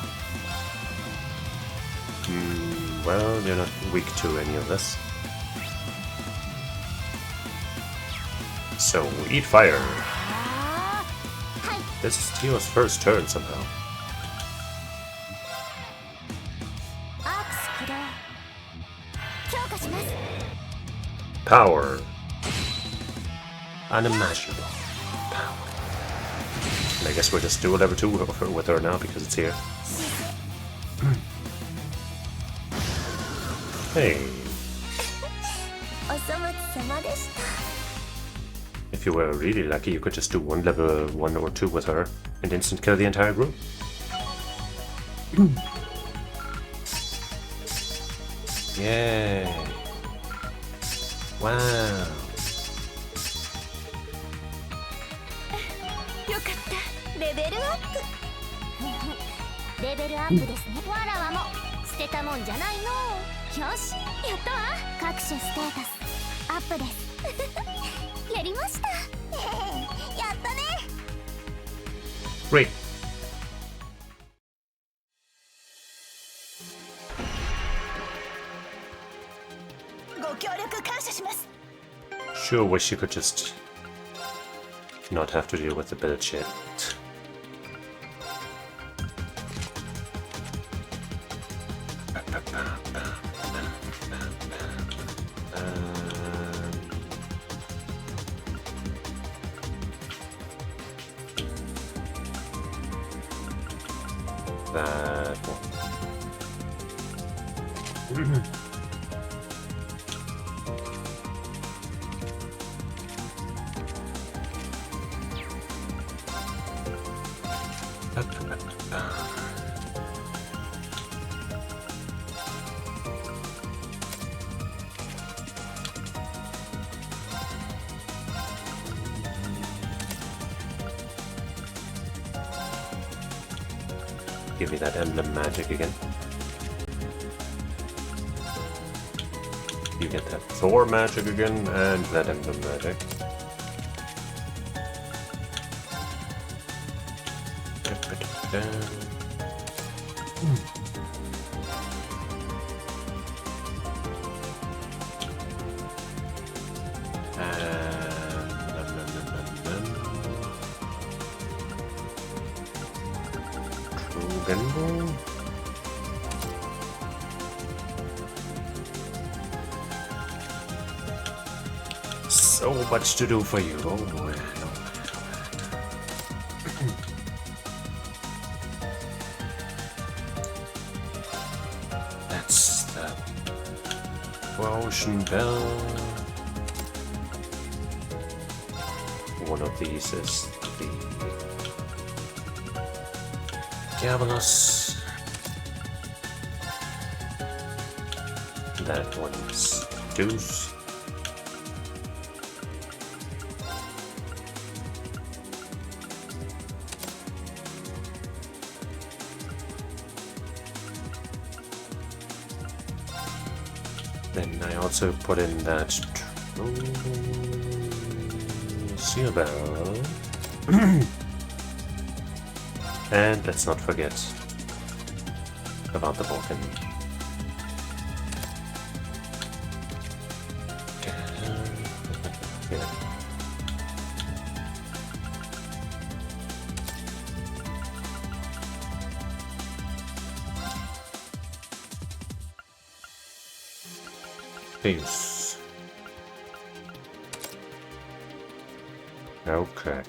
Well, you're not weak to any of this. So, eat fire. あーはい。 This is Tio's first turn somehow. アークス起動。強化します。 Power. Unimaginable. Power. And I guess we'll just do level 2 with her now because it's here. Hey. お粗末様でした。 If you were really lucky, you could just do one level 1 or 2 with her and instant kill the entire group. Yay. Wow. よかった。レベルアップ。レベルアップですね。わらわも捨てたもんじゃないの。よし、やったわ。各種ステータスアップです。やりました。やったね。 Great. ご協力感謝します。 Sure wish you could just not have to deal with the build shit. That one. Give me that emblem magic again. You get that Thor magic again, and that emblem magic. True So much to do for you. Oh boy. That's the Ocean Bell. One of these is the Diabolos. That one's Deuce. Then I also put in that Seal Bell. And let's not forget about the Vulcan. Yeah. Peace. Okay.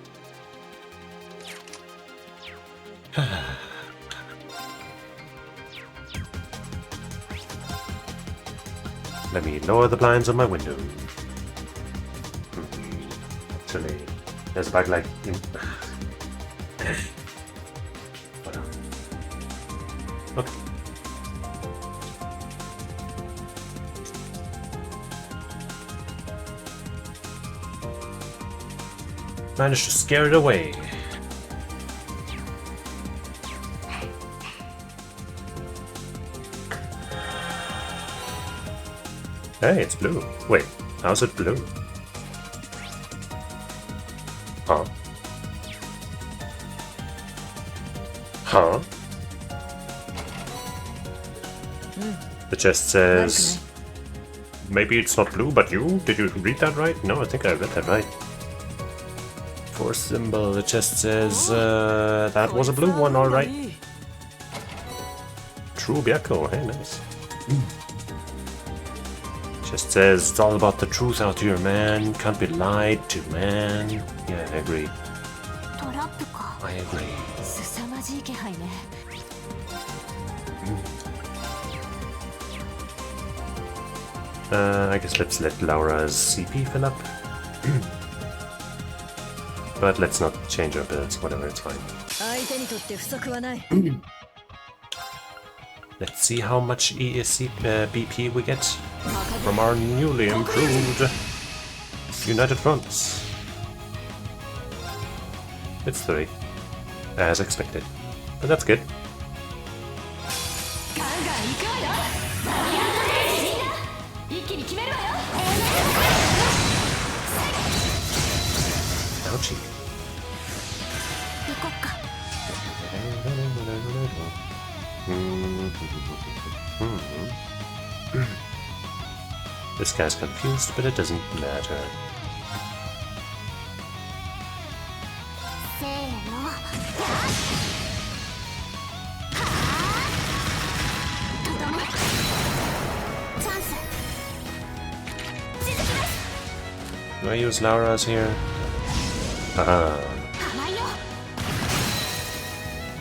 Let me lower the blinds on my window. Actually, there's a backlight in. Okay. Managed to scare it away. Hey, it's blue. Wait, how's it blue? Huh? Huh? The chest says... Maybe it's not blue, but you? Did you read that right? No, I think I read that right. Force symbol, the chest says... that was a blue one, alright. True Byakko, hey, nice. Chest says, it's all about the truth out here, man. Can't be lied to, man. Yeah, I agree. トラップか I agree. 凄まじい気配ね。I guess let's let Laura's CP fill up. But let's not change our builds, whatever, it's fine. 相手にとって不足はない。 Let's see how much BP we get from our newly improved United Fronts. It's 3, as expected, but that's good. ガンガン行くわよ。一気に決めるわよ。 Ouchie. 行こっか This guy's confused, but it doesn't matter. せーのとどめチャンス Do I use Laura's here? Ah, 甘いよ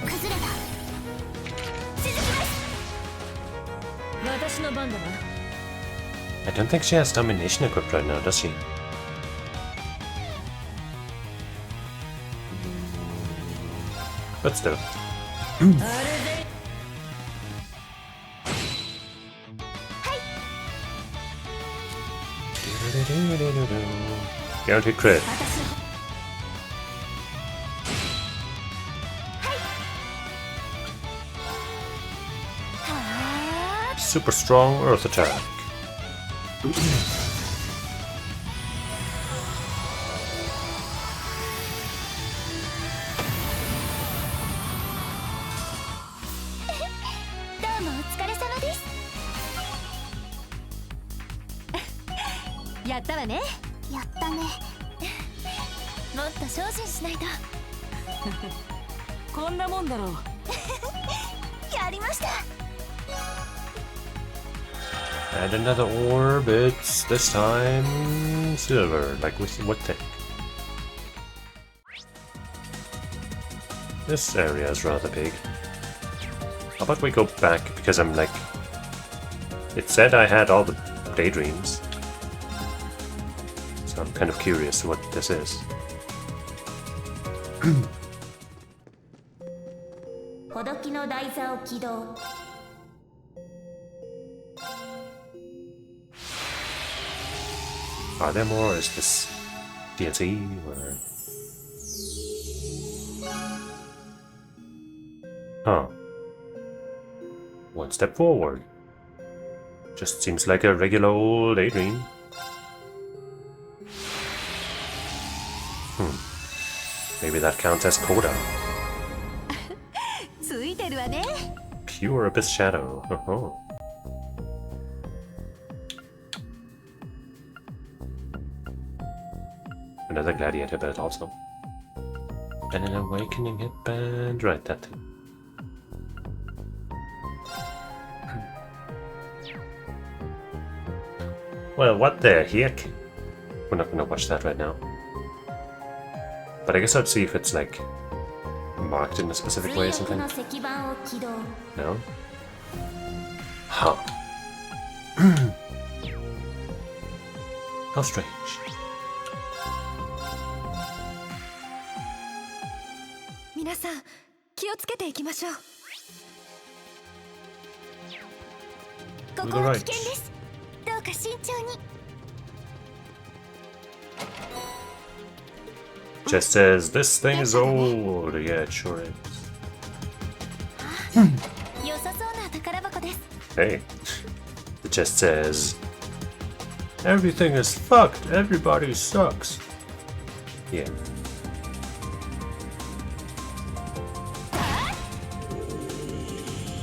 崩れた続きます私の番だわ。 I don't think she has domination equipped right now, does she? But still. あれで Guaranteed crit. 私 Super strong earth attack.やったわね。やったねもっと精進しないとこんなもんだろう。やりました And another orb, it's this time silver, like we would think. This area is rather big. How about we go back, because I'm like... It said I had all the daydreams. So I'm kind of curious what this is. ほどきの台座を起動 Are there more, or is this DLC, or... Huh. One step forward. Just seems like a regular old daydream. Maybe that counts as Coda. ついてるわね。 Pure Abyss Shadow. Oh. Another gladiator belt also. And an awakening headband. Right, that too. Well, what the heck? We're not gonna watch that right now. But I guess I'd see if it's like marked in a specific way or 追憶 something. の石板を起動 No? Huh. How strange. 皆さん気をつけていきましょう。ここは危険ですどうか慎重に Just says this thing is old. Yeah, it sure is. 良さそうな宝箱です Hey. It just says Everything is fucked. Everybody sucks. Yeah.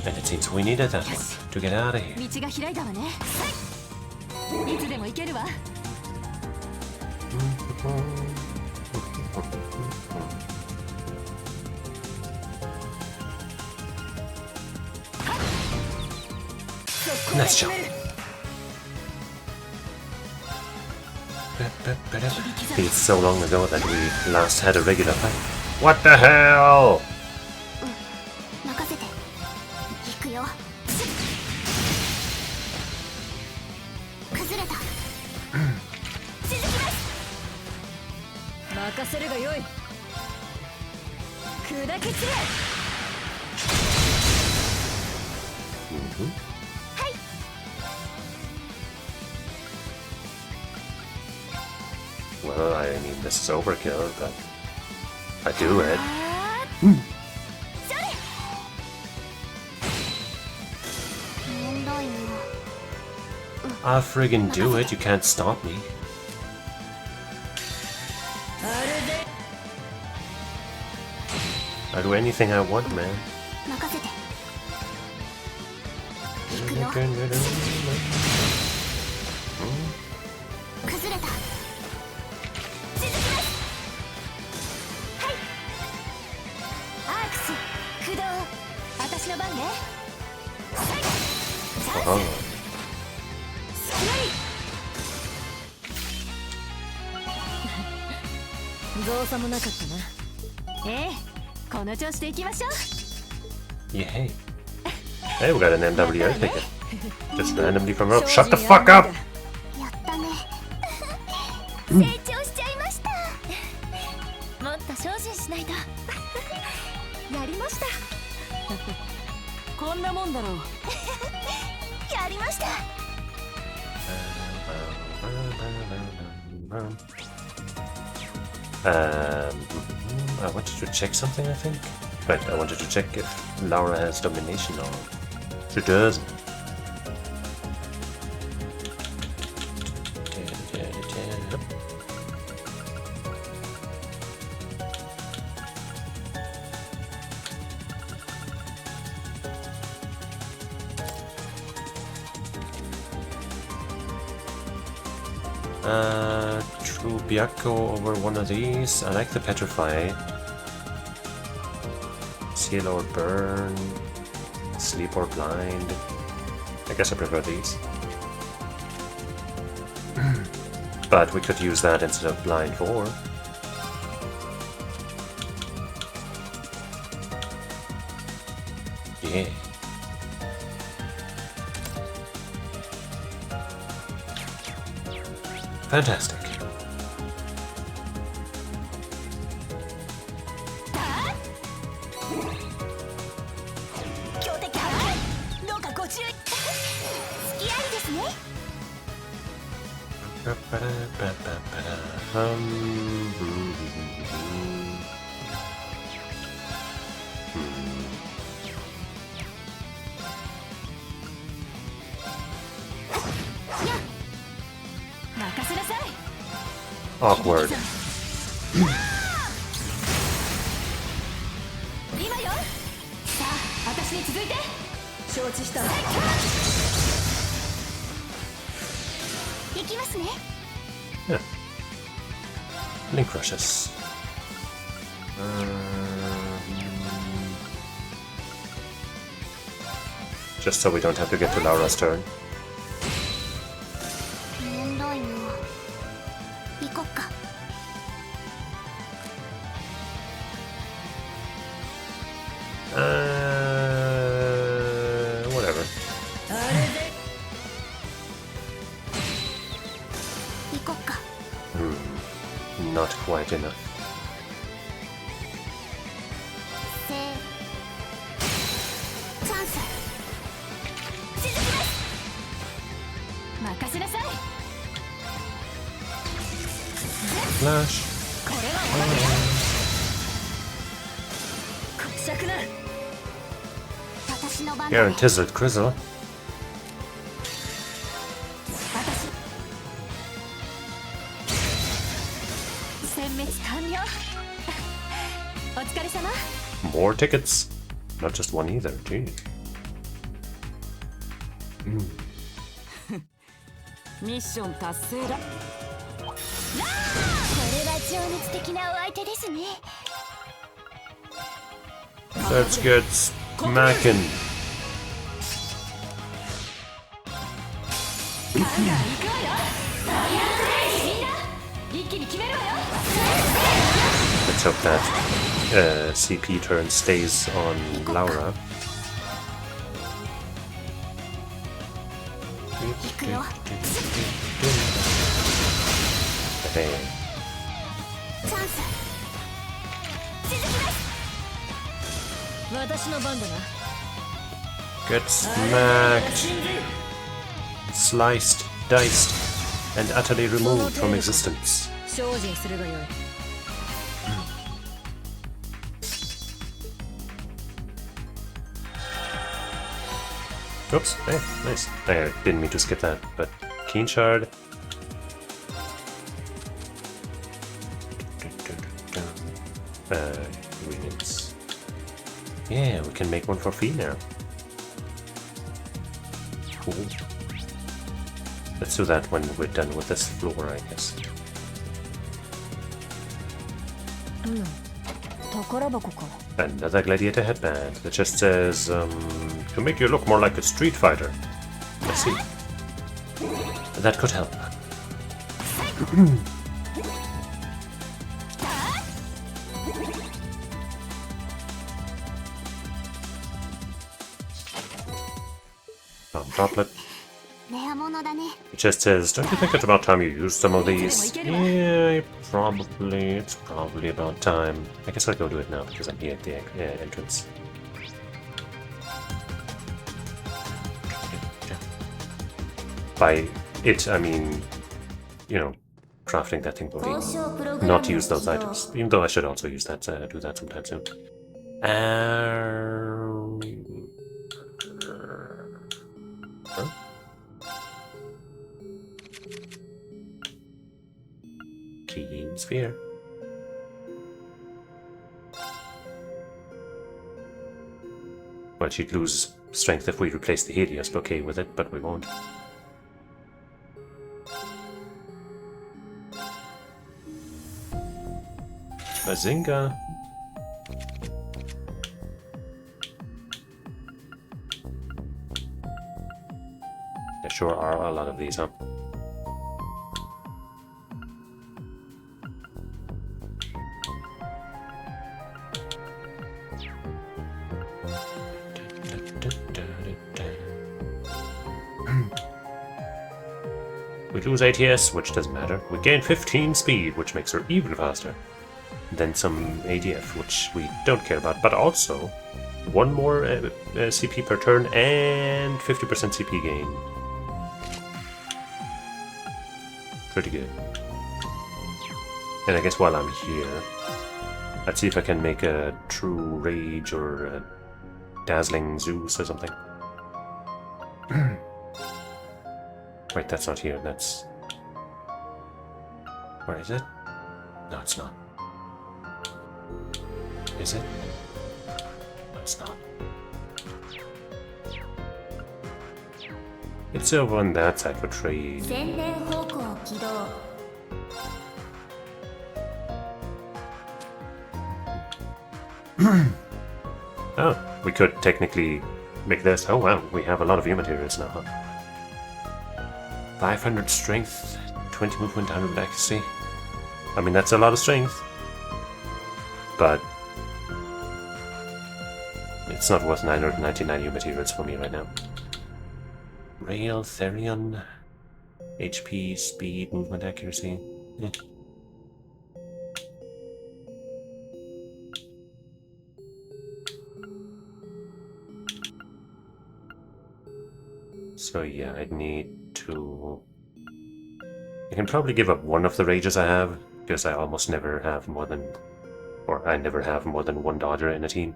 And it seems we needed that one to get out of here. 道が開いたわね。いつでも行けるわ。Nice job. It's so long ago that we last had a regular fight. What the hell? 任せて。行くよ。崩れた。続きます。任せるがよい。砕け散れ。Well, I mean, this is overkill, but I do it. それ。問題は。I'll friggin' do it. You can't stop me. I'll do anything I want, man. 任せて。行くよ。崩れた。続きます。はい。アークス駆動。私の番ね。はい。チャンス。 Oh. スキリ。造作もなかったな。ええ、この調子で行きましょう。 Yeah, hey. Hey, we got an NWO ticket. Just randomly from up. Shut the fuck up! やったね。成長しちゃいました。もっと精進しないと。やりました。こんなもんだろう。やりました。I wanted to check something, I think. Right, I wanted to check if Laura has domination on. She doesn't. True Byakuo over one of these. I like the Petrify. Seal or Burn. Sleep or Blind. I guess I prefer these. But we could use that instead of Blind 4. Yeah. Fantastic. Awkward. 今よ。さあ、私に続いて。承知した。行きますね。Yeah. Link rushes. Just so we don't have to get to Laura's turn. 問題の。行こっか。Whatever. 行こっか。Not quite enough. チャンス。続きます。任せなさい。 Flash. これはお任せ。こしゃくな。私の番 You're in Tizzled Crizzle. 私。分滅完了お疲れ様 More tickets. Not just one either, gee. ミッション達成だこれは情熱的なお相手ですね Let's get smacking. ガンガン行くわよみんな一気に決めるわよ Let's hope that CP turn stays on Laura. 行くよ Okay. チャンス続きます私の番だな Get smacked, sliced, diced, and utterly removed from existence. 精進するがよい Oops, hey, nice. I didn't mean to skip that, but Keen Shard. Ingredients. Yeah, we can make one for Fee now. Cool. Let's do that when we're done with this floor, I guess. 宝箱か Another gladiator headband that just says, to make you look more like a street fighter. Let's see. That could help. Droplet. レアものだね It just says, don't you think it's about time you used some of these? Yeah, probably. It's probably about time. I guess I'll go do it now because I'm here at the entrance. By it, I mean, you know, crafting that thing body. 交渉プログラム Not use those items. Even though I should also use that, do that sometime soon. Huh? Keen sphere. Well, she'd lose strength if we replace the Helios bouquet with it, but we won't. Bazinga! There sure are a lot of these, huh? We lose ATS, which doesn't matter. We gain 15 speed, which makes her even faster. Then some ADF, which we don't care about, but also one more CP per turn and 50% CP gain. Pretty good. And I guess while I'm here, let's see if I can make a true rage or a dazzling Zeus or something. Wait, that's not here, that's... Where is it? No, it's not. Is it? No, it's not. It's over on that side for trade. 宣伝方向起動 Oh, we could technically make this. Oh wow, we have a lot of human materials now, huh? 500 strength, 20 movement, 100 accuracy. I mean, that's a lot of strength. But it's not worth 999 new materials for me right now. Rail, Therion, HP, speed, movement accuracy. Eh. So yeah, I'd need to... I can probably give up one of the rages I have, because I almost never have more than... Or I never have more than one dodger in a team.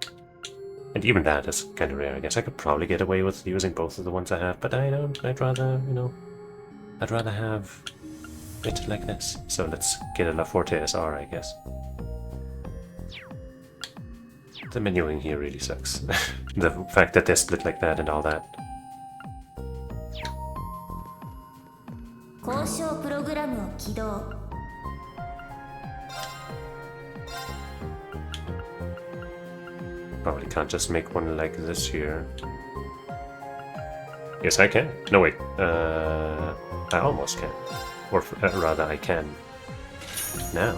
And even that is kind of rare, I guess. I could probably get away with using both of the ones I have, but I don't. I'd rather, you know... I'd rather have it like this. So let's get a La Forte SR, I guess. The menuing here really sucks. The fact that they're split like that and all that. 交渉プログラムを起動 Probably can't just make one like this here. Yes, I can. No, wait. I almost can. Or rather, I can. Now.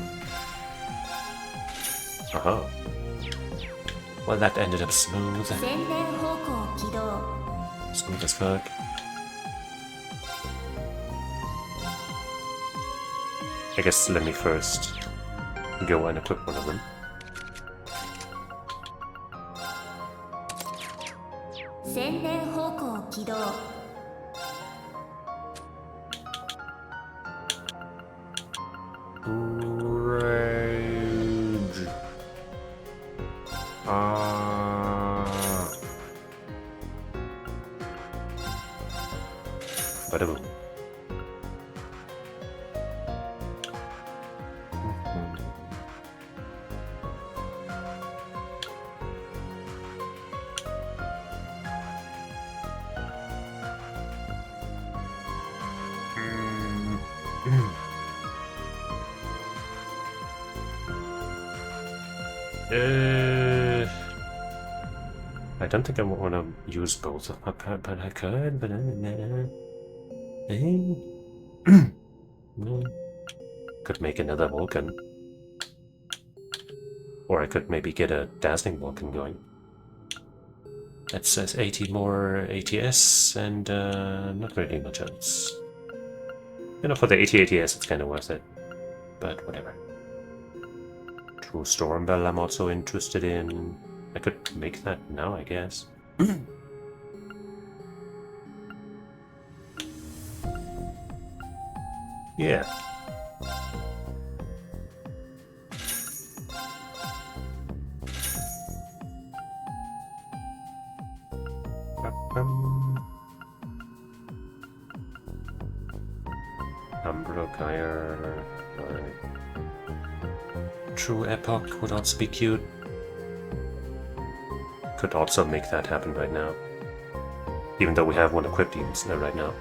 Aha. Well, that ended up smooth. 宣伝方向起動 Smooth as fuck. I guess let me first go and equip one of them. 宣伝方向起動 Rage. Bada boom. I don't think I want to use both, but I could. But could make another Vulcan, or I could maybe get a Dazzling Vulcan going. That says 80 more ATS and not really much else. You know, for the 80 ATS, it's kind of worth it, but whatever. True Stormbell I'm also interested in. I could make that now, I guess. Yeah. Umbro Gyre. True Epoch would also be cute. Could also make that happen right now. Even though we have one equipped even right now.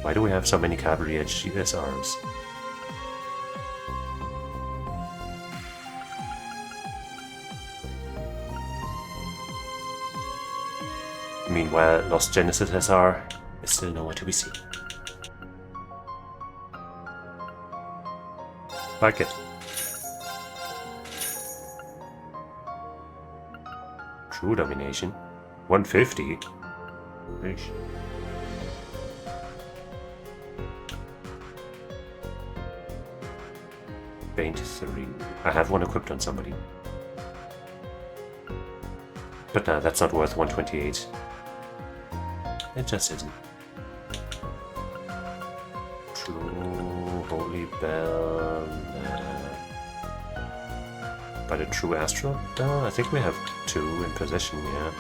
Why do we have so many cavalry HGSRs? Meanwhile, Lost Genesis SR is still nowhere to be seen. Like it. True Domination. 150? Eesh. Paint 3. I have one equipped on somebody. But no, that's not worth 128. It just isn't. True Holy Bell. But a true Astral? No, I think we have 2 in possession, yeah.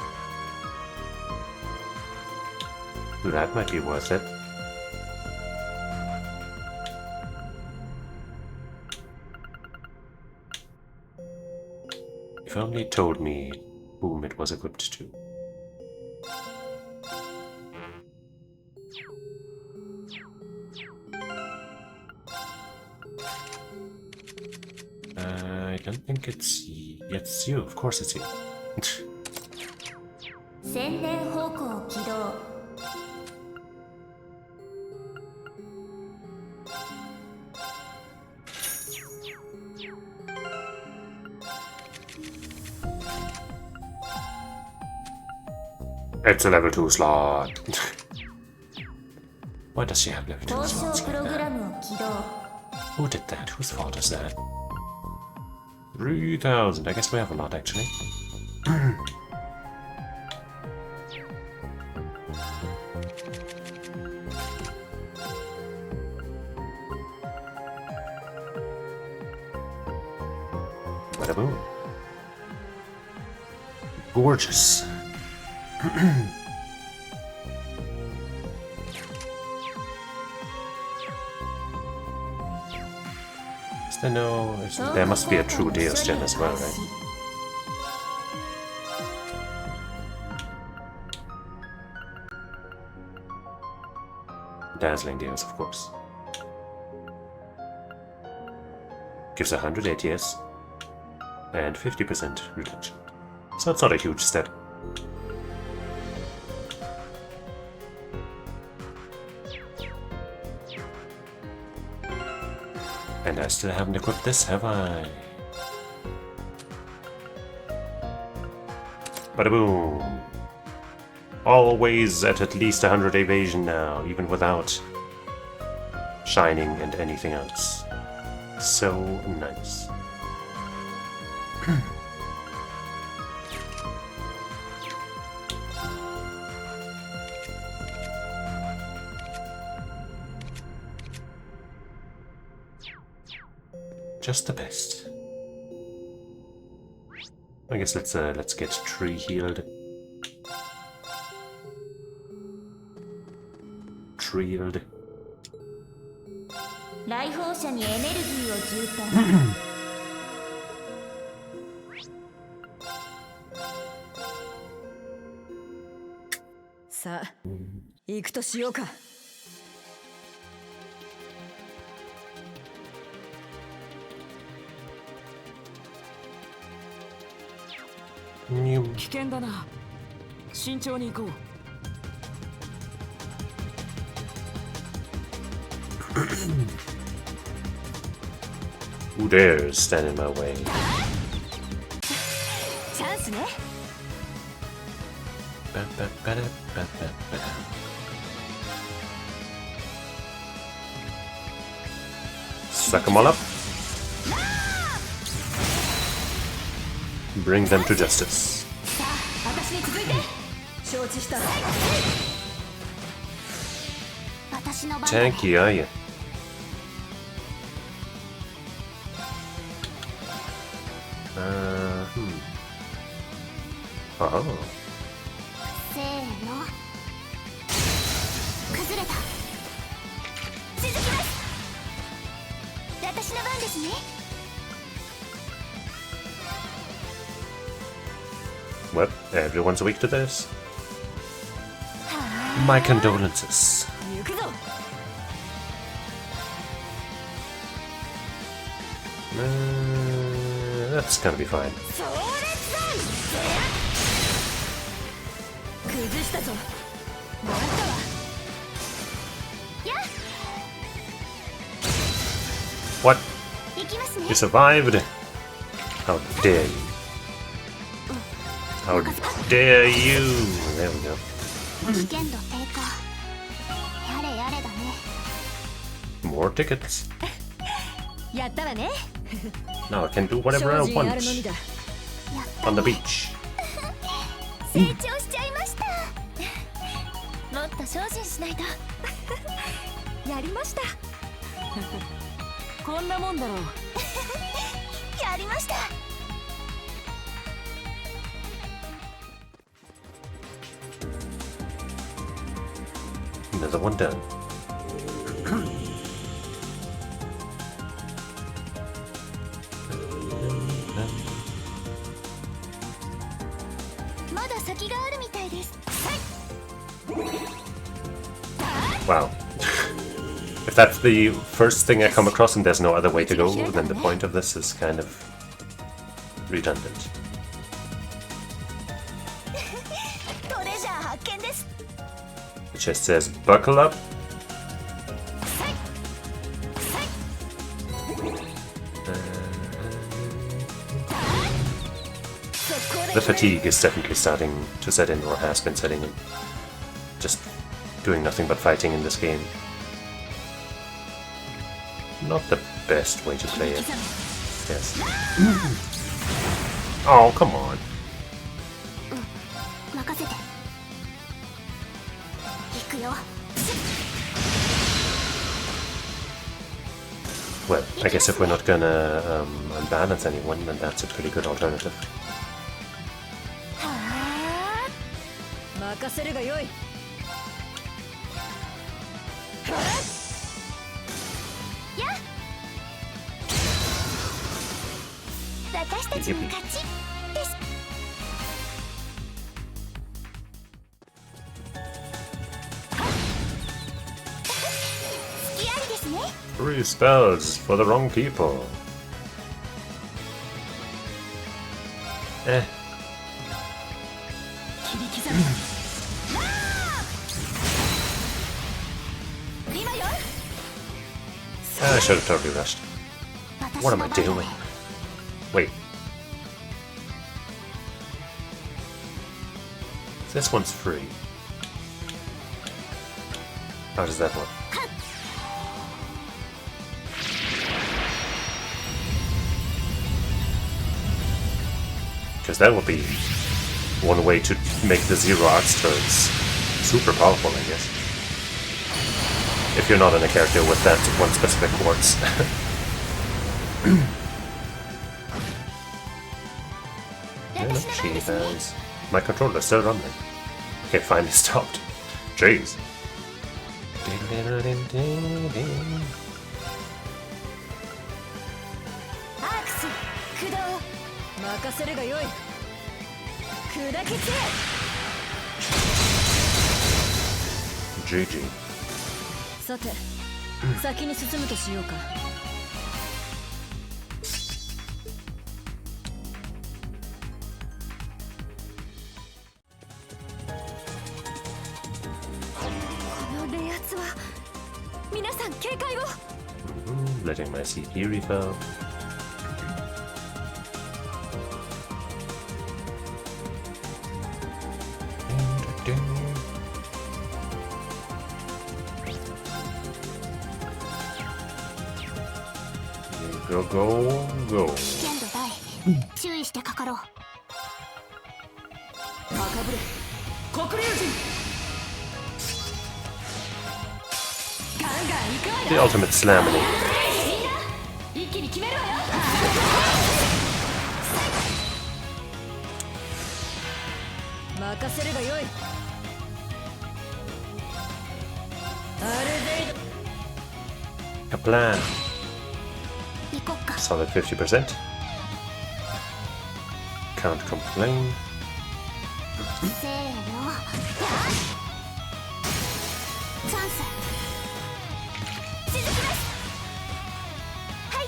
That might be worth it. If only it told me whom it was equipped to. I don't think it's you. Of course it's you. 宣伝方向起動 It's a level 2 slot. Why does she have level 2 交 slots 渉プ like ログ that? ラムを起動 Who did that? Whose fault is that? 3,000. I guess we have a lot actually. Bada boom. Gorgeous. there no... There must be a true Deus gem as well, right? Dazzling Deus, of course. Gives 100 ATS and 50% religion. So it's not a huge step. And I still haven't equipped this, have I? Bada boom! Always at least 100 evasion now, even without shining and anything else. So nice. Just the best. I guess let's get tree healed. Tree healed. 来訪者にエネルギーを充填さあ行くとしようか。危険だな。慎重に行こう。Who dares stand in my way? チャンスね。Suck them all up. Bring them to justice. さあ私に続いて。承知した。私の番だ。 Tanky, are you? Oh. せーの。崩れた。続きます。私の番ですね。 Well, everyone's weak to this. My condolences. 行くぞ。That's gonna be fine. それ崩したぞ。もらったわ。やっ What? 行きますね。 You survived? How dare you? How dare you? There we go. 危険度低下。やれやれだね。 More tickets. やったわね。 Now I can do whatever I 精進あ want るのみだ。 on the beach. 成長しちゃいました。もっと精進しないと。やりました。こんなもんだろう。やりました。 Another one done. まだ先があるみたいです。 Wow. If that's the first thing I come across and there's no other way to go, then the point of this is kind of redundant. トレジャー発見です。 It just says, buckle up. The fatigue is definitely starting to set in, or has been setting in. Just doing nothing but fighting in this game. Not the best way to play it. Yes. Oh, come on. 任せて。行くよ。 Well, I guess if we're not gonna unbalance anyone, then that's a pretty good alternative. 任せるがよい。やっ私たちの勝ちです。隙ありですね。 3 spells for the wrong people. Eh. 切り刻む今よ I should have totally rushed. 私 What の am I 番だ doing? ね。 Wait. This one's free. How does that work? Because that would be one way to make the zero arts turns super powerful, I guess. If you're not in a character with that one specific quartz. Hello, Cheesus. My controller's still running. Okay, finally stopped. Jeez. アークス駆動任せるがよい砕け散れ GG. さて先に進むとしようか この冷圧は皆さん警戒を Letting my CP refill. Go, go, go. 危険度大、注意してかかろう。高ぶれ黒竜人ガンガン行くわ The よ ultimate slam in it. みんな一気に決めるわよ 任せればよいアルベイド Kaplan. 行こっか。 Solid 50%. Can't complain. せーの。チャンス。続きます。はい。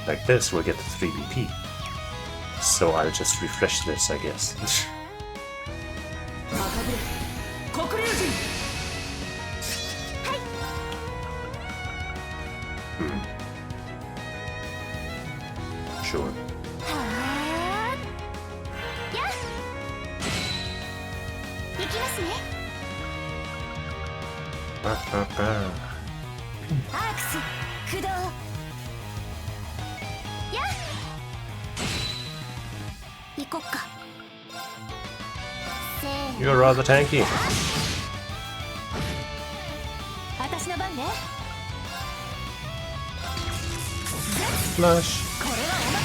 Like this, we'll get the 3 BP. So I'll just refresh this, I guess. 高ぶれ黒竜人 Sure. はあ。やっ。行きますね。 Ba, ba, ba. アークス駆動。やっ。行こっか。せーの。 You're rather tanky. 私の番ね Flush. これはア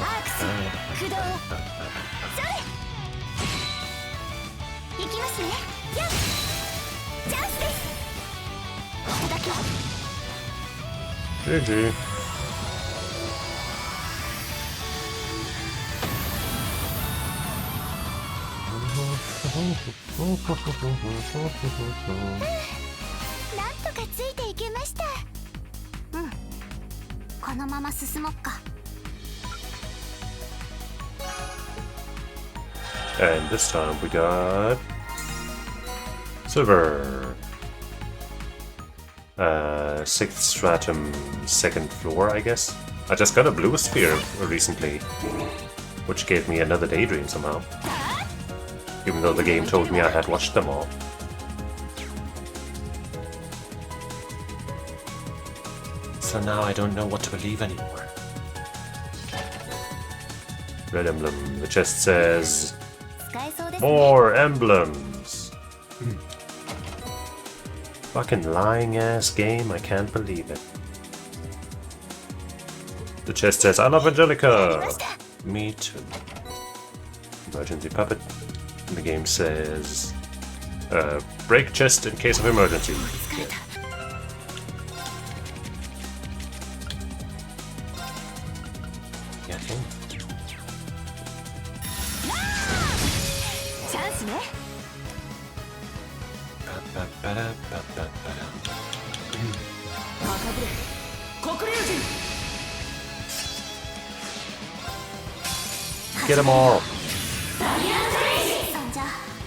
ークス駆動それ。行きますね。やっ。チャンスです。いただき。 GG.なんとかついていけました。うん。このまま進もっか。 And this time we got silver. 6th stratum, 2nd floor, I guess. I just got a blue sphere recently, which gave me another daydream somehow. Even though the game told me I had watched them all. So now I don't know what to believe anymore. Red emblem. The chest says 使えそうですね。 more emblems. Fucking lying ass game, I can't believe it. The chest says, I love Angelica! Me too. Emergency puppet. And the game says, break chest in case of emergency. get them all. そんじゃ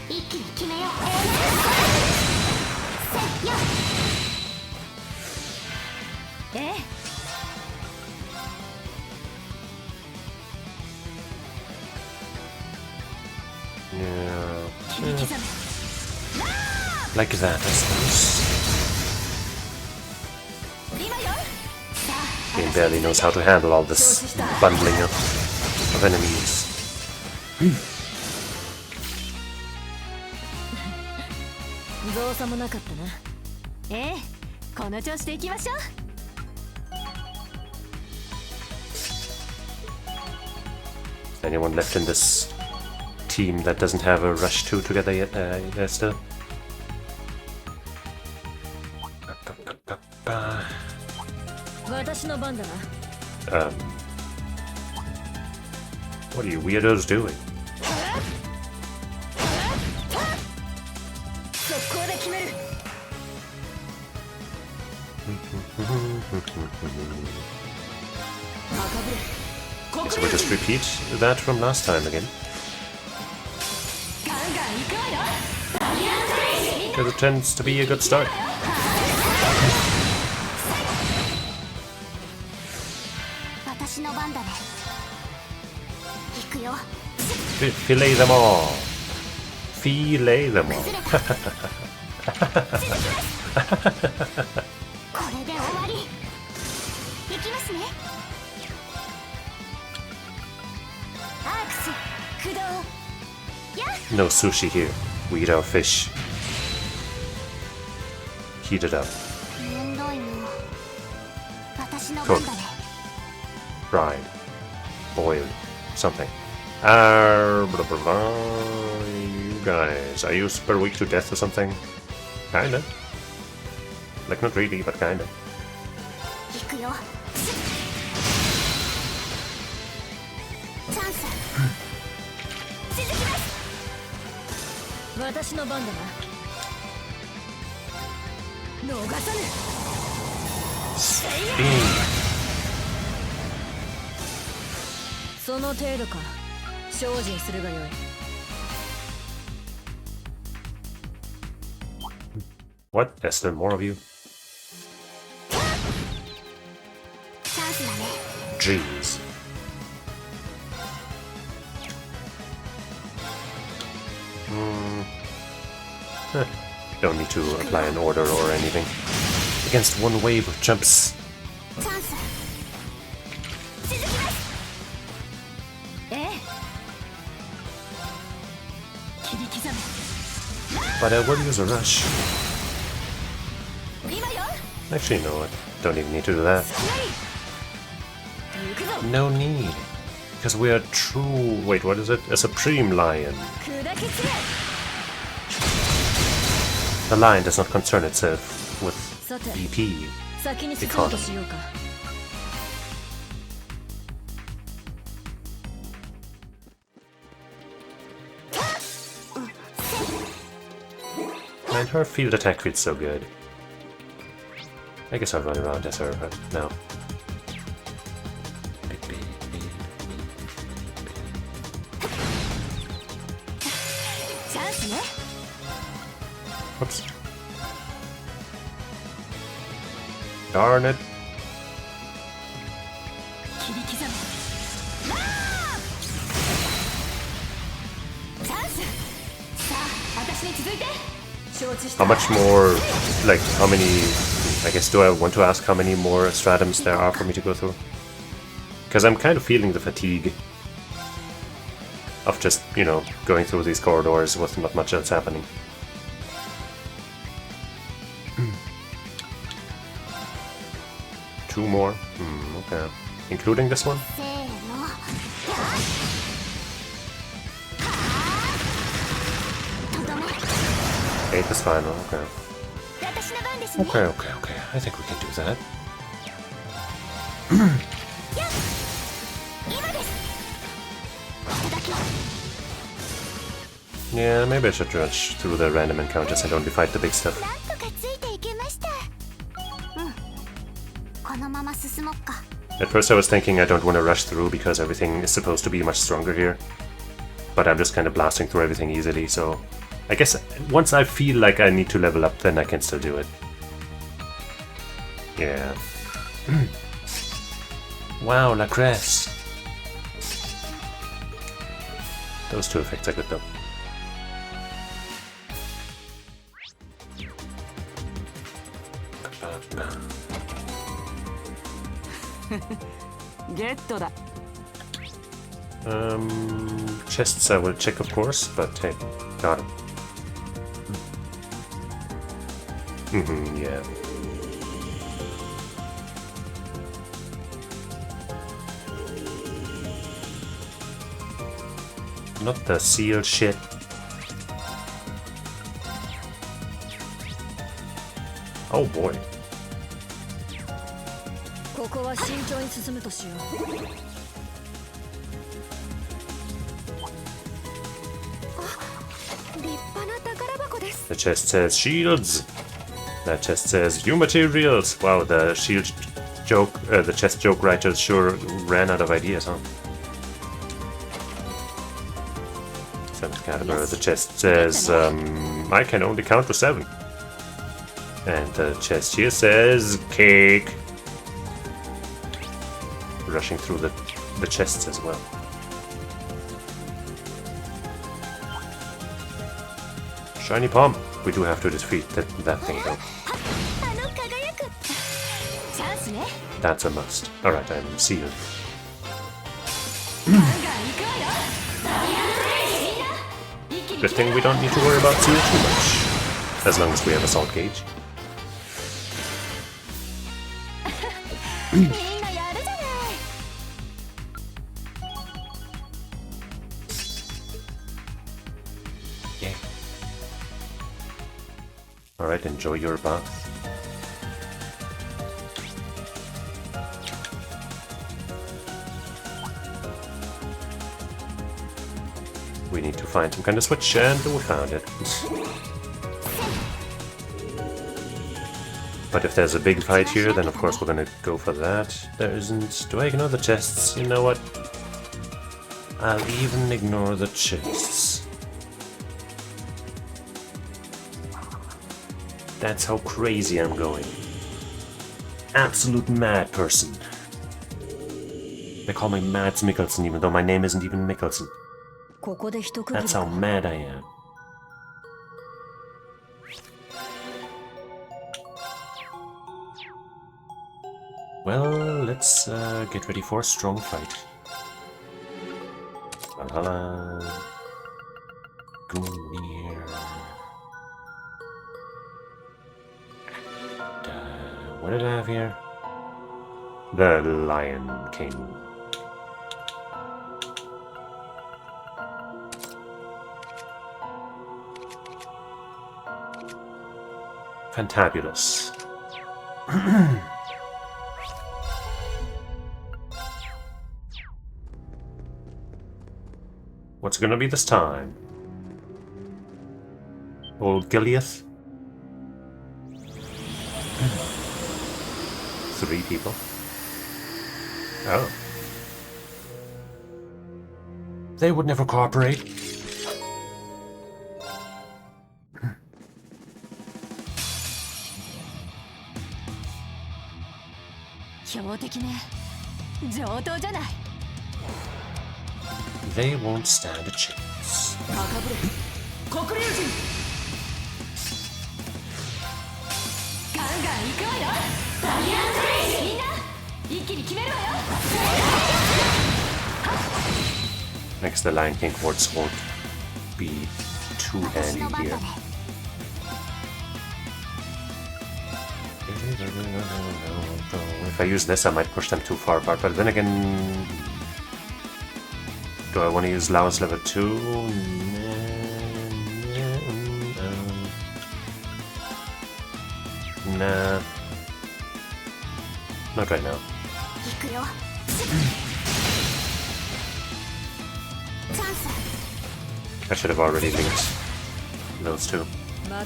一気に決めよう。せっよ。ええ Yeah. 切り刻め Like that, I suppose. 今よ Game barely knows how to handle all this bundling of enemies. 造作もなかったな。ええ、この調子でいきましょう。 Anyone left in this team that doesn't have a rush 2 together yet? Still? 私の番だな。 What are you weirdos doing? 速攻で決める。 So we'll just repeat that from last time again. ガンガン行くわよ。 Because it tends to be a good start. 私の番だね。行くよ。 Fillet them all. Fillet them all. これで終わり。行きますね。アークス駆動。やっ No sushi here. We eat our fish. Heat it up. めんどいの。私の番だね。 Fried. Boiled. Something. Blah, blah, blah. You guys, are you super weak to death or something? Kinda. Like, not really, but kinda. 行くよ。チャンス。続きます。私の番だな。逃さぬ。 その程度か。精進するがよい。 What? Is there more of you? チャンスだね。 Jeez. Don't need to apply an order or anything. Against one wave of jumps. チャンス。続きます。ええ。切り刻め。 But I will use a rush. 今よ。 Actually, no, I don't even need to do that. 行くぞ。 No need. Because we are true. Wait, what is it? A supreme lion. 砕け散れ。 The lion does not concern itself with さて、 BP. 先に進もうとしようか。 Man, her field attack feels so good. I guess I'll run around as her now. チャンスね。 Whoops. Darn it. 切り刻め。チャンス。さあ、私に続いて。承知した。 How much more, like, how many, I guess, do I want to ask how many more stratums there are for me to go through? Because I'm kind of feeling the fatigue of just, you know, going through these corridors with not much else happening. Two more? Okay. Including this one? せーの。 8 is final, okay. 私の番ですね。 Okay. I think we can do that. 今です。これだけ。 Yeah, maybe I should rush through the random encounters and only fight the big stuff. なんとかついていけました。うん。このまま進もっか。At first I was thinking I don't want to rush through because everything is supposed to be much stronger here. But I'm just kind of blasting through everything easily, so... I guess once I feel like I need to level up, then I can still do it. Yeah. Wow, La Cresse! Those two effects are good though. Get that. Chests I will check, of course, but hey, got him. Yeah. Not the seal shit. Oh boy. ここは慎重に進むとしよう。立派な宝箱です。 The chest says shields. That chest says new materials. Wow, the shield joke, the chest joke writers sure ran out of ideas, huh? Caliber. The chest says I can only count to 7. And the chest here says cake. Rushing through the chests as well. Shiny palm. We do have to defeat that thing though. That's a must. Alright, I'm sealed. Good thing we don't need to worry about seal too much. As long as we have assault gauge. Yeah. Alright, enjoy your bath. We need to find some kind of switch, and we found it. But if there's a big fight here, then of course we're gonna go for that. There isn't... Do I ignore the chests? You know what? I'll even ignore the chests. That's how crazy I'm going. Absolute mad person. They call me Mads Mikkelsen even though my name isn't even Mikkelsen. ここで一区切り That's how mad I am. Well, let's get ready for a strong fight. Valhalla. Gungnir. What did I have here? The Lion King. Fantabulous. What's it gonna be this time? Old Gileath? 3 people. Oh. They would never cooperate. They won't stand a chance. Next, the Lion King hordes won't be too handy here. If I use this, I might push them too far apart, but then again... Do I want to use Lao's level 2? Nah. Not right now. I should have already linked those two. I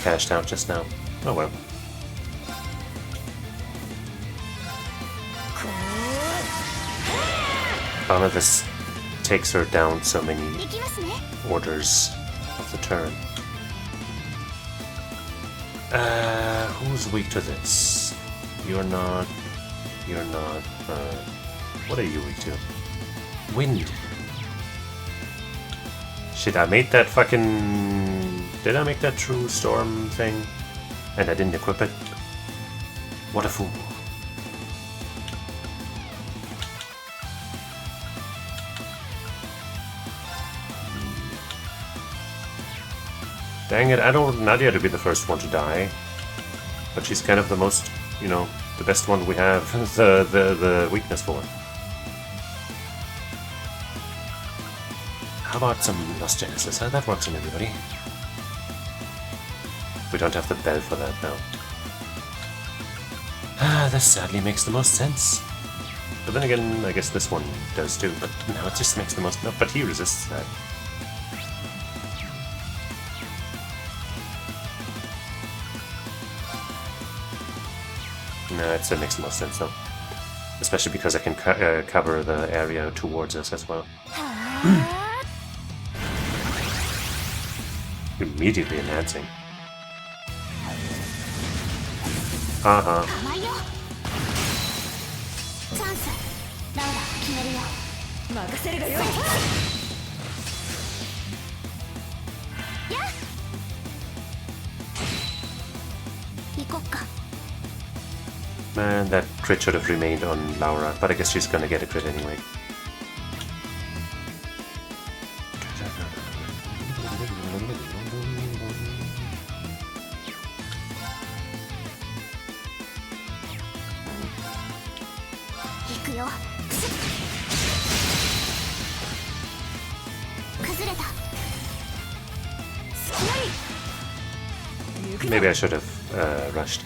cashed out just now. Oh well. None of this takes her down so many 行きますね orders of the turn. Who's weak to this? You're not. What are you weak to? Wind. Shit, I made that fucking... Did I make that true storm thing? And I didn't equip it? What a fool. Dang it, I don't want Nadia to be the first one to die. But she's kind of the most, you know, the best one we have the weakness for. How about some Lost Genesis? How that works on everybody. We don't have the bell for that now. Ah, this sadly makes the most sense. But then again, I guess this one does too, but no, it just makes the most... No, but he resists that. No, it makes the most sense though. Especially because I can cover the area towards us as well. Immediately enhancing. Uh-huh. 甘いよチャンスラウラ決めるよ任せるがよいやっ行こっか Man, that crit should have remained on Laura, but I guess she's gonna get a crit anyway. Maybe I should have rushed.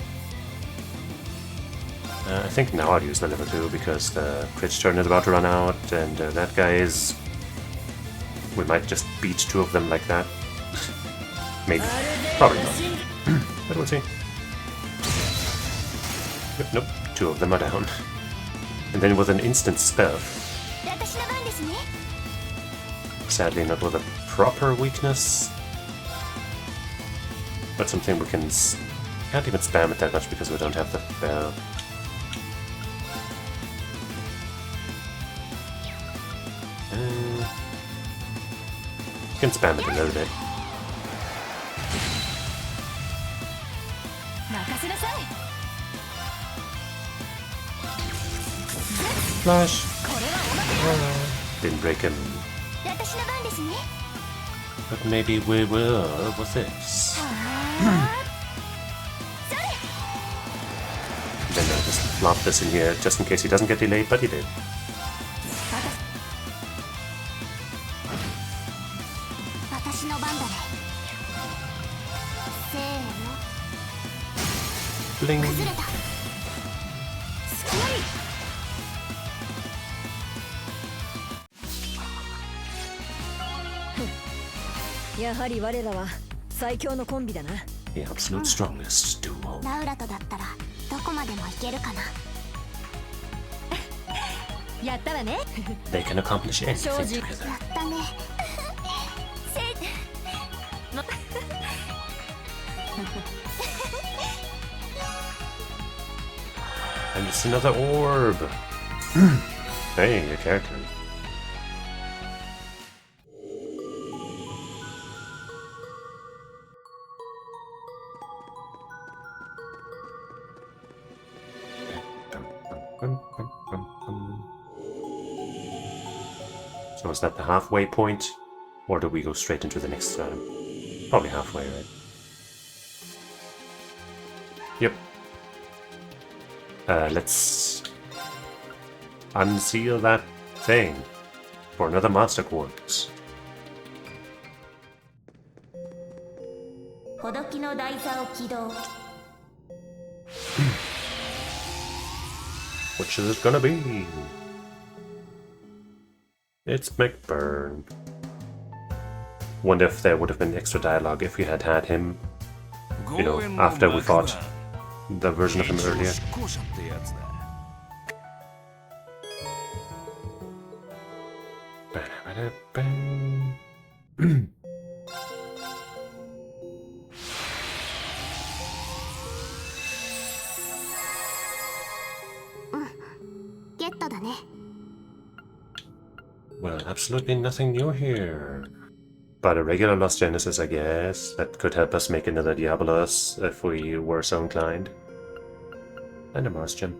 I think now I'll use the level 2 because the crit's turn is about to run out and that guy is... We might just beat two of them like that. Maybe. Probably not. But we'll see. Yep, nope, two of them are down. And then with an instant spell. Sadly not with a proper weakness. But something we can... Can't even spam it that much because we don't have the bell. You can spam it a little bit. Flash! Didn't break him. But maybe we will with this. Then I'll just flop this in here just in case he doesn't get delayed, but he did. Bling. やはり我らは最強のコンビだな。The absolute strongest duo. ラウラとだったらどこまでもいけるかな。やったわね。They can accomplish anything together. やったね。And it's another orb. Hey, your character. So is that the halfway point? Or do we go straight into the next time? Probably halfway, right? Yep. Let's unseal that thing for another Master Quartz. ほどきの台座を起動。 Which is it gonna be? It's McBurn. Wonder if there would have been extra dialogue if we had had him, you know, after we fought the version of him earlier. ゲットだね。 Well, absolutely nothing new here. But a regular Lost Genesis, I guess. That could help us make another Diabolos if we were so inclined. And a Mars Gem.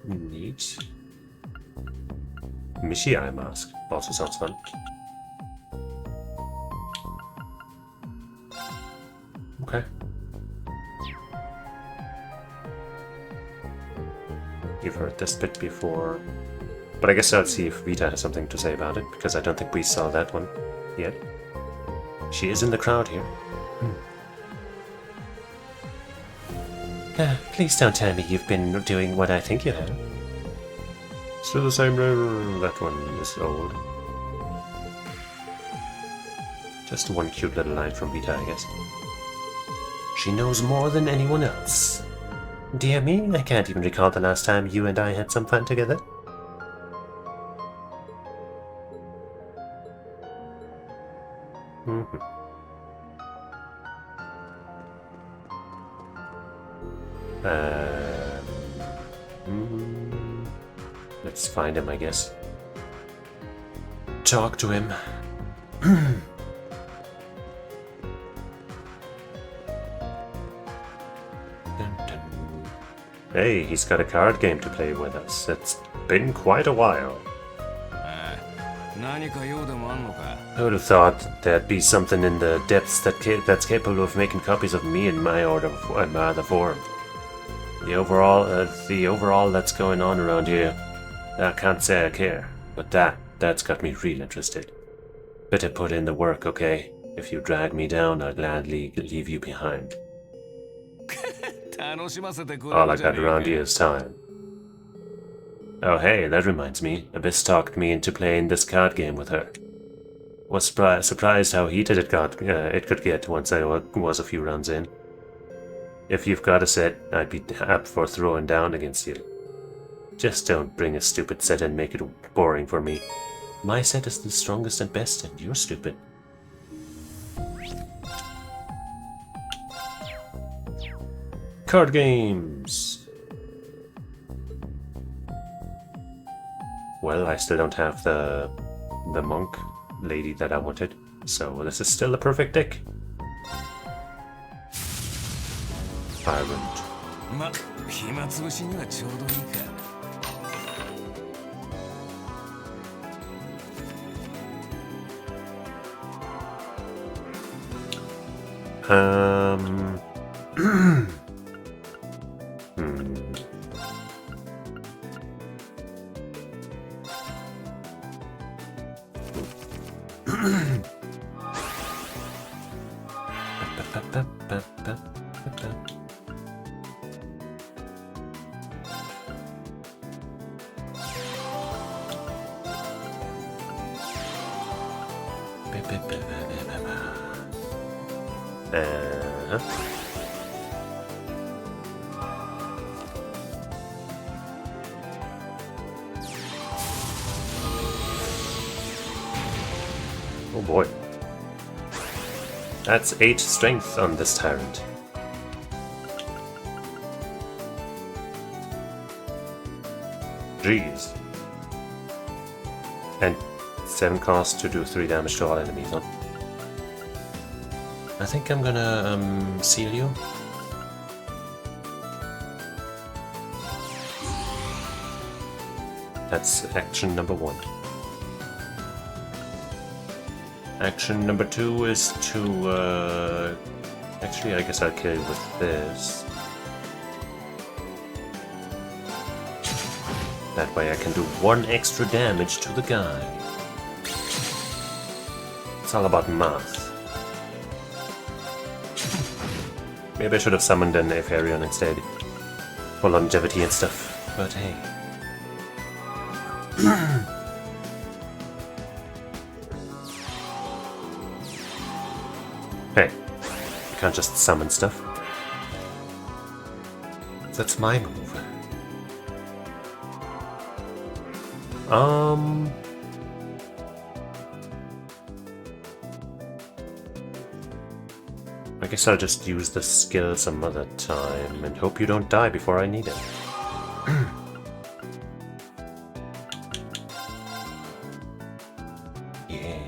Neat. Mishi Eye Mask also sounds fun. Okay. You've heard this bit before. But I guess I'll see if Vita has something to say about it, because I don't think we saw that one yet. She is in the crowd here. Please don't tell me you've been doing what I think you have. Still the same river. That one is old. Just one cute little line from Vita, I guess. She knows more than anyone else. Dear me, I can't even recall the last time you and I had some fun together. Let's find him, I guess. Talk to him. Hey, he's got a card game to play with us. It's been quite a while. I would have thought there'd be something in the depths that's capable of making copies of me in my other form. The overall that's going on around here, I can't say I care, but that's got me real interested. Better put in the work, okay? If you drag me down, I'll gladly leave you behind. All I got around here is time. Oh hey, that reminds me. Abyss talked me into playing this card game with her. Was surprised how heated it could get once I was a few rounds in. If you've got a set, I'd be up for throwing down against you. Just don't bring a stupid set and make it boring for me. My set is the strongest and best, and you're stupid. Card games! Well, I still don't have the monk lady that I wanted, so this is still a perfect deck. Tyrant. Oh boy. That's 8 strength on this tyrant. Jeez. And 7 cost to do 3 damage to all enemies, huh? I think I'm gonna seal you. That's action number 1. Action number 2 is to, actually I guess I'll kill you with this. That way I can do 1 extra damage to the guy. It's all about math. Maybe I should have summoned an Epharion instead. For longevity and stuff, but hey. Hey, you can't just summon stuff. That's my move. I guess I'll just use the skill some other time and hope you don't die before I need it. Yeah.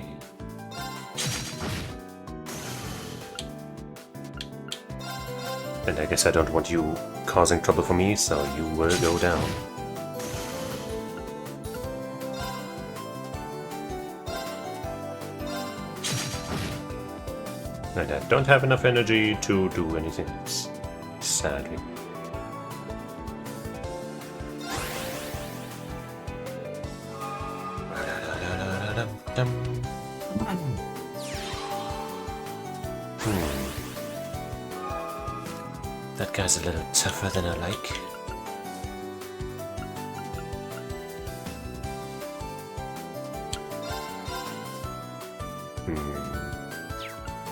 And I guess I don't want you causing trouble for me, so you will go down. And I don't have enough energy to do anything else, sadly. That guy's a little tougher than I like.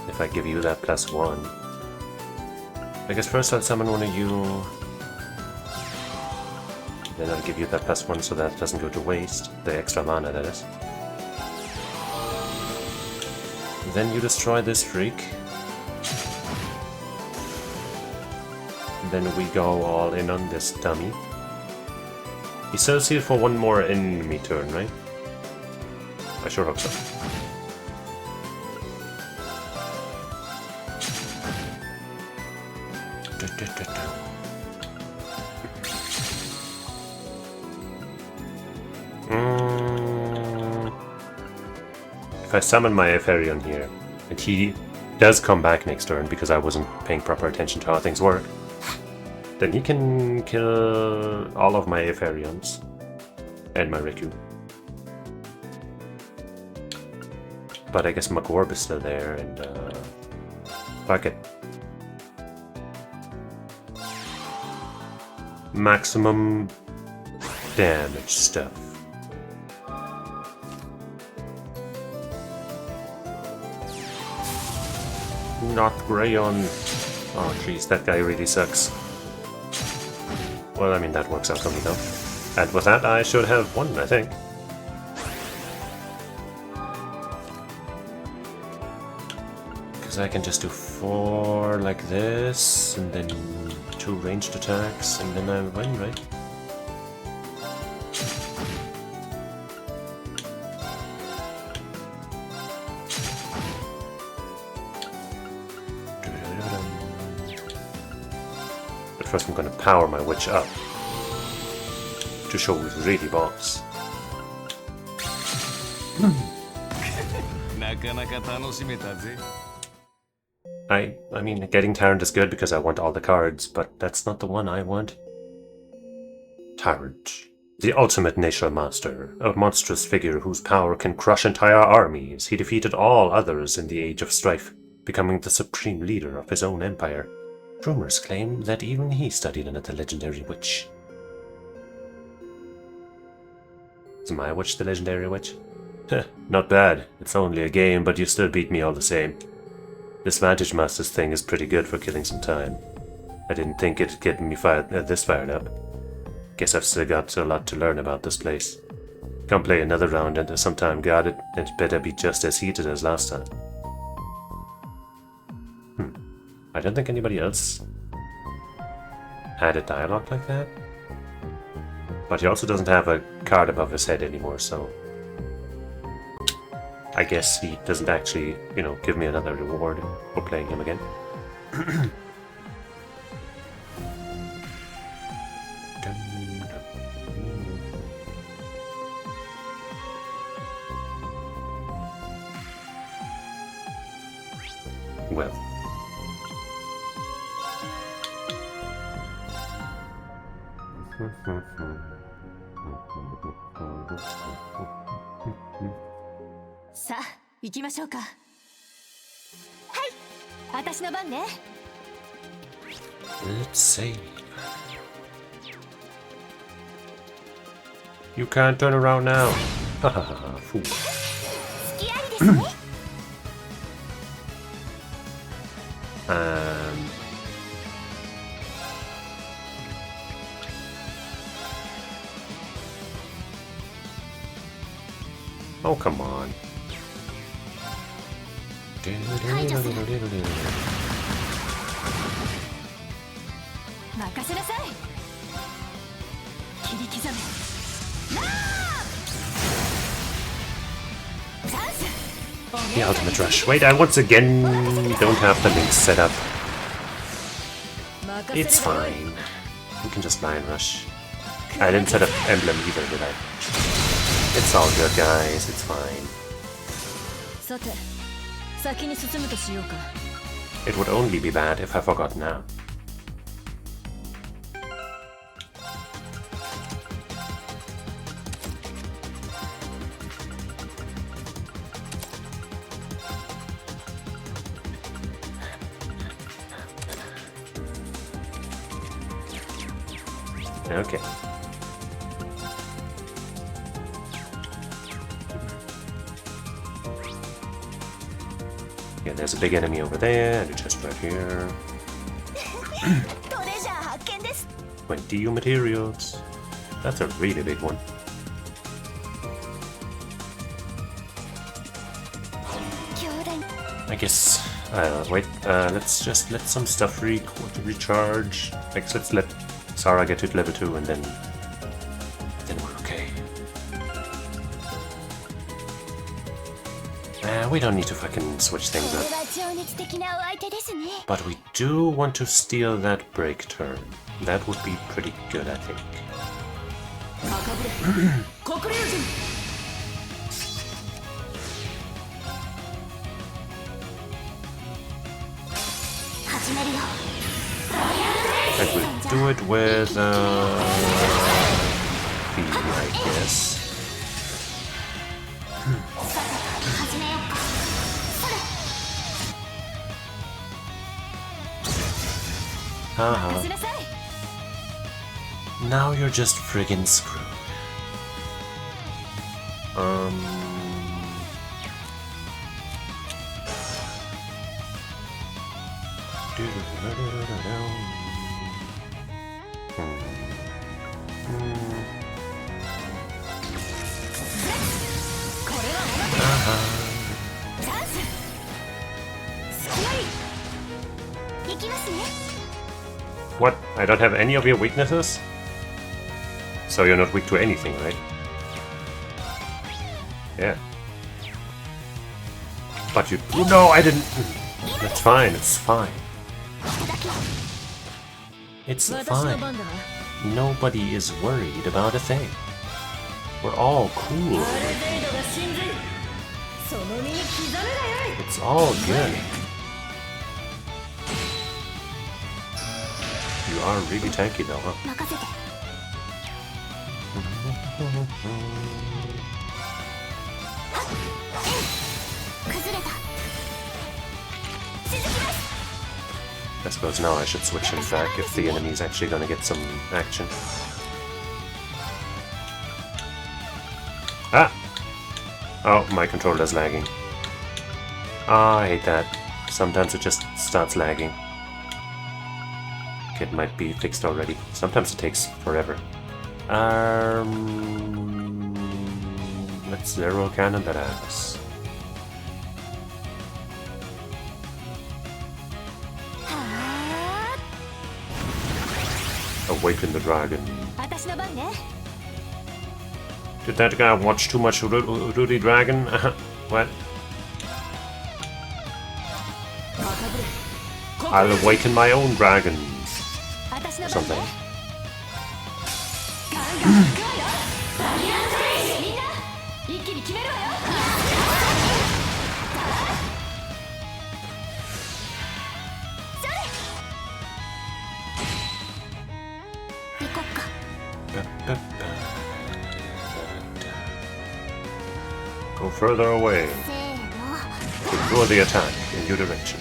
If I give you that +1. I guess first I'll summon one of you. Then I'll give you that +1 so that it doesn't go to waste. The extra mana, that is. Then you destroy this freak. Then we go all in on this dummy. He's still sealed for one more enemy turn, right? I sure hope so. If I summon my Epherion here, and he does come back next turn because I wasn't paying proper attention to how things work, then he can kill all of my Epherions and my Riku. But I guess Magorb is still there, and fuck it. Maximum damage stuff. Not Grayon. Oh jeez, that guy really sucks. Well, I mean, that works out for me though. And with that, I should have won, I think. Because I can just do 4 like this, and then 2 ranged attacks, and then I win, right? But first I'm gonna power my witch up to show who's really boss. I mean, getting Tyrant is good because I want all the cards, but that's not the one I want. Tyrant. The ultimate nature master, a monstrous figure whose power can crush entire armies. He defeated all others in the Age of Strife, becoming the supreme leader of his own empire. Rumors claim that even he studied under the legendary witch. Is my witch the legendary witch? Heh, not bad. It's only a game, but you still beat me all the same. This Vantage Masters thing is pretty good for killing some time. I didn't think it'd get me this fired up. Guess I've still got a lot to learn about this place. Come play another round and sometime, got it? It better be just as heated as last time. I don't think anybody else had a dialogue like that. But he also doesn't have a card above his head anymore, so I guess he doesn't actually, you know, give me another reward for playing him again. Well.さあ、行きましょうか。はい、私の番ね。Let's save. You can't turn around now. Hahaha, fool. 隙ありですね。Oh, come on. 任せなさい。切り刻め。チャンス。 The ultimate rush. Wait, I once again don't have the links set up. It's fine. We can just line rush. I didn't set up emblem either, did I? It's all good, guys. It's fine. さて、先に進むとしようか。 It would only be bad if I forgot now. Okay. Yeah, there's a big enemy over there, and a chest right here. トレジャー発見です。 20 materials. That's a really big one. 強大 I guess. Wait. Let's just let some stuff recharge. I guess let's let Sarah get to level 2, and then we're okay. We don't need to fucking switch こ things れ up. は情熱的なお相手ですね。 But we do want to steal that break turn. That would be pretty good, I think. 黒竜人。 始めるよ。 And we'll do it with B, I guess. 始めようか。 Haha. 任せなさい。 Now you're just friggin' screwed. What? I don't have any of your weaknesses? So you're not weak to anything, right? Yeah. But you... Oh, no, I didn't... That's fine, it's fine. It's 私の fine. 番だな。 Nobody is worried about a thing. We're all cool. アレデイドが神髄。その身に刻めがよい。 It's all good. You are really tanky though, huh? 任せて。崩れた。続きます。 I suppose now I should switch him back if the enemy's actually gonna get some action. Ah! Oh, my controller's lagging. Ah, I hate that. Sometimes it just starts lagging. It might be fixed already. Sometimes it takes forever. Let's zero cannon that ass. Awaken the dragon. 私の番ね。 Did that guy watch too much Rudy Dragon? What? I'll awaken my own dragon. 私の Or 番 something. ね。ガンガン行くわよ。みんな一気に決めるわよ。行こっか。 Go further away. せーの。 To lure the attack in your direction.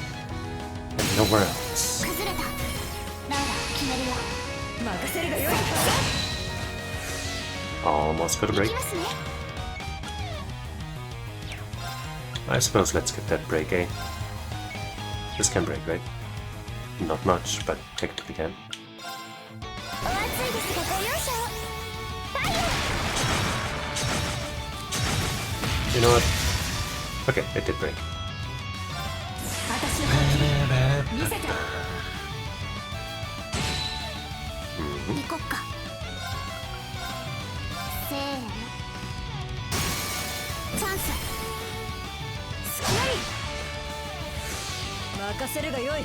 And nowhere else. 崩れた。ラウダ決めるよ。任せるがよい。 Almost got a 行 break. きますね。 I suppose let's get that break, eh? This can break, right? Not much, but technically can. お熱いですがご容赦を。ファイヤー。 You know what? Okay, it did break. 私の本気見せて。行こっか。せーの。チャンス。隙あり。任せるがよい。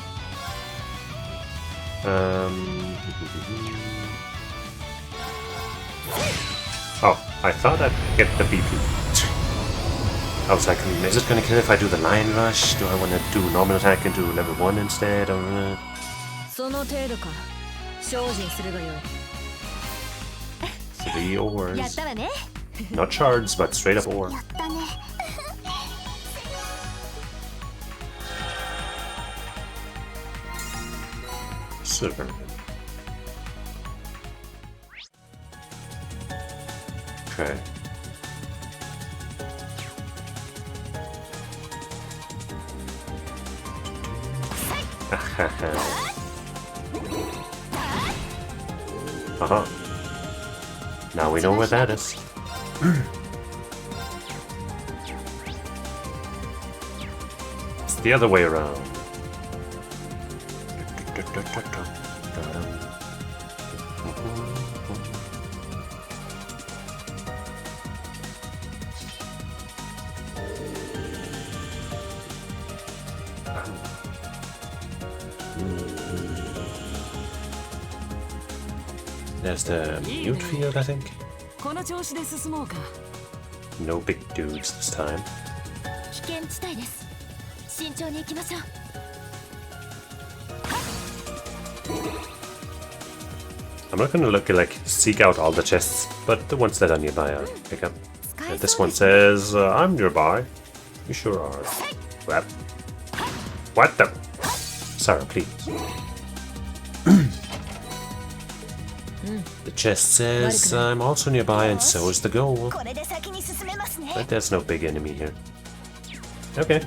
Oh, I thought I'd get the BP. I was like, is it gonna kill if I do the Lion Rush? Do I want to do normal attack and do level 1 instead? Or, その程度か。精進するがよい。3 ores. やったわね。 Not shards, but straight up ore. やったね。 Silver. Okay. Uh-huh. Now we know where that is. It's the other way around. There's the mute field, I think. この調子で進もうか。 No big dudes this time. 危険地帯です。慎重に行きましょう。 I'm not gonna look like seek out all the chests, but the ones that are nearby I'll pick up. This one says, I'm nearby. You sure are. What? What the? Sarah, please. The chest says, I'm also nearby, and so is the goal. これで先に進めますね。 But there's no big enemy here. Okay.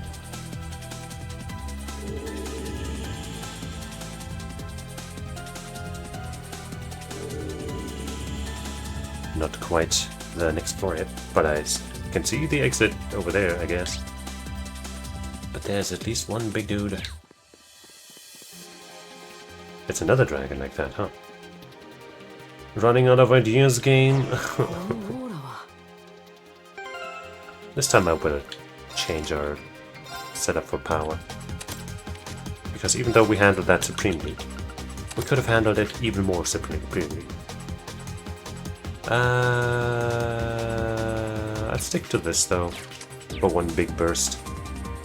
Not quite the next floor yet, but I can see the exit over there, I guess. But there's at least one big dude. It's another dragon like that, huh? Running out of ideas, game. This time I will change our setup for power. Because even though we handled that supremely, we could have handled it even more supremely. I'll stick to this though, for one big burst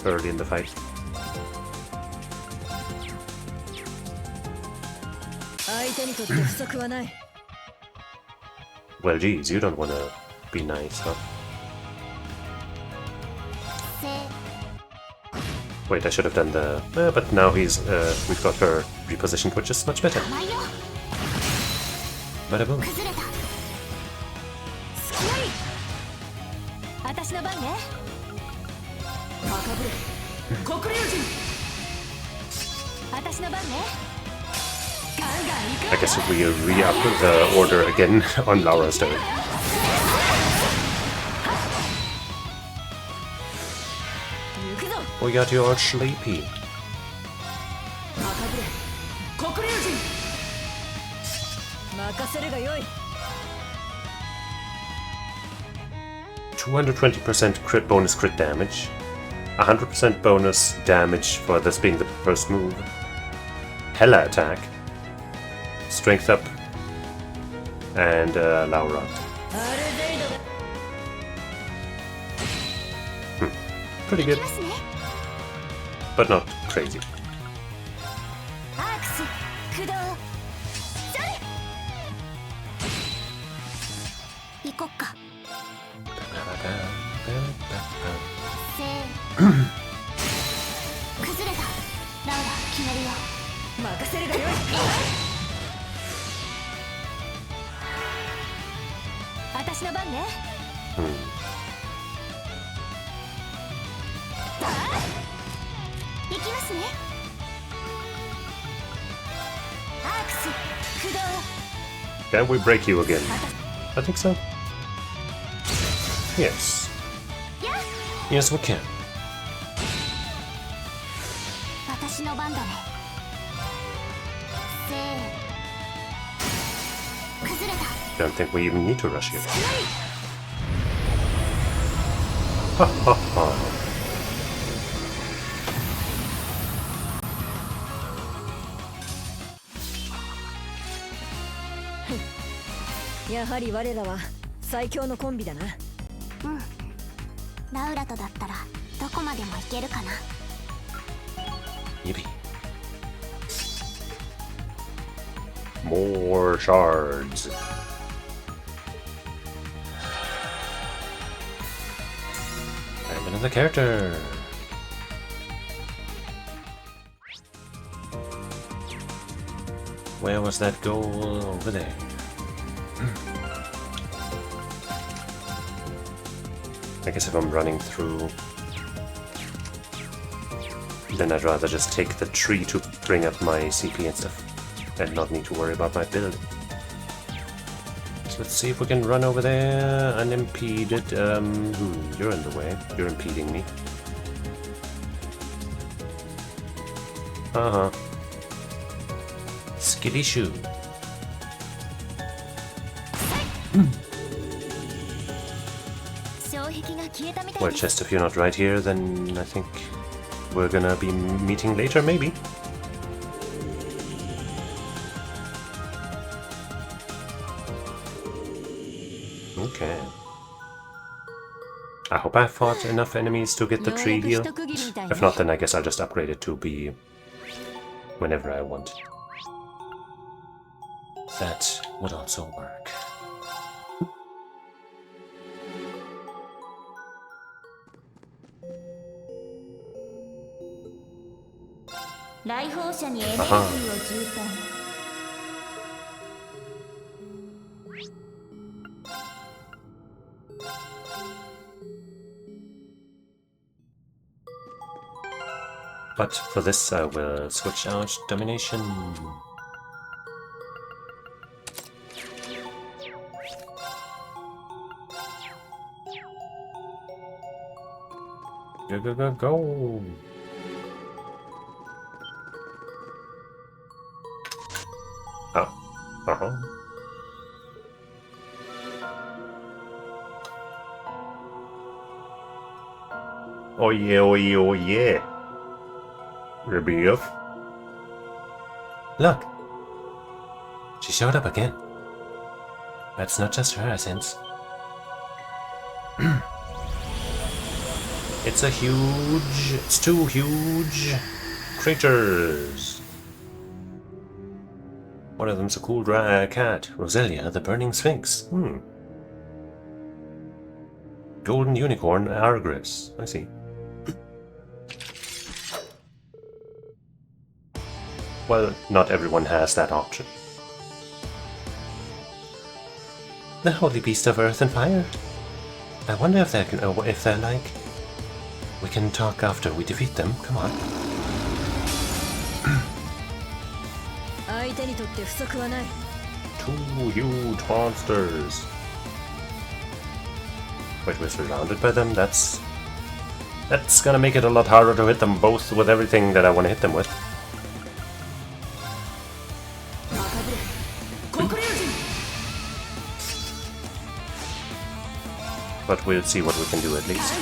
early in the fight. 相手にとって不足はない。 Well, geez, you don't want to be nice, huh? せー Wait, I should have done the... but now we've got her repositioned, which is much better. 甘いよ。 Bada boom. 崩れた。隙あり。私の番ね。赤ぶれ。黒竜人。私の番ね。ガンガン行く。 I guess we re-up the order again on Laura's turn. 行くぞ。 We got you all sleepy. 赤ぶれ。黒竜人。任せるがよい。 220% crit bonus crit damage. 100% bonus damage for this being the first move. Hella attack. Strength up. And Laura. アルデイド。 Pretty 行 good, きますね。 but not crazy. アークス駆動。それ。行こっか。せーの。崩れた。ラウラ決めるよ。任せるがよい。私の番ね。行きますね。クス駆動 Can we break you again? I think so. Yes. Yes, we can. 私の番だね。せー崩れた。 Don't think we even need to rush you. Ha ha ha. やはり我らは最強のコンビだな。ラウラとだったらどこまでもいけるかな。 Yippee. More shards. And another character. Where was that goal? Over there. I guess if I'm running through, then I'd rather just take the tree to bring up my CP and stuff, and not need to worry about my build. So let's see if we can run over there unimpeded. You're in the way. You're impeding me. Uh-huh. Skitty shoe. Well, just if you're not right here, then I think we're gonna be meeting later, maybe. Okay. I hope I fought enough enemies to get the tree heal. If not, then I guess I'll just upgrade it to be whenever I want. That would also work. But for this, I will switch out domination. Go, go, go, go! Oh. Oh yeah, oh yeah, oh yeah. Reverie. Look! She showed up again. That's not just her, I sense. It's two huge creatures. One of them's a cool cat, Roselia, the Burning Sphinx. Golden Unicorn, Argris. I see. Well, not everyone has that option. The Holy Beast of Earth and Fire. I wonder if they're like... We can talk after we defeat them. Come on. Two huge monsters. Wait, we're surrounded by them? That's gonna make it a lot harder to hit them both with everything that I want to hit them with. But we'll see what we can do at least.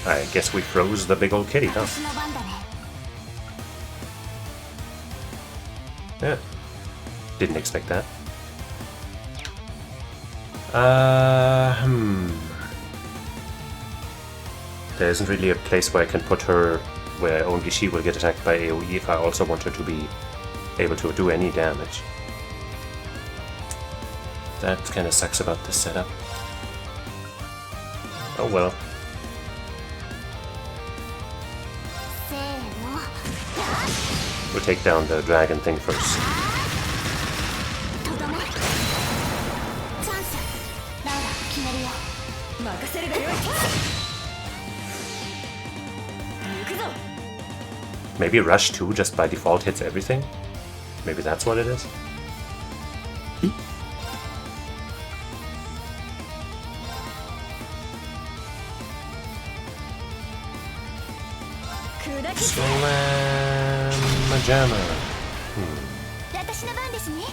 I guess we froze the big old kitty, huh? Yeah. Didn't expect that. There isn't really a place where I can put her where only she will get attacked by AoE if I also want her to be able to do any damage. That kind of sucks about this setup. Oh well. We'll take down the dragon thing first. Maybe Rush 2 just by default hits everything? Maybe that's what it is? Slam Jammer. 私の番ですね。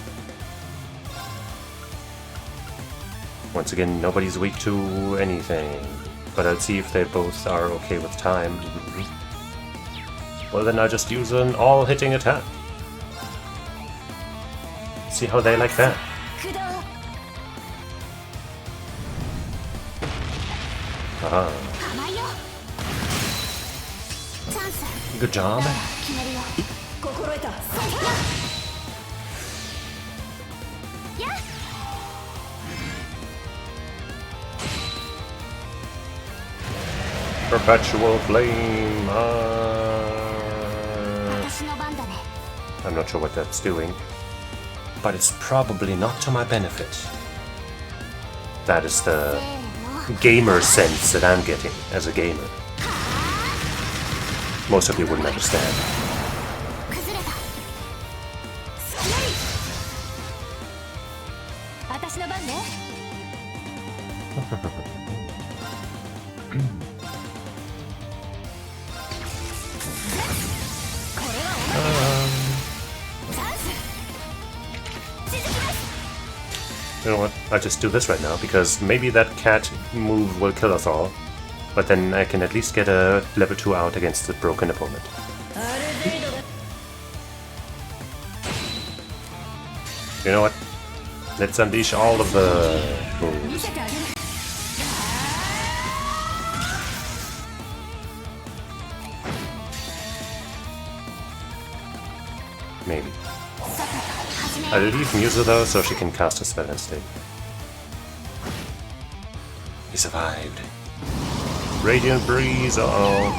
Once again, nobody's weak to anything. But I'll see if they both are okay with time. Well, then I'll just use an all-hitting attack. See how they like that. 駆動。 Aha. 甘いよ。チャンス。 Good job. 決めるよ。心得た。やっ。 Perpetual Flame. 私の番だね。 I'm not sure what that's doing. But it's probably not to my benefit. That is the せーの。 gamer sense that I'm getting as a gamer. Most of you wouldn't understand. 崩れた。スキャリ。私の番ね。 You know what? I'll just do this right now, because maybe that cat move will kill us all. But then I can at least get a level 2 out against the broken opponent. You know what? Let's unleash all of the moves. Maybe. I'll leave Musa though, so she can cast a spell instead. He survived. Radiant Breeze, uh-oh.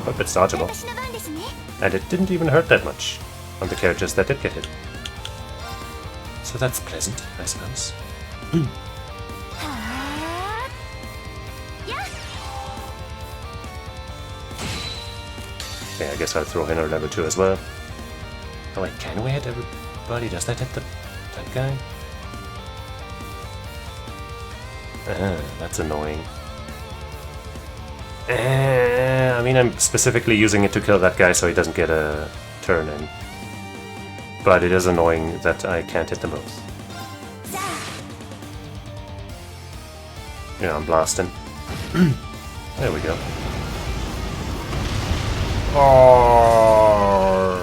But it's dodgeable. 私の番ですね。 And it didn't even hurt that much on the characters that did get hit. So that's pleasant, I suppose. はあ。やっ。 Yeah, I guess I'll throw in her level 2 as well. Oh wait, can we hit everybody? Does that hit that guy? That's annoying. I mean, I'm specifically using it to kill that guy so he doesn't get a turn in. But it is annoying that I can't hit them both. Yeah, I'm blasting. There we go. Oh.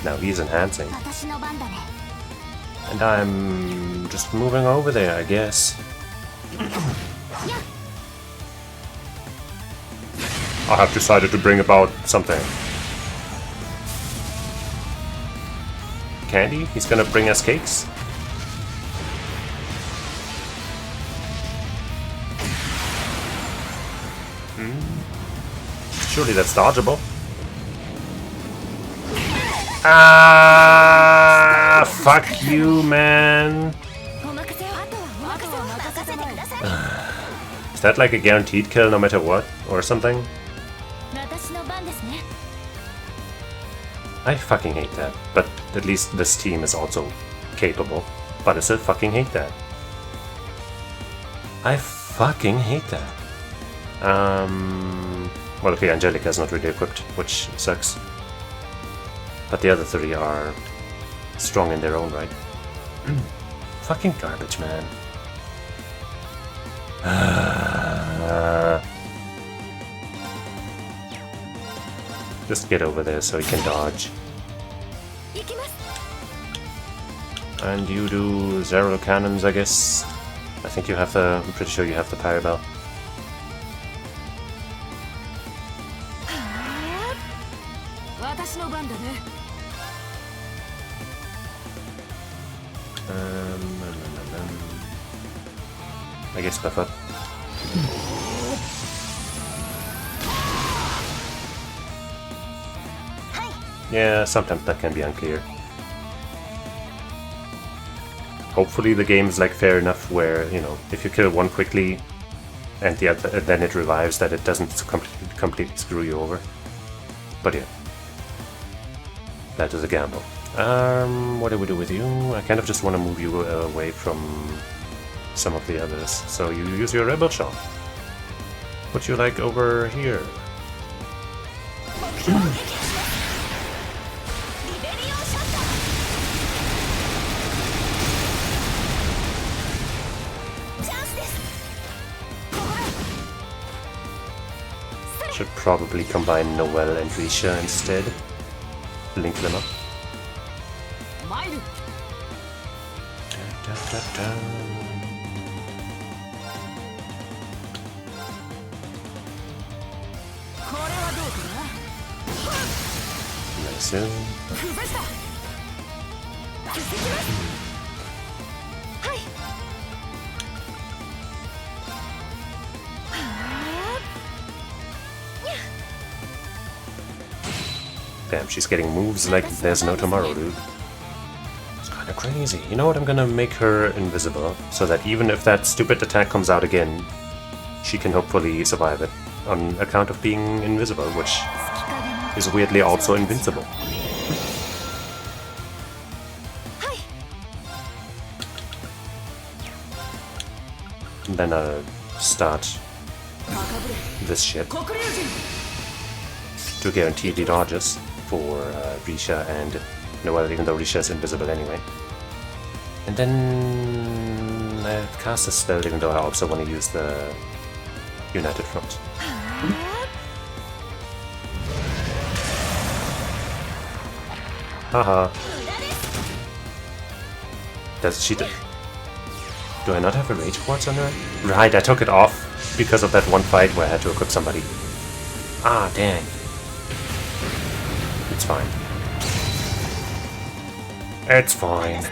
Now he's enhancing. 私の番だね。 And I'm just moving over there, I guess. I have decided to bring about something. Candy? He's gonna bring us cakes? Surely that's dodgeable. Ah, fuck you, man. お任せを。あとはお任せを任せてください。 Is that like a guaranteed kill no matter what? Or something? 私の番ですね。 I fucking hate that. But at least this team is also capable. But I still fucking hate that. I fucking hate that. Well, okay, Angelica's not really equipped, which sucks. But the other three are strong in their own right. Fucking garbage, man. Just get over there so he can dodge. 行きます。 And you do zero cannons, I guess. I think you have the... I'm pretty sure you have the Parabel. 私の番だね。 I guess buff up. Yeah, sometimes that can be unclear. Hopefully the game is like fair enough where, you know, if you kill one quickly, and then it revives, that it doesn't completely screw you over. But yeah, that is a gamble. What do we do with you? I kind of just want to move you away from some of the others. So you use your rebel shot. Put you like over here. Should probably combine Noelle and Risha instead. Link them up. Da, da, da. Nice. Damn, she's getting moves like there's no tomorrow, dude. It's kinda crazy. You know what, I'm gonna make her invisible, so that even if that stupid attack comes out again, she can hopefully survive it, on account of being invisible, which is weirdly also invincible. And then I'll start this shit to guarantee the dodges for Risha and Noelle, even though Risha is invisible anyway. And then I'll cast a spell, even though I also want to use the United Front. Haha. Does she do I not have a Rage Quartz on her? Right, I took it off because of that one fight where I had to equip somebody. Ah, dang. It's fine. It's fine.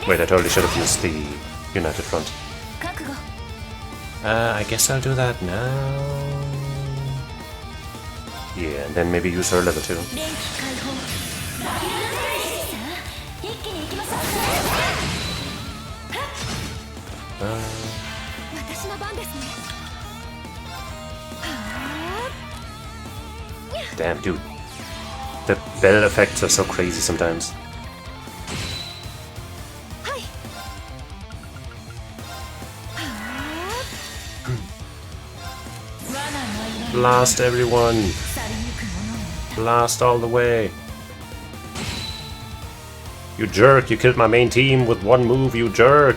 Wait, I totally should have used the United Front. I guess I'll do that now. Yeah, and then maybe use her level 2. Damn, dude. The bell effects are so crazy sometimes. Blast everyone! Blast all the way! You jerk! You killed my main team with one move, you jerk!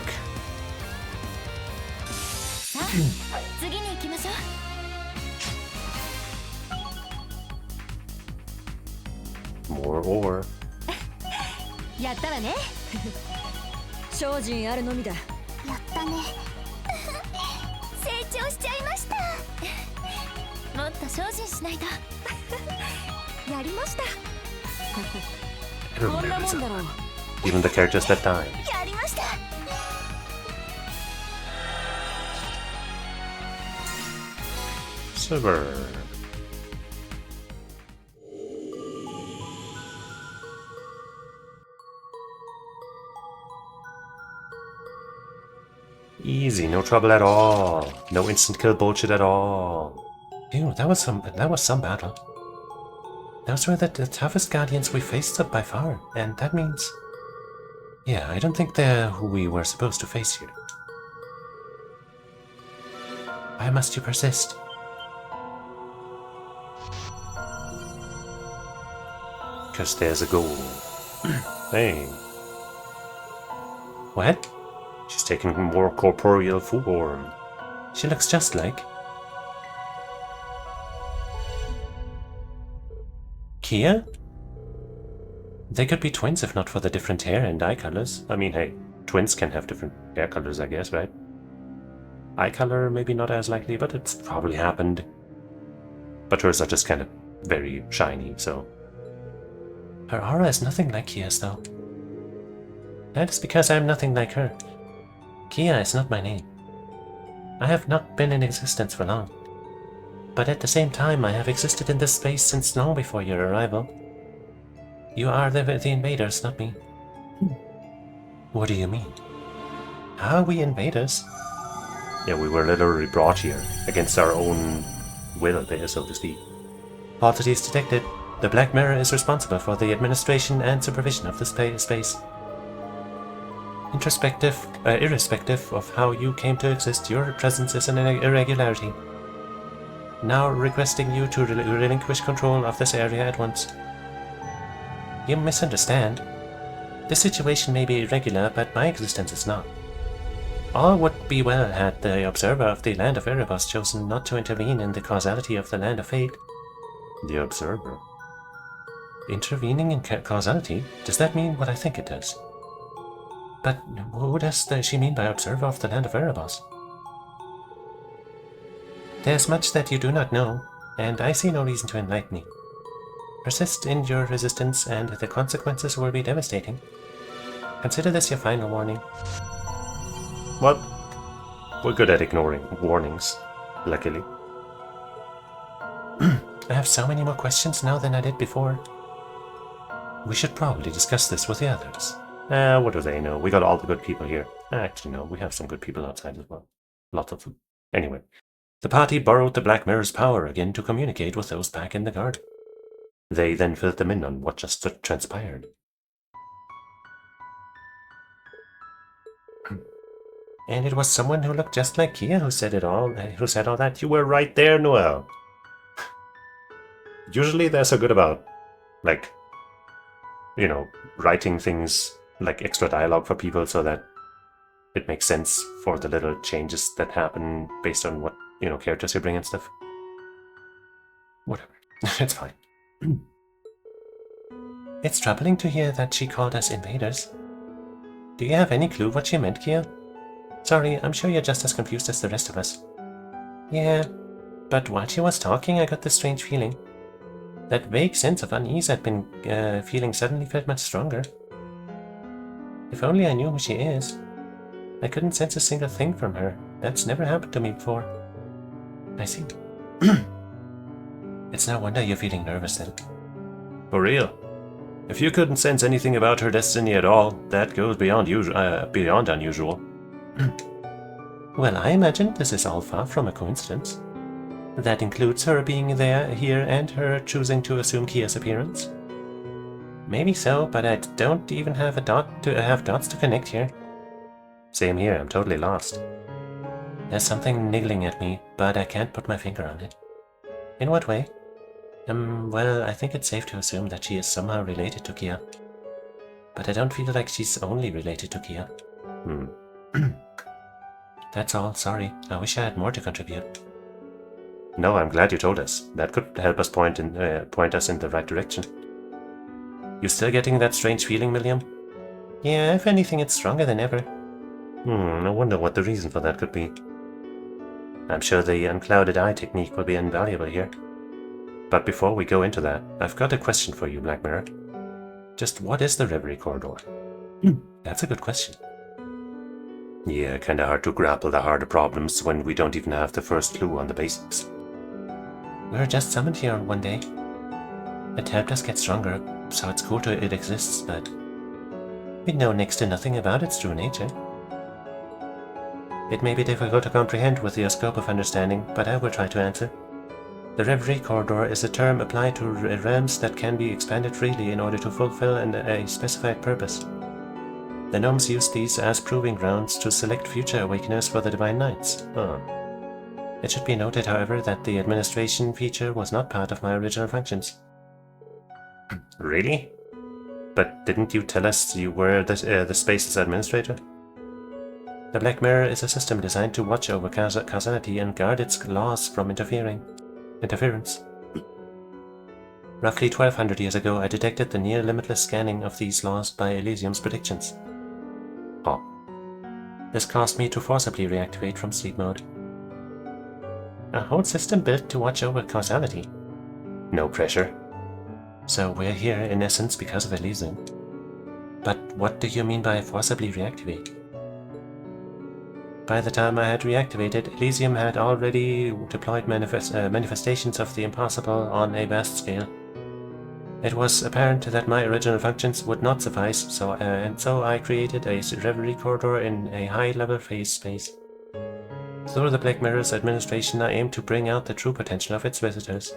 More ore. やったわね精進あるのみだやったね成長しちゃいましたもっと精進しないとやりました こんなもんだろう Even the characters that die. やりました Silver. Easy, no trouble at all. No instant kill bullshit at all. Ew, that was some battle. Those were the toughest guardians we faced up by far, and that means... Yeah, I don't think they're who we were supposed to face here. Why must you persist? Because there's a goal. Hey. What? She's taken more corporeal form. She looks just like... iKeA? They could be twins if not for the different hair and eye colors. I mean, hey, twins can have different hair colors, I guess, right? Eye color, maybe not as likely, but it's probably happened. But hers are just kind of very shiny, so... Her aura is nothing like iKeA's, though. That is because I am nothing like her. iKeA is not my name. I have not been in existence for long. But at the same time, I have existed in this space since long before your arrival. You are the invaders, not me. What do you mean? How are we invaders? Yeah, we were literally brought here against our own will, so to speak. Oddities detected. The Black Mirror is responsible for the administration and supervision of the space. Irrespective of how you came to exist, your presence is an irregularity. Now requesting you to relinquish control of this area at once. You misunderstand. This situation may be irregular, but my existence is not. All would be well had the observer of the land of Erebos chosen not to intervene in the causality of the land of fate. The observer? Intervening in causality? Does that mean what I think it does? But who does she mean by observer of the land of Erebos? There's much that you do not know, and I see no reason to enlighten you. Persist in your resistance, and the consequences will be devastating. Consider this your final warning. What? We're good at ignoring warnings, luckily. I have so many more questions now than I did before. We should probably discuss this with the others. What do they know? We got all the good people here. Actually, no, we have some good people outside as well. Lots of them. Anyway, the party borrowed the Black Mirror's power again to communicate with those back in the guard. They then filled them in on what just transpired. And it was someone who looked just like Kia who said all that. You were right there, Noel. Usually they're so good about, like, you know, writing things like extra dialogue for people so that it makes sense for the little changes that happen based on what, you know, characters you bring and stuff. Whatever. It's fine. It's troubling to hear that she called us invaders. Do you have any clue what she meant, Kia? Sorry, I'm sure you're just as confused as the rest of us. Yeah, but while she was talking, I got this strange feeling. That vague sense of unease I'd been feeling suddenly felt much stronger. If only I knew who she is. I couldn't sense a single thing from her. That's never happened to me before. I see. It's no wonder you're feeling nervous then. For real. If you couldn't sense anything about her destiny at all, that goes beyond unusual. Well, I imagine this is all far from a coincidence. That includes her being here and her choosing to assume Kia's appearance. Maybe so, but I don't even have dots to connect here. Same here, I'm totally lost. There's something niggling at me, but I can't put my finger on it. In what way? Well, I think it's safe to assume that she is somehow related to Kia. But I don't feel like she's only related to Kia. That's all, sorry. I wish I had more to contribute. No, I'm glad you told us. That could help us point us in the right direction. You still getting that strange feeling, William? Yeah, if anything, it's stronger than ever. I wonder what the reason for that could be. I'm sure the unclouded eye technique will be invaluable here. But before we go into that, I've got a question for you, Black Mirror. Just what is the Reverie corridor? That's a good question. Yeah, kinda hard to grapple the harder problems when we don't even have the first clue on the basics. We were just summoned here one day. It helped us get stronger, so it's cool it exists, but we know next to nothing about its true nature. It may be difficult to comprehend with your scope of understanding, but I will try to answer. The Reverie corridor is a term applied to realms that can be expanded freely in order to fulfill a specified purpose. The gnomes use these as proving grounds to select future awakeners for the Divine Knights. It should be noted, however, that the administration feature was not part of my original functions. Really? But didn't you tell us you were the space's administrator? The Black Mirror is a system designed to watch over causality and guard its laws from interference. Roughly 1200 years ago, I detected the near-limitless scanning of these laws by Elysium's predictions. This caused me to forcibly reactivate from sleep mode. A whole system built to watch over causality. No pressure. So we're here, in essence, because of Elysium. But what do you mean by forcibly reactivate? By the time I had reactivated, Elysium had already deployed manifestations of the impossible on a vast scale. It was apparent that my original functions would not suffice, so I created a Reverie corridor in a high-level phase space. Through the Black Mirror's administration, I aim to bring out the true potential of its visitors.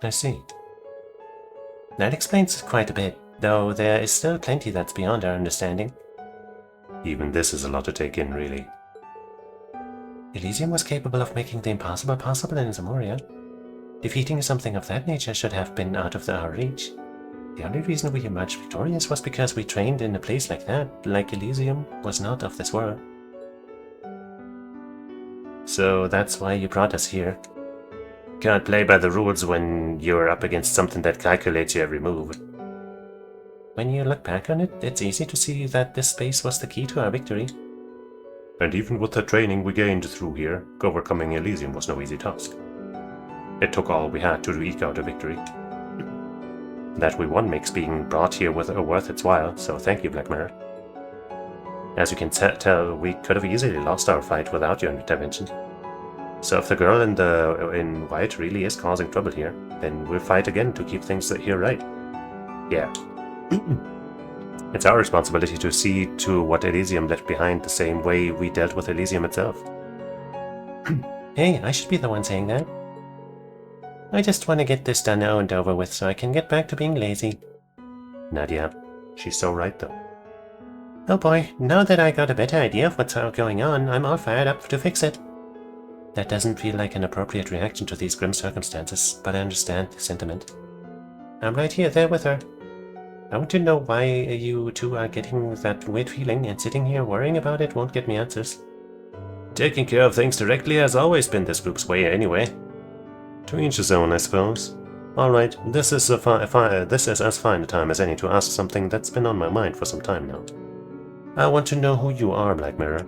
I see. That explains quite a bit, though there is still plenty that's beyond our understanding. Even this is a lot to take in, really. Elysium was capable of making the impossible possible in Zamoria. Defeating something of that nature should have been out of our reach. The only reason we emerged victorious was because we trained in a place like that, like Elysium was not of this world. So that's why you brought us here. Can't play by the rules when you're up against something that calculates your every move. When you look back on it, it's easy to see that this space was the key to our victory. And even with the training we gained through here, overcoming Elysium was no easy task. It took all we had to eke out a victory. That we won makes being brought here worth its while, so thank you, Black Mirror. As you can tell, we could have easily lost our fight without your intervention. So if the girl in white really is causing trouble here, then we'll fight again to keep things here right. Yeah. It's our responsibility to see to what Elysium left behind the same way we dealt with Elysium itself. Hey, I should be the one saying that. I just want to get this done now and over with so I can get back to being lazy. Nadia, she's so right though. Oh boy, now that I got a better idea of what's going on, I'm all fired up to fix it. That doesn't feel like an appropriate reaction to these grim circumstances, but I understand the sentiment. I'm right here, there with her. I want to know why you two are getting that weird feeling, and sitting here worrying about it won't get me answers. Taking care of things directly has always been this group's way anyway. To each his own, I suppose. Alright, this is as fine a time as any to ask something that's been on my mind for some time now. I want to know who you are, Black Mirror.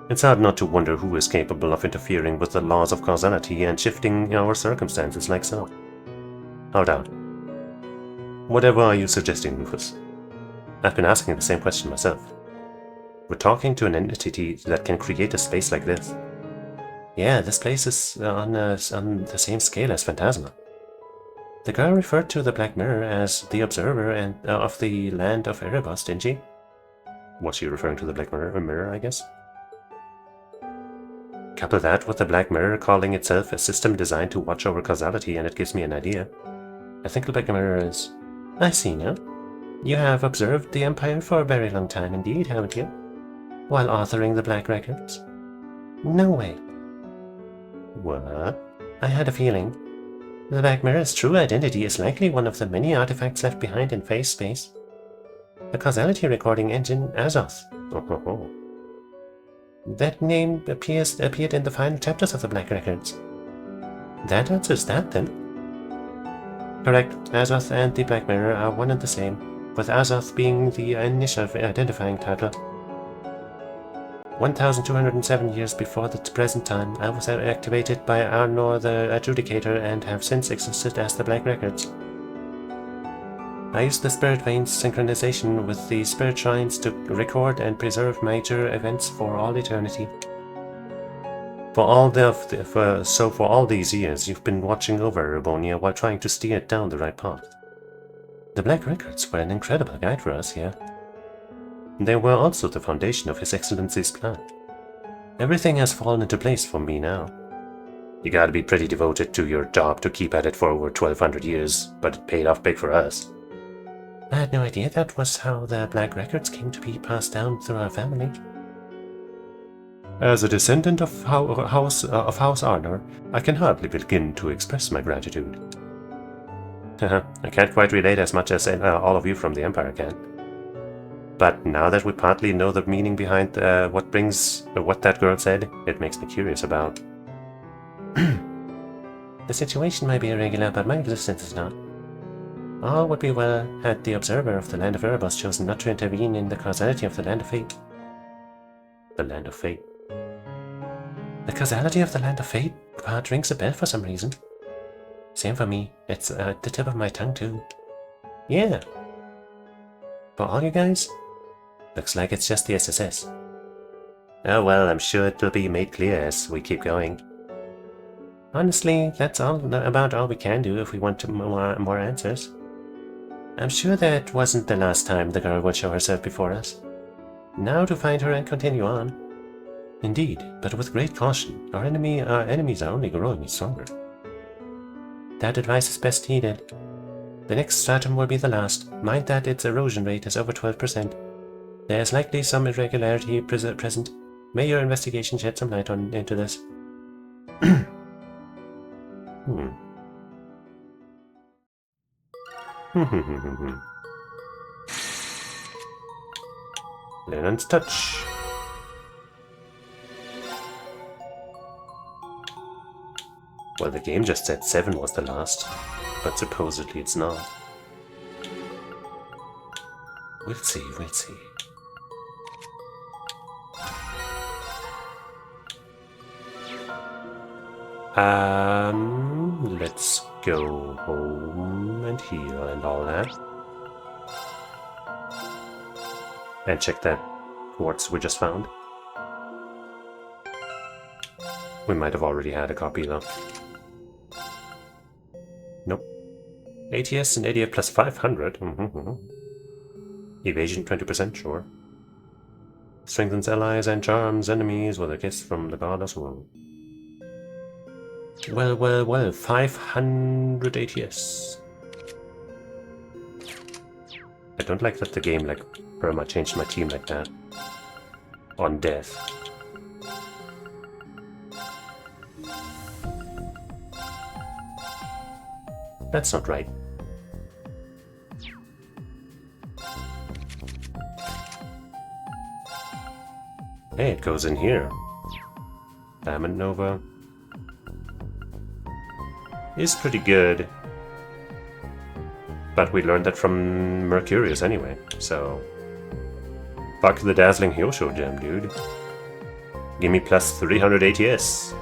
It's hard not to wonder who is capable of interfering with the laws of causality and shifting our circumstances like so. Hold on. Whatever are you suggesting, Rufus? I've been asking the same question myself. We're talking to an entity that can create a space like this. Yeah, this place is on the same scale as Phantasma. The girl referred to the Black Mirror as the observer of the land of Erebos, didn't she? Was she referring to the Black Mirror, I guess? Couple that with the Black Mirror calling itself a system designed to watch over causality and it gives me an idea. I think the Black Mirror is... I see now. You have observed the Empire for a very long time indeed, haven't you? While authoring the Black Records? No way. What? I had a feeling. The Black Mirror's true identity is likely one of the many artifacts left behind in phase space. The causality recording engine Azoth. Oh. That name appeared in the final chapters of the Black Records. That answers that, then. Correct. Azoth and the Black Mirror are one and the same, with Azoth being the initial identifying title. 1,207 years before the present time, I was activated by Arnor the Adjudicator and have since existed as the Black Records. I used the Spirit Veins synchronization with the Spirit Shrines to record and preserve major events for all eternity. For all these years, you've been watching over Urbonia while trying to steer it down the right path. The Black Records were an incredible guide for us here. They were also the foundation of His Excellency's plan. Everything has fallen into place for me now. You gotta be pretty devoted to your job to keep at it for over 1,200 years, but it paid off big for us. I had no idea that was how the Black Records came to be passed down through our family. As a descendant of House Arnor, I can hardly begin to express my gratitude. I can't quite relate as much as all of you from the Empire can. But now that we partly know the meaning behind what that girl said, it makes me curious about. The situation might be irregular, but my existence is not. All would be well had the observer of the Land of Erebos chosen not to intervene in the causality of the Land of Fate. The Land of Fate. The causality of the Land of Fate part rings a bell for some reason. Same for me. It's at the tip of my tongue too. Yeah. For all you guys? Looks like it's just the SSS. Oh well, I'm sure it will be made clear as we keep going. Honestly, that's about all we can do if we want more answers. I'm sure that wasn't the last time the girl would show herself before us. Now to find her and continue on. Indeed, but with great caution. Our enemies are only growing stronger. That advice is best heeded. The next stratum will be the last. Mind that its erosion rate is over 12%. There is likely some irregularity present. May your investigation shed some light into this. Lennon's touch. Well, the game just said 7 was the last, but supposedly it's not. We'll see, we'll see. Let's go home and heal and all that. And check that quartz we just found. We might have already had a copy though. Nope. ATS and ADF plus 500. Evasion 20%, sure. Strengthens allies and charms enemies with a kiss from the goddess womb. Well, 500 ATS. I don't like that the game, like, perma changed my team like that. On death. That's not right. Hey, it goes in here. Diamond Nova is pretty good. But we learned that from Mercurius anyway, so... Fuck the Dazzling Hyosho gem, dude. Give me plus 300 ATS.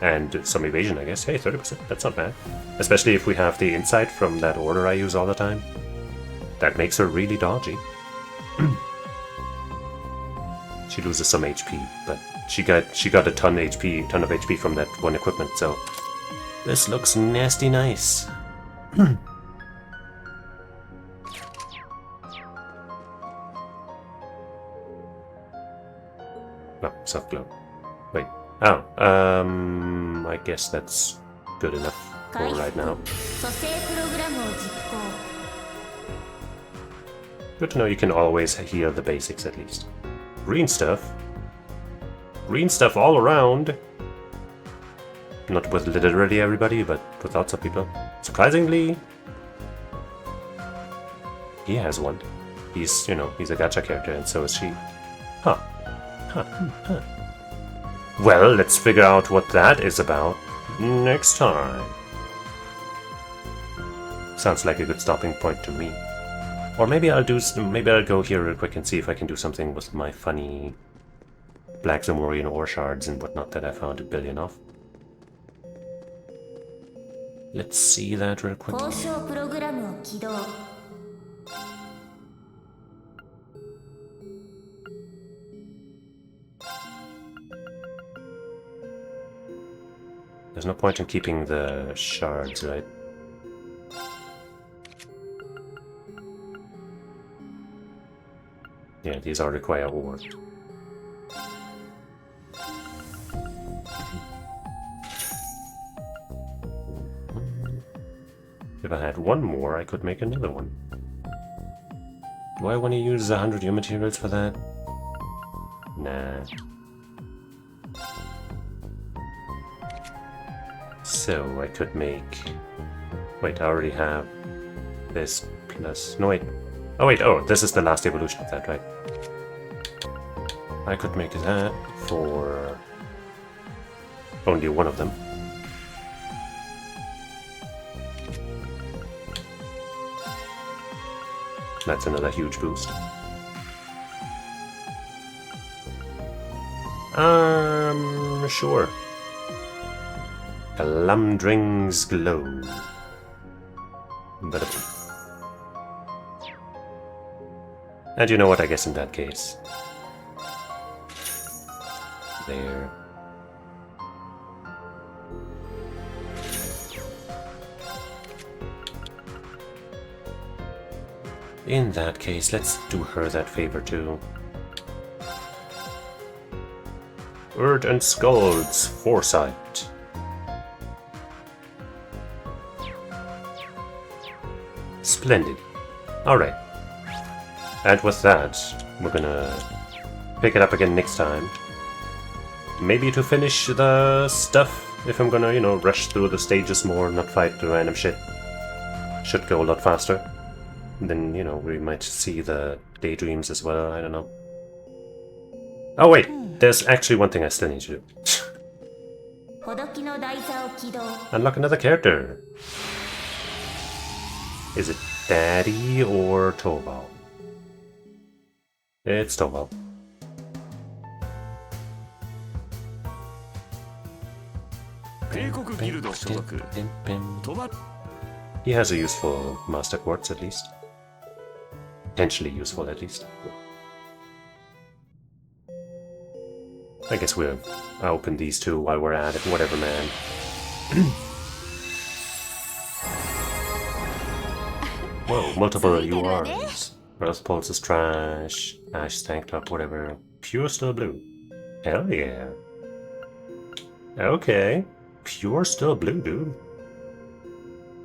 And some evasion, I guess. Hey, 30%, that's not bad. Especially if we have the insight from that order I use all the time. That makes her really dodgy. She loses some HP, but she got a ton of HP from that one equipment, so... This looks nasty nice. No, self-glow. Wait. Oh, I guess that's good enough for right now. Good to know you can always heal the basics at least. Green stuff. Green stuff all around. Not with literally everybody, but with lots of people. Surprisingly, he has one. He's, he's a gacha character, and so is she. Huh. Well, let's figure out what that is about next time. Sounds like a good stopping point to me. Or maybe I'll go here real quick and see if I can do something with my funny Black Zamorian ore shards and whatnot that I found a billion of. Let's see that real quick. There's no point in keeping the shards, right? Yeah, these all require ore. If I had one more, I could make another one. Do I want to use 100 new materials for that? Nah. So I could make... Wait, I already have this plus... No, wait. Oh, wait, this is the last evolution of that, right? I could make that for... only one of them. That's another huge boost. Sure. Glumdring's Glow. And you know what, I guess in that case. There. In that case, let's do her that favor too. Erd and Skulls, Foresight. Splendid. Alright. And with that, we're gonna pick it up again next time. Maybe to finish the stuff, if I'm gonna, you know, rush through the stages more, not fight the random shit. Should go a lot faster. Then, you know, we might see the daydreams as well, I don't know. Oh wait, there's actually one thing I still need to do. Unlock another character. Is it Daddy or Tobal? It's Tobal. He has a useful Master Quartz at least. Potentially useful at least. I guess we'll open these two while we're at it, whatever, man. Whoa, multiple URs. Earth Pulse is trash. Ash tanked up, whatever. Pure Still Blue. Hell yeah. Okay. Pure Still Blue, dude.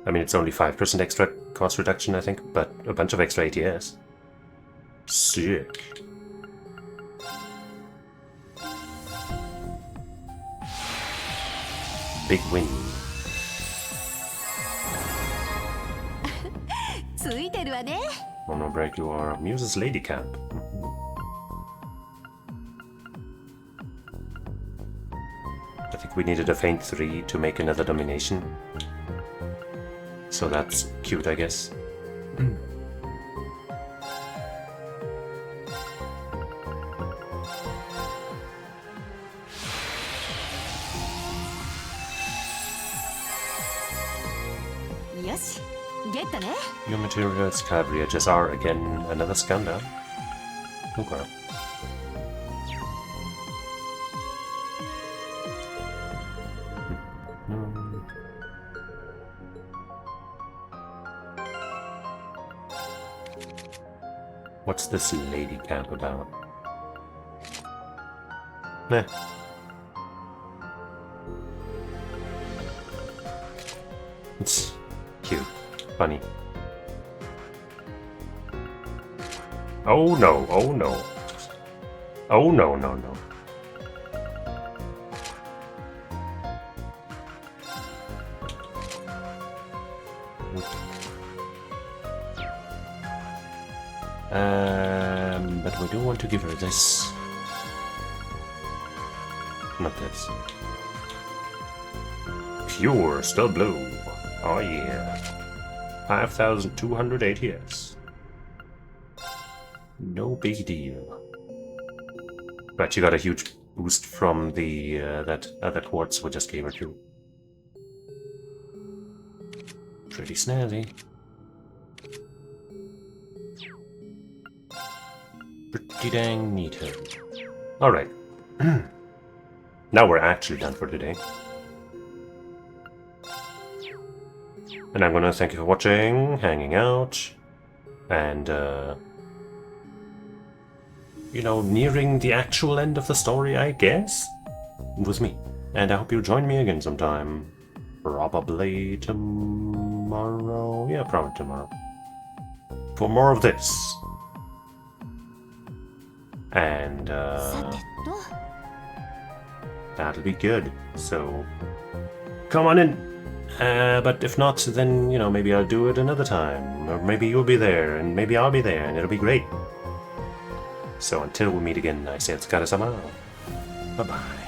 I mean, it's only 5% extra cost reduction, I think, but a bunch of extra ATS. Sick. Big win. Mono break, you are Muse's Lady Cap. I think we needed a faint 3 to make another domination. So that's cute, I guess. Your materials, cavalry edges are again another scan down. Okay. What's this lady camp about? Meh. It's cute. Funny. Oh no, oh no. Oh no, no, no. But we do want to give her this. Not this. Pure Still Blue. Oh yeah. 5,200 ATS. No big deal. But you got a huge boost from the that other quartz we just gave her too. Pretty snazzy. Pretty dang neato. Alright. Now we're actually done for today. And I'm gonna thank you for watching, hanging out, and you know, nearing the actual end of the story, I guess, with me. And I hope you'll join me again sometime. Probably tomorrow. Yeah, probably tomorrow. For more of this. And that'll be good. So come on in. But if not, then, you know, maybe I'll do it another time. Or maybe you'll be there, and maybe I'll be there, and it'll be great. So until we meet again, I say it's Kara-sama. Bye-bye.